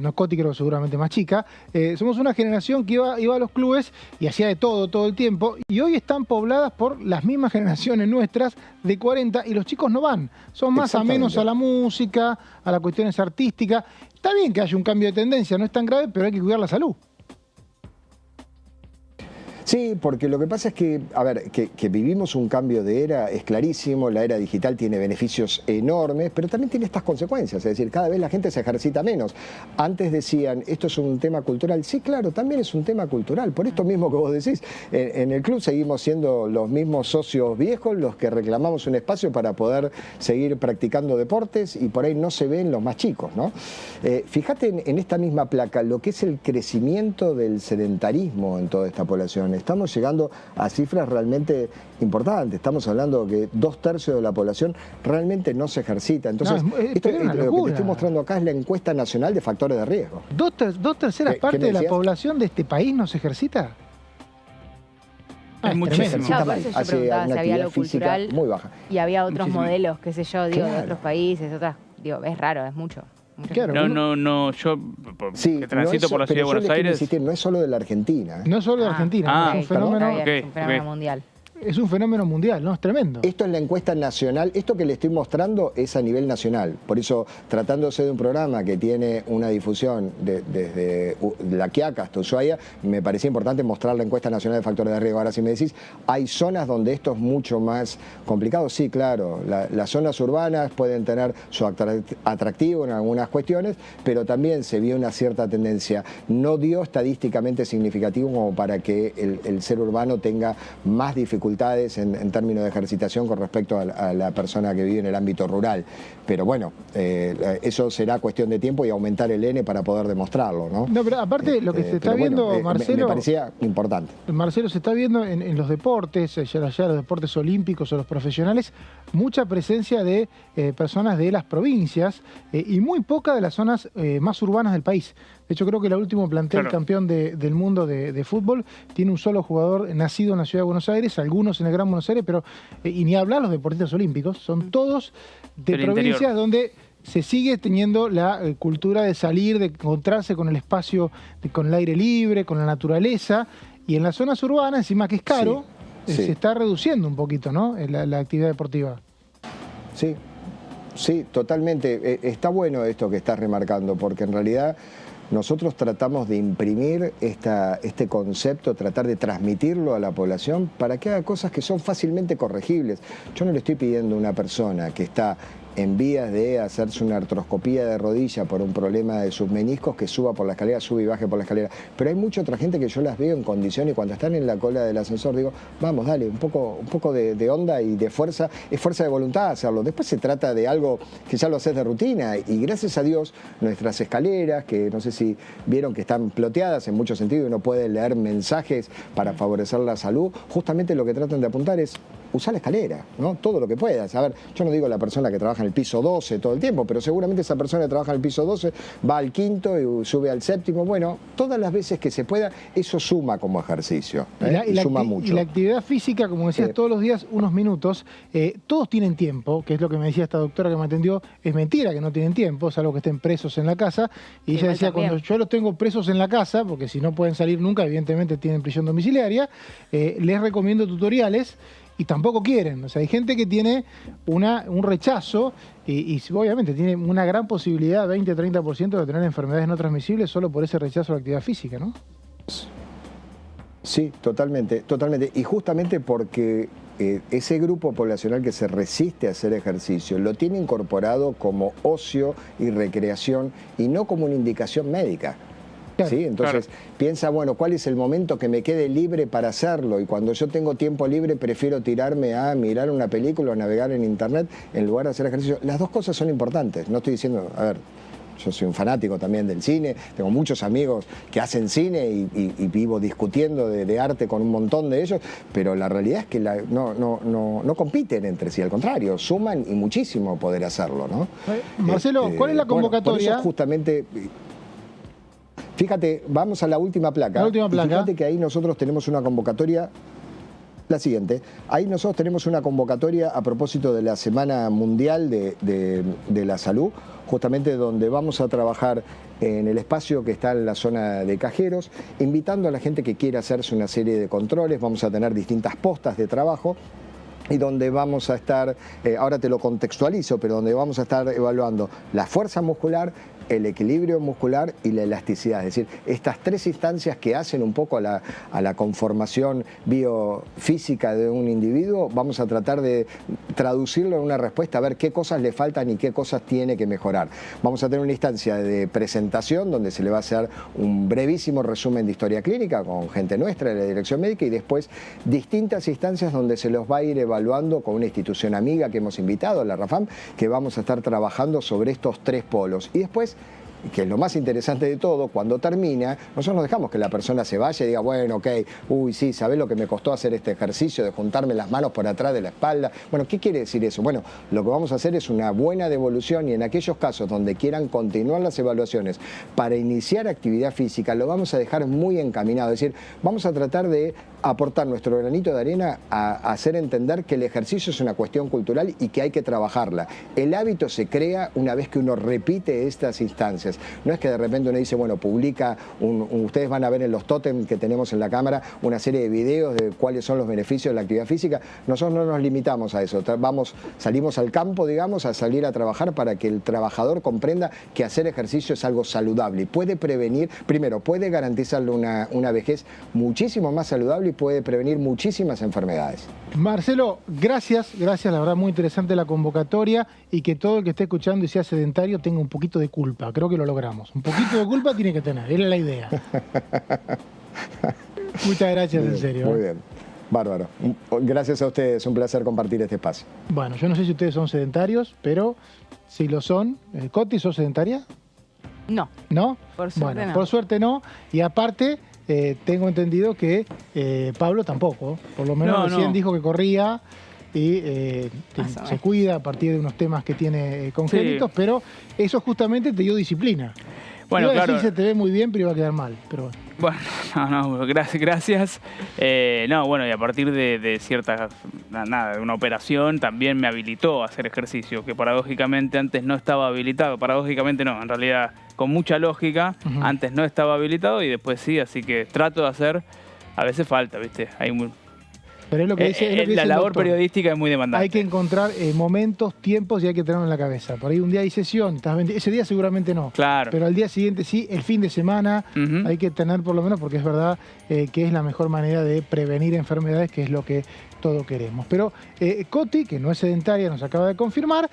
Speaker 2: Noscoti creo seguramente más chica, somos una generación que iba a los clubes y hacía de todo el tiempo, y hoy están pobladas por las mismas generaciones nuestras de 40, y los chicos no van, son más amenos a la música, a las cuestiones artísticas. Está bien que haya un cambio de tendencia, no es tan grave, pero hay que cuidar la salud.
Speaker 5: Sí, porque lo que pasa es que, a ver, que vivimos un cambio de era, es clarísimo, la era digital tiene beneficios enormes, pero también tiene estas consecuencias, es decir, cada vez la gente se ejercita menos. Antes decían, esto es un tema cultural. Sí, claro, también es un tema cultural, por esto mismo que vos decís. En el club seguimos siendo los mismos socios viejos, los que reclamamos un espacio para poder seguir practicando deportes, y por ahí no se ven los más chicos, ¿no? Fíjate en esta misma placa lo que es el crecimiento del sedentarismo en toda esta población. Estamos llegando a cifras realmente importantes. Estamos hablando que 2/3 de la población realmente no se ejercita. Entonces, lo que te estoy mostrando acá es la encuesta nacional de factores de riesgo.
Speaker 2: ¿Dos terceras partes de la población de este país no se ejercita?
Speaker 3: Es muchísimo.
Speaker 4: Yo preguntaba si había algo cultural
Speaker 5: muy baja.
Speaker 4: Y había otros modelos, qué sé yo, digo, de otros países, digo, es raro, es mucho.
Speaker 3: Claro, yo que transito por la ciudad de Buenos Aires.
Speaker 5: No es solo de la Argentina.
Speaker 2: No es solo de la Argentina, es un
Speaker 4: fenómeno mundial.
Speaker 2: Es un fenómeno mundial, ¿no? Es tremendo.
Speaker 5: Esto es la encuesta nacional, esto que le estoy mostrando es a nivel nacional. Por eso, tratándose de un programa que tiene una difusión desde La Quiaca hasta Ushuaia, me parecía importante mostrar la encuesta nacional de factores de riesgo. Ahora, si me decís, ¿hay zonas donde esto es mucho más complicado? Sí, claro. Las zonas urbanas pueden tener su atractivo en algunas cuestiones, pero también se vio una cierta tendencia. No dio estadísticamente significativo como para que el ser urbano tenga más dificultades en términos de ejercitación con respecto a la persona que vive en el ámbito rural. Pero bueno, eso será cuestión de tiempo y aumentar el N para poder demostrarlo, ¿no?
Speaker 2: No, pero aparte lo que se está viendo, Marcelo...
Speaker 5: Me parecía importante.
Speaker 2: Marcelo, se está viendo en los deportes, ya los deportes olímpicos o los profesionales, mucha presencia de personas de las provincias y muy poca de las zonas más urbanas del país. De hecho, creo que el último plantel campeón del mundo de fútbol tiene un solo jugador nacido en la ciudad de Buenos Aires, algunos en el Gran Buenos Aires, pero y ni hablar los deportistas olímpicos, son todos de provincias interior, donde se sigue teniendo la cultura de salir, de encontrarse con el espacio, con el aire libre, con la naturaleza, y en las zonas urbanas, encima que es caro, se está reduciendo un poquito, ¿no? La actividad deportiva.
Speaker 5: Sí, sí, totalmente. Está bueno esto que estás remarcando, porque en realidad nosotros tratamos de imprimir este concepto, tratar de transmitirlo a la población para que haga cosas que son fácilmente corregibles. Yo no le estoy pidiendo a una persona que está en vías de hacerse una artroscopía de rodilla por un problema de sus meniscos que suba por la escalera, sube y baje por la escalera. Pero hay mucha otra gente que yo las veo en condiciones y cuando están en la cola del ascensor digo, vamos, dale, un poco de onda y de fuerza, es fuerza de voluntad hacerlo. Después se trata de algo que ya lo haces de rutina y gracias a Dios nuestras escaleras, que no sé si vieron que están ploteadas en muchos sentidos y uno puede leer mensajes para favorecer la salud, justamente lo que tratan de apuntar es usar la escalera, ¿no? Todo lo que puedas. A ver, yo no digo la persona que trabaja en el piso 12 todo el tiempo, pero seguramente esa persona que trabaja en el piso 12 va al quinto y sube al séptimo. Bueno, todas las veces que se pueda, eso suma como ejercicio. Y suma mucho.
Speaker 2: Y la actividad física, como decías, todos los días unos minutos, todos tienen tiempo, que es lo que me decía esta doctora que me atendió, es mentira que no tienen tiempo, es algo que estén presos en la casa. Y ella decía, cuando yo los tengo presos en la casa, porque si no pueden salir nunca, evidentemente tienen prisión domiciliaria, les recomiendo tutoriales. Y tampoco quieren. O sea, hay gente que tiene un rechazo y obviamente tiene una gran posibilidad, 20-30% de tener enfermedades no transmisibles solo por ese rechazo a la actividad física, ¿no?
Speaker 5: Sí, totalmente, totalmente. Y justamente porque ese grupo poblacional que se resiste a hacer ejercicio lo tiene incorporado como ocio y recreación y no como una indicación médica. ¿Sí? Entonces piensa, bueno, ¿cuál es el momento que me quede libre para hacerlo? Y cuando yo tengo tiempo libre prefiero tirarme a mirar una película o navegar en internet en lugar de hacer ejercicio. Las dos cosas son importantes. No estoy diciendo, a ver, yo soy un fanático también del cine, tengo muchos amigos que hacen cine y vivo discutiendo de arte con un montón de ellos, pero la realidad es que no compiten entre sí, al contrario, suman y muchísimo poder hacerlo, ¿no?
Speaker 2: Marcelo, ¿cuál es la convocatoria?
Speaker 5: Bueno, por eso justamente... Fíjate, vamos a la última placa.
Speaker 2: La última placa.
Speaker 5: Fíjate que ahí nosotros tenemos una convocatoria, la siguiente. Ahí nosotros tenemos una convocatoria a propósito de la Semana Mundial de la Salud, justamente donde vamos a trabajar en el espacio que está en la zona de cajeros, invitando a la gente que quiera hacerse una serie de controles. Vamos a tener distintas postas de trabajo y donde vamos a estar, ahora te lo contextualizo, pero donde vamos a estar evaluando la fuerza muscular, el equilibrio muscular y la elasticidad. Es decir, estas tres instancias que hacen un poco a la conformación biofísica de un individuo, vamos a tratar de traducirlo en una respuesta, a ver qué cosas le faltan y qué cosas tiene que mejorar. Vamos a tener una instancia de presentación donde se le va a hacer un brevísimo resumen de historia clínica con gente nuestra de la dirección médica y después distintas instancias donde se los va a ir evaluando con una institución amiga que hemos invitado, la RAFAM, que vamos a estar trabajando sobre estos tres polos. Y después, que es lo más interesante de todo, cuando termina, nosotros no dejamos que la persona se vaya y diga, bueno, ok, uy, sí, ¿sabés lo que me costó hacer este ejercicio de juntarme las manos por atrás de la espalda? Bueno, ¿qué quiere decir eso? Bueno, lo que vamos a hacer es una buena devolución y en aquellos casos donde quieran continuar las evaluaciones para iniciar actividad física, lo vamos a dejar muy encaminado. Es decir, vamos a tratar de aportar nuestro granito de arena a hacer entender que el ejercicio es una cuestión cultural y que hay que trabajarla. El hábito se crea una vez que uno repite estas instancias. No es que de repente uno dice, bueno, publica, ustedes van a ver en los tótems que tenemos en la cámara una serie de videos de cuáles son los beneficios de la actividad física. Nosotros no nos limitamos a eso. Salimos al campo, digamos, a salir a trabajar para que el trabajador comprenda que hacer ejercicio es algo saludable y puede prevenir, primero, puede garantizarle una vejez muchísimo más saludable y puede prevenir muchísimas enfermedades.
Speaker 2: Marcelo, gracias, la verdad muy interesante la convocatoria y que todo el que esté escuchando y sea sedentario tenga un poquito de culpa. Creo que lo logramos. Un poquito de culpa tiene que tener, era la idea. Muchas gracias, en serio.
Speaker 5: Muy bien, bárbaro. Gracias a ustedes, un placer compartir este espacio.
Speaker 2: Bueno, yo no sé si ustedes son sedentarios, pero si lo son, Coti, ¿sos sedentaria?
Speaker 4: No.
Speaker 2: ¿No?
Speaker 4: Por suerte
Speaker 2: bueno,
Speaker 4: no.
Speaker 2: Por suerte no. Y aparte, tengo entendido que Pablo tampoco. Por lo menos recién dijo que corría. y se cuida a partir de unos temas que tiene congénitos, pero eso justamente te dio disciplina.
Speaker 3: Bueno, claro.
Speaker 2: Se te ve muy bien, pero iba a quedar mal. Pero
Speaker 3: bueno, no, gracias. No, bueno, y a partir de cierta, de una operación también me habilitó a hacer ejercicio, que paradójicamente antes no estaba habilitado. Paradójicamente no, en realidad con mucha lógica, antes no estaba habilitado y después sí, así que trato de hacer, a veces falta, ¿viste?
Speaker 2: Pero es lo que dice,
Speaker 3: la labor periodística es muy demandante.
Speaker 2: Hay que encontrar momentos, tiempos y hay que tenerlo en la cabeza. Por ahí un día hay sesión, ese día seguramente no.
Speaker 3: Claro.
Speaker 2: Pero al día siguiente sí, el fin de semana hay que tener por lo menos, porque es verdad que es la mejor manera de prevenir enfermedades, que es lo que todos queremos. Pero Coti, que no es sedentaria, nos acaba de confirmar,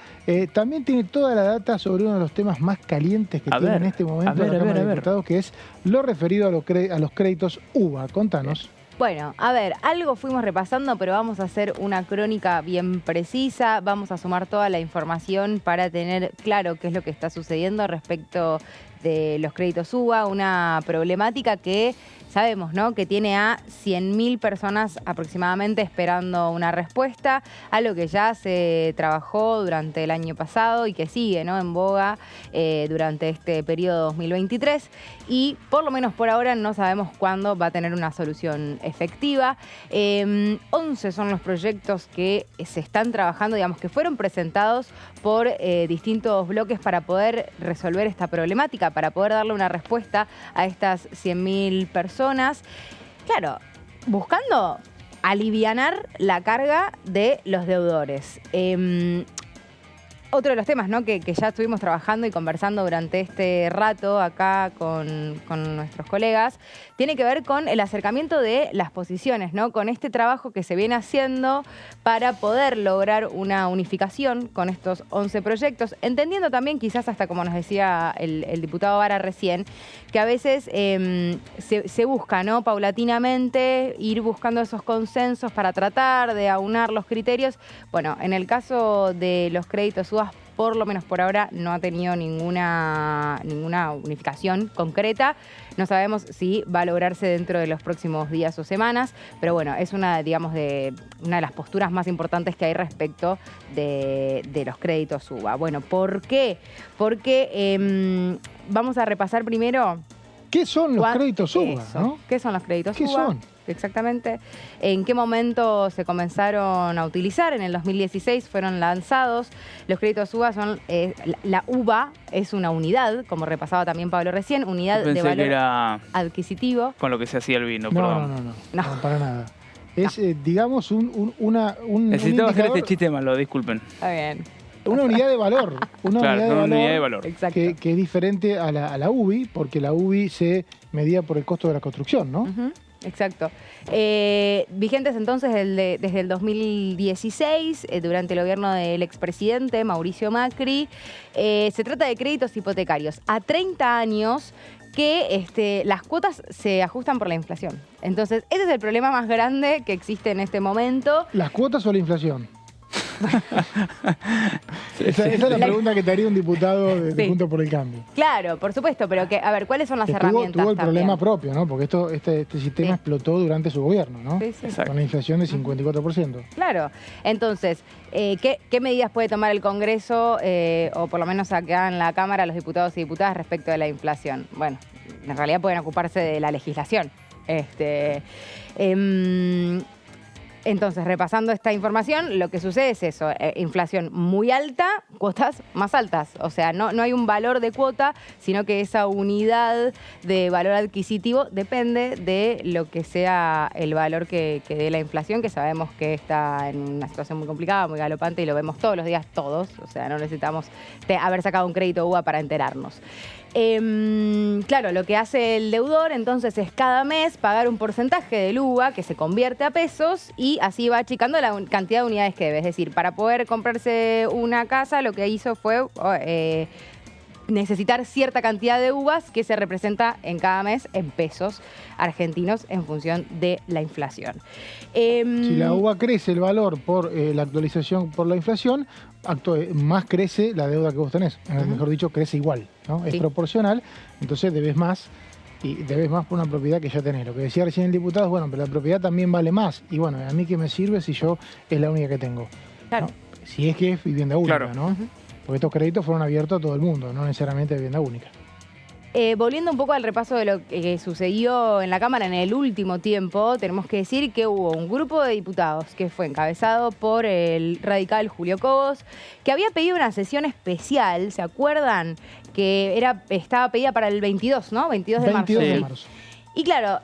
Speaker 2: también tiene toda la data sobre uno de los temas más calientes que tiene en este momento la Cámara de Diputados, que es lo referido a los créditos UBA. Contanos.
Speaker 4: Bueno, a ver, algo fuimos repasando, pero vamos a hacer una crónica bien precisa. Vamos a sumar toda la información para tener claro qué es lo que está sucediendo respecto de los créditos UBA, una problemática que sabemos, ¿no?, que tiene a 100.000 personas aproximadamente esperando una respuesta, algo que ya se trabajó durante el año pasado y que sigue, ¿no?, en boga durante este periodo 2023 y por lo menos por ahora no sabemos cuándo va a tener una solución efectiva. 11 son los proyectos que se están trabajando, digamos, que fueron presentados por distintos bloques para poder resolver esta problemática, para poder darle una respuesta a estas 100.000 personas. Claro, buscando alivianar la carga de los deudores. Otro de los temas, ¿no?, que ya estuvimos trabajando y conversando durante este rato acá con nuestros colegas, tiene que ver con el acercamiento de las posiciones, ¿no?, con este trabajo que se viene haciendo para poder lograr una unificación con estos 11 proyectos, entendiendo también, quizás hasta como nos decía el diputado Vara recién, que a veces se busca, ¿no?, paulatinamente ir buscando esos consensos para tratar de aunar los criterios. Bueno, en el caso de los créditos UBA, por lo menos por ahora, no ha tenido ninguna unificación concreta. No sabemos si va a lograrse dentro de los próximos días o semanas, pero bueno, es una de las posturas más importantes que hay respecto de los créditos UBA. Bueno, ¿por qué? Porque vamos a repasar primero...
Speaker 2: ¿Qué son los créditos UBA? ¿No?
Speaker 4: ¿Qué son los créditos
Speaker 2: UBA? ¿Qué son?
Speaker 4: Exactamente. ¿En qué momento se comenzaron a utilizar? En el 2016 fueron lanzados. Los créditos UBA son... la UBA es una unidad, como repasaba también Pablo recién, unidad de valor adquisitivo.
Speaker 3: Con lo que se hacía el vino,
Speaker 2: perdón. No, para nada. Es, digamos, un
Speaker 3: necesitaba hacer este chiste malo, disculpen.
Speaker 4: Está bien.
Speaker 2: Una unidad de valor. Una unidad de valor.
Speaker 4: Exacto.
Speaker 2: Que es diferente a la UBI, porque la UBI se medía por el costo de la construcción, ¿no?
Speaker 4: Exacto. Vigentes entonces desde el 2016, durante el gobierno del expresidente Mauricio Macri. Se trata de créditos hipotecarios a 30 años que las cuotas se ajustan por la inflación. Entonces, ese es el problema más grande que existe en este momento.
Speaker 2: ¿Las cuotas o la inflación? Esa es la pregunta que te haría un diputado de Juntos por el Cambio.
Speaker 4: Claro, por supuesto, pero a ver, ¿cuáles son las herramientas?
Speaker 2: Tuvo el problema propio, ¿no? Porque este sistema explotó durante su gobierno, ¿no?
Speaker 4: Sí.
Speaker 2: Con la inflación de 54%.
Speaker 4: Claro. Entonces, ¿qué medidas puede tomar el Congreso, o por lo menos acá en la Cámara, los diputados y diputadas respecto de la inflación? Bueno, en realidad pueden ocuparse de la legislación. Entonces, repasando esta información, lo que sucede es eso, inflación muy alta, cuotas más altas. O sea, no hay un valor de cuota, sino que esa unidad de valor adquisitivo depende de lo que sea el valor que dé la inflación, que sabemos que está en una situación muy complicada, muy galopante, y lo vemos todos los días, todos. O sea, no necesitamos haber sacado un crédito UBA para enterarnos. Claro, lo que hace el deudor entonces es cada mes pagar un porcentaje del UBA que se convierte a pesos y así va achicando la cantidad de unidades que debe. Es decir, para poder comprarse una casa lo que hizo fue necesitar cierta cantidad de UBAs que se representa en cada mes en pesos argentinos en función de la inflación.
Speaker 2: Si la UBA crece el valor por la actualización por la inflación, más crece la deuda que vos tenés. Mejor dicho, crece igual, ¿no? Es proporcional, entonces debes más y debes más por una propiedad que ya tenés. Lo que decía recién el diputado es, bueno, pero la propiedad también vale más. Y bueno, ¿a mí qué me sirve si yo es la única que tengo?
Speaker 4: Claro.
Speaker 2: ¿No? Si es que es vivienda única,
Speaker 3: Claro.
Speaker 2: ¿no? Porque estos créditos fueron abiertos a todo el mundo, no necesariamente vivienda única.
Speaker 4: Volviendo un poco al repaso de lo que sucedió en la Cámara en el último tiempo, tenemos que decir que hubo un grupo de diputados que fue encabezado por el radical Julio Cobos, que había pedido una sesión especial, ¿se acuerdan? Que estaba pedida para el 22, ¿no? 22 de marzo.
Speaker 2: 22 de marzo.
Speaker 4: Y claro,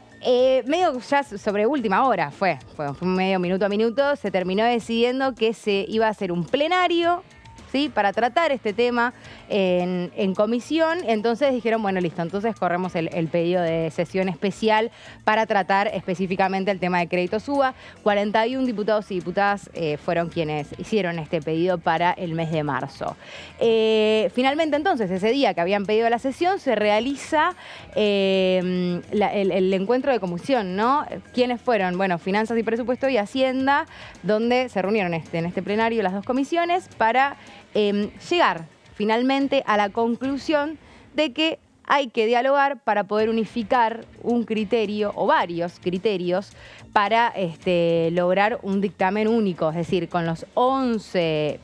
Speaker 4: medio ya sobre última hora fue medio minuto a minuto, se terminó decidiendo que se iba a hacer un plenario, ¿sí? Para tratar este tema en comisión. Entonces dijeron, bueno, listo, entonces corremos el pedido de sesión especial para tratar específicamente el tema de créditos UBA. 41 diputados y diputadas fueron quienes hicieron este pedido para el mes de marzo. Finalmente, entonces, ese día que habían pedido la sesión, se realiza el encuentro de comisión, ¿no? ¿Quiénes fueron? Bueno, Finanzas y Presupuesto y Hacienda, donde se reunieron en este plenario las dos comisiones para llegar finalmente a la conclusión de que hay que dialogar para poder unificar un criterio o varios criterios para lograr un dictamen único, es decir, con los 11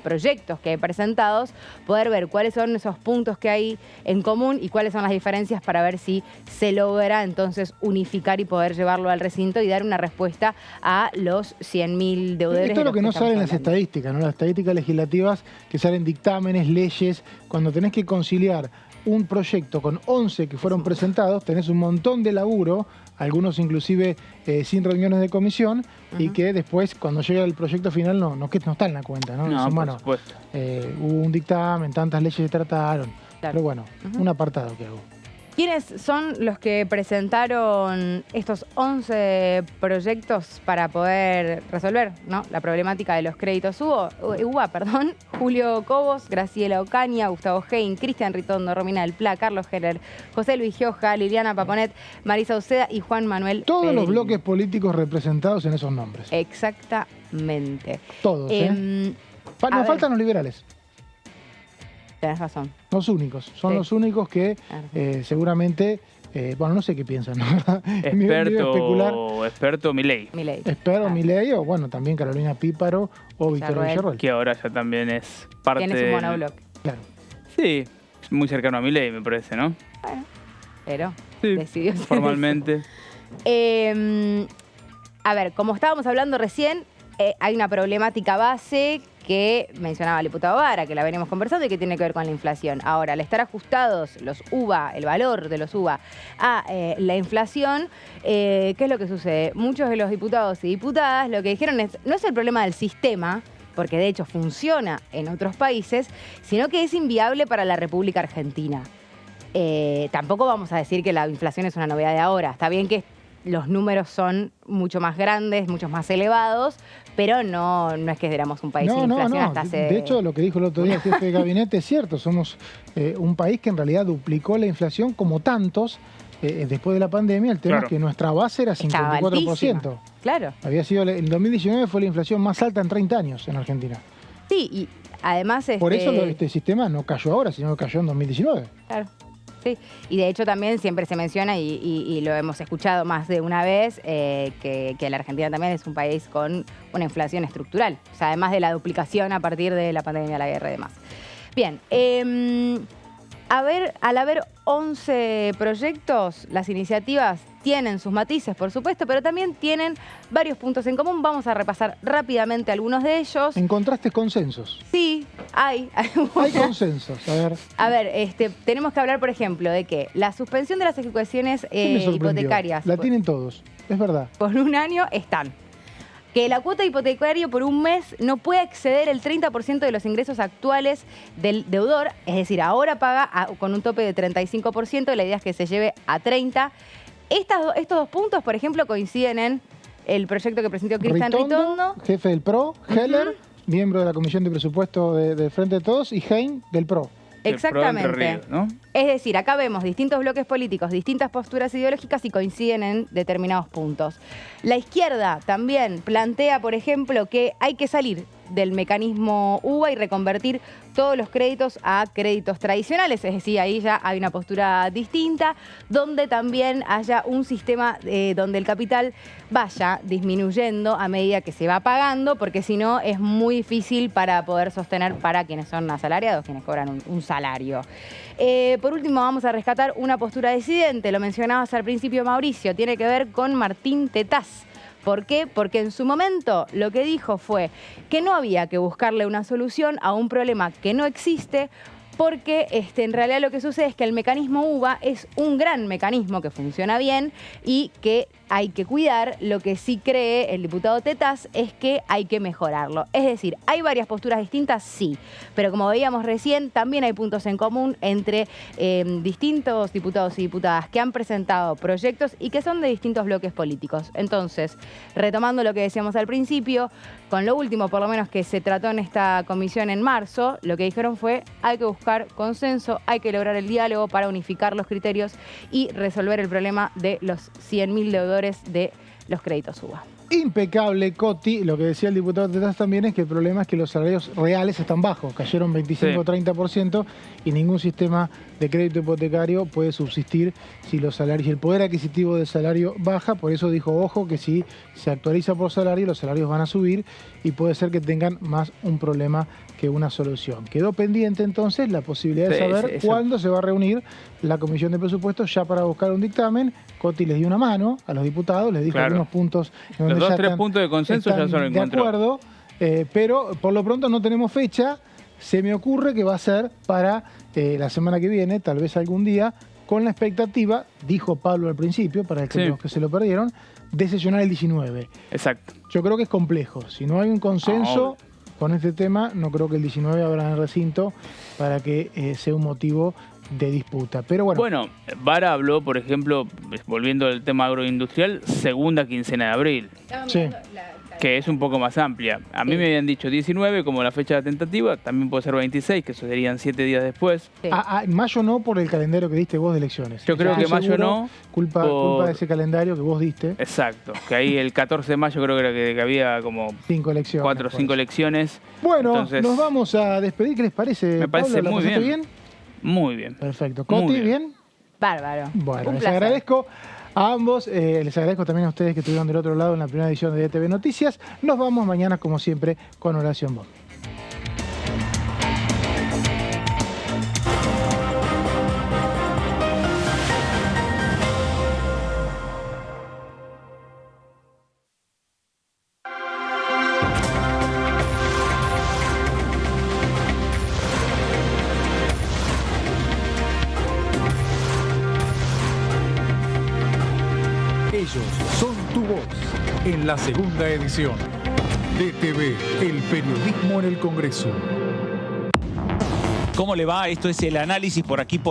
Speaker 4: proyectos que hay presentados, poder ver cuáles son esos puntos que hay en común y cuáles son las diferencias para ver si se logra entonces unificar y poder llevarlo al recinto y dar una respuesta a los 100.000 deudores.
Speaker 2: Esto es lo que no sale en las estadísticas, ¿no? Las estadísticas legislativas que salen dictámenes, leyes, cuando tenés que conciliar un proyecto con 11 que fueron presentados, tenés un montón de laburo, algunos inclusive sin reuniones de comisión, y que después, cuando llega el proyecto final, no está en la cuenta, ¿no?
Speaker 3: No,
Speaker 2: Dicen,
Speaker 3: por
Speaker 2: bueno,
Speaker 3: supuesto.
Speaker 2: hubo un dictamen, tantas leyes se trataron, pero bueno, un apartado que hago.
Speaker 4: ¿Quiénes son los que presentaron estos 11 proyectos para poder resolver, ¿no?, la problemática de los créditos UBA? Julio Cobos, Graciela Ocaña, Gustavo Hein, Cristian Ritondo, Romina del Pla, Carlos Heller, José Luis Gioja, Liliana Paponet, Marisa Uceda y Juan Manuel
Speaker 2: Todos
Speaker 4: Pedrini.
Speaker 2: los bloques políticos representados en esos nombres.
Speaker 4: Exactamente.
Speaker 2: Todos, Nos faltan los liberales.
Speaker 4: Tenés razón.
Speaker 2: Los únicos, son los únicos que seguramente, no sé qué piensan, ¿no?
Speaker 3: Experto Milei.
Speaker 2: Experto Milei, o bueno, también Carolina Píparo o Victoria Villarroel.
Speaker 3: Que ahora ya también es parte
Speaker 4: Tiene su monobloque.
Speaker 2: Claro.
Speaker 3: Sí, es muy cercano a Milei, me parece, ¿no?
Speaker 4: Bueno, pero
Speaker 3: sí,
Speaker 4: decidió ser
Speaker 3: formalmente.
Speaker 4: A ver, como estábamos hablando recién, hay una problemática base que mencionaba el diputado Vara, que la venimos conversando y que tiene que ver con la inflación. Ahora, al estar ajustados los UBA, el valor de los UBA a la inflación, ¿qué es lo que sucede? Muchos de los diputados y diputadas lo que dijeron es, no es el problema del sistema, porque de hecho funciona en otros países, sino que es inviable para la República Argentina. Tampoco vamos a decir que la inflación es una novedad de ahora. Está bien que los números son mucho más grandes, mucho más elevados, pero no es que éramos un país sin inflación hasta hace...
Speaker 2: De hecho, lo que dijo el otro día el jefe de gabinete es cierto. Somos un país que en realidad duplicó la inflación como tantos después de la pandemia. El tema es que nuestra base era 54%.
Speaker 4: Claro.
Speaker 2: Había sido, en 2019 fue la inflación más alta en 30 años en Argentina.
Speaker 4: Sí, y además...
Speaker 2: Por eso este sistema no cayó ahora, sino que cayó en 2019.
Speaker 4: Claro. Sí, y de hecho también siempre se menciona, y lo hemos escuchado más de una vez, que la Argentina también es un país con una inflación estructural, o sea, además de la duplicación a partir de la pandemia, la guerra y demás. Bien, al haber 11 proyectos, las iniciativas tienen sus matices, por supuesto, pero también tienen varios puntos en común. Vamos a repasar rápidamente algunos de ellos.
Speaker 2: ¿Encontraste consensos?
Speaker 4: Sí, hay.
Speaker 2: Hay consensos,
Speaker 4: a ver, tenemos que hablar, por ejemplo, de que la suspensión de las ejecuciones hipotecarias...
Speaker 2: La tienen todos, es verdad.
Speaker 4: Por un año están. Que la cuota hipotecaria por un mes no puede exceder el 30% de los ingresos actuales del deudor, es decir, ahora paga con un tope de 35%, la idea es que se lleve a 30%. Estos dos puntos, por ejemplo, coinciden en el proyecto que presentó Cristian Ritondo.
Speaker 2: Jefe del PRO, Heller, miembro de la Comisión de Presupuesto de Frente de Todos, y Hein, del PRO.
Speaker 4: Exactamente. ¿No? Es decir, acá vemos distintos bloques políticos, distintas posturas ideológicas y coinciden en determinados puntos. La izquierda también plantea, por ejemplo, que hay que salir del mecanismo UVA y reconvertir todos los créditos a créditos tradicionales, es decir, ahí ya hay una postura distinta, donde también haya un sistema donde el capital vaya disminuyendo a medida que se va pagando, porque si no es muy difícil para poder sostener para quienes son asalariados, quienes cobran un salario. Por último, vamos a rescatar una postura disidente, lo mencionabas al principio, Mauricio, tiene que ver con Martín Tetaz. ¿Por qué? Porque en su momento lo que dijo fue que no había que buscarle una solución a un problema que no existe, porque en realidad lo que sucede es que el mecanismo UVA es un gran mecanismo que funciona bien y que hay que cuidar. Lo que sí cree el diputado Tetaz es que hay que mejorarlo. Es decir, ¿hay varias posturas distintas? Sí, pero como veíamos recién, también hay puntos en común entre distintos diputados y diputadas que han presentado proyectos y que son de distintos bloques políticos. Entonces, retomando lo que decíamos al principio, con lo último, por lo menos que se trató en esta comisión en marzo, lo que dijeron fue hay que buscar consenso, hay que lograr el diálogo para unificar los criterios y resolver el problema de los 100.000 deudores de los créditos UVA.
Speaker 2: Impecable, Coti. Lo que decía el diputado Tetaz también es que el problema es que los salarios reales están bajos, cayeron 25-30% y ningún sistema de crédito hipotecario puede subsistir si los salarios, el poder adquisitivo del salario baja. Por eso dijo, ojo, que si se actualiza por salario, los salarios van a subir y puede ser que tengan más un problema que una solución. Quedó pendiente entonces la posibilidad de saber cuándo se va a reunir la Comisión de Presupuestos ya para buscar un dictamen. Coti les dio una mano a los diputados, les dijo algunos puntos en donde
Speaker 3: los 2-3 puntos de consenso ya son
Speaker 2: de acuerdo, pero por lo pronto no tenemos fecha. Se me ocurre que va a ser para la semana que viene, tal vez algún día, con la expectativa, dijo Pablo al principio, para los que se lo perdieron, de sesionar el 19.
Speaker 3: Exacto.
Speaker 2: Yo creo que es complejo. Si no hay un consenso con este tema, no creo que el 19 abra en el recinto para que sea un motivo de disputa. Pero bueno.
Speaker 3: Vara habló, por ejemplo, volviendo al tema agroindustrial, segunda quincena de abril.
Speaker 2: Sí.
Speaker 3: Que es un poco más amplia. A mí me habían dicho 19 como la fecha tentativa, también puede ser 26, que eso serían 7 días después.
Speaker 2: Sí. Mayo no, por el calendario que diste vos de elecciones.
Speaker 3: Yo creo que mayo no.
Speaker 2: Culpa de ese calendario que vos diste.
Speaker 3: Exacto, que ahí el 14 de mayo creo que era que había como
Speaker 2: 5 elecciones.
Speaker 3: 4 o 5 elecciones.
Speaker 2: Bueno,
Speaker 3: entonces,
Speaker 2: nos vamos a despedir. ¿Qué les parece?
Speaker 3: Me parece
Speaker 2: Pablo,
Speaker 3: muy bien.
Speaker 2: ¿bien?
Speaker 3: Muy bien.
Speaker 2: Perfecto. ¿Coti, bien?
Speaker 4: Bárbaro.
Speaker 2: Bueno, les agradezco a ambos, les agradezco también a ustedes que estuvieron del otro lado en la primera edición de DTV Noticias. Nos vamos mañana, como siempre, con Oración Bomb.
Speaker 1: Ellos son tu voz en la segunda edición. DTV, el periodismo en el Congreso.
Speaker 10: ¿Cómo le va? Esto es el análisis por aquí, por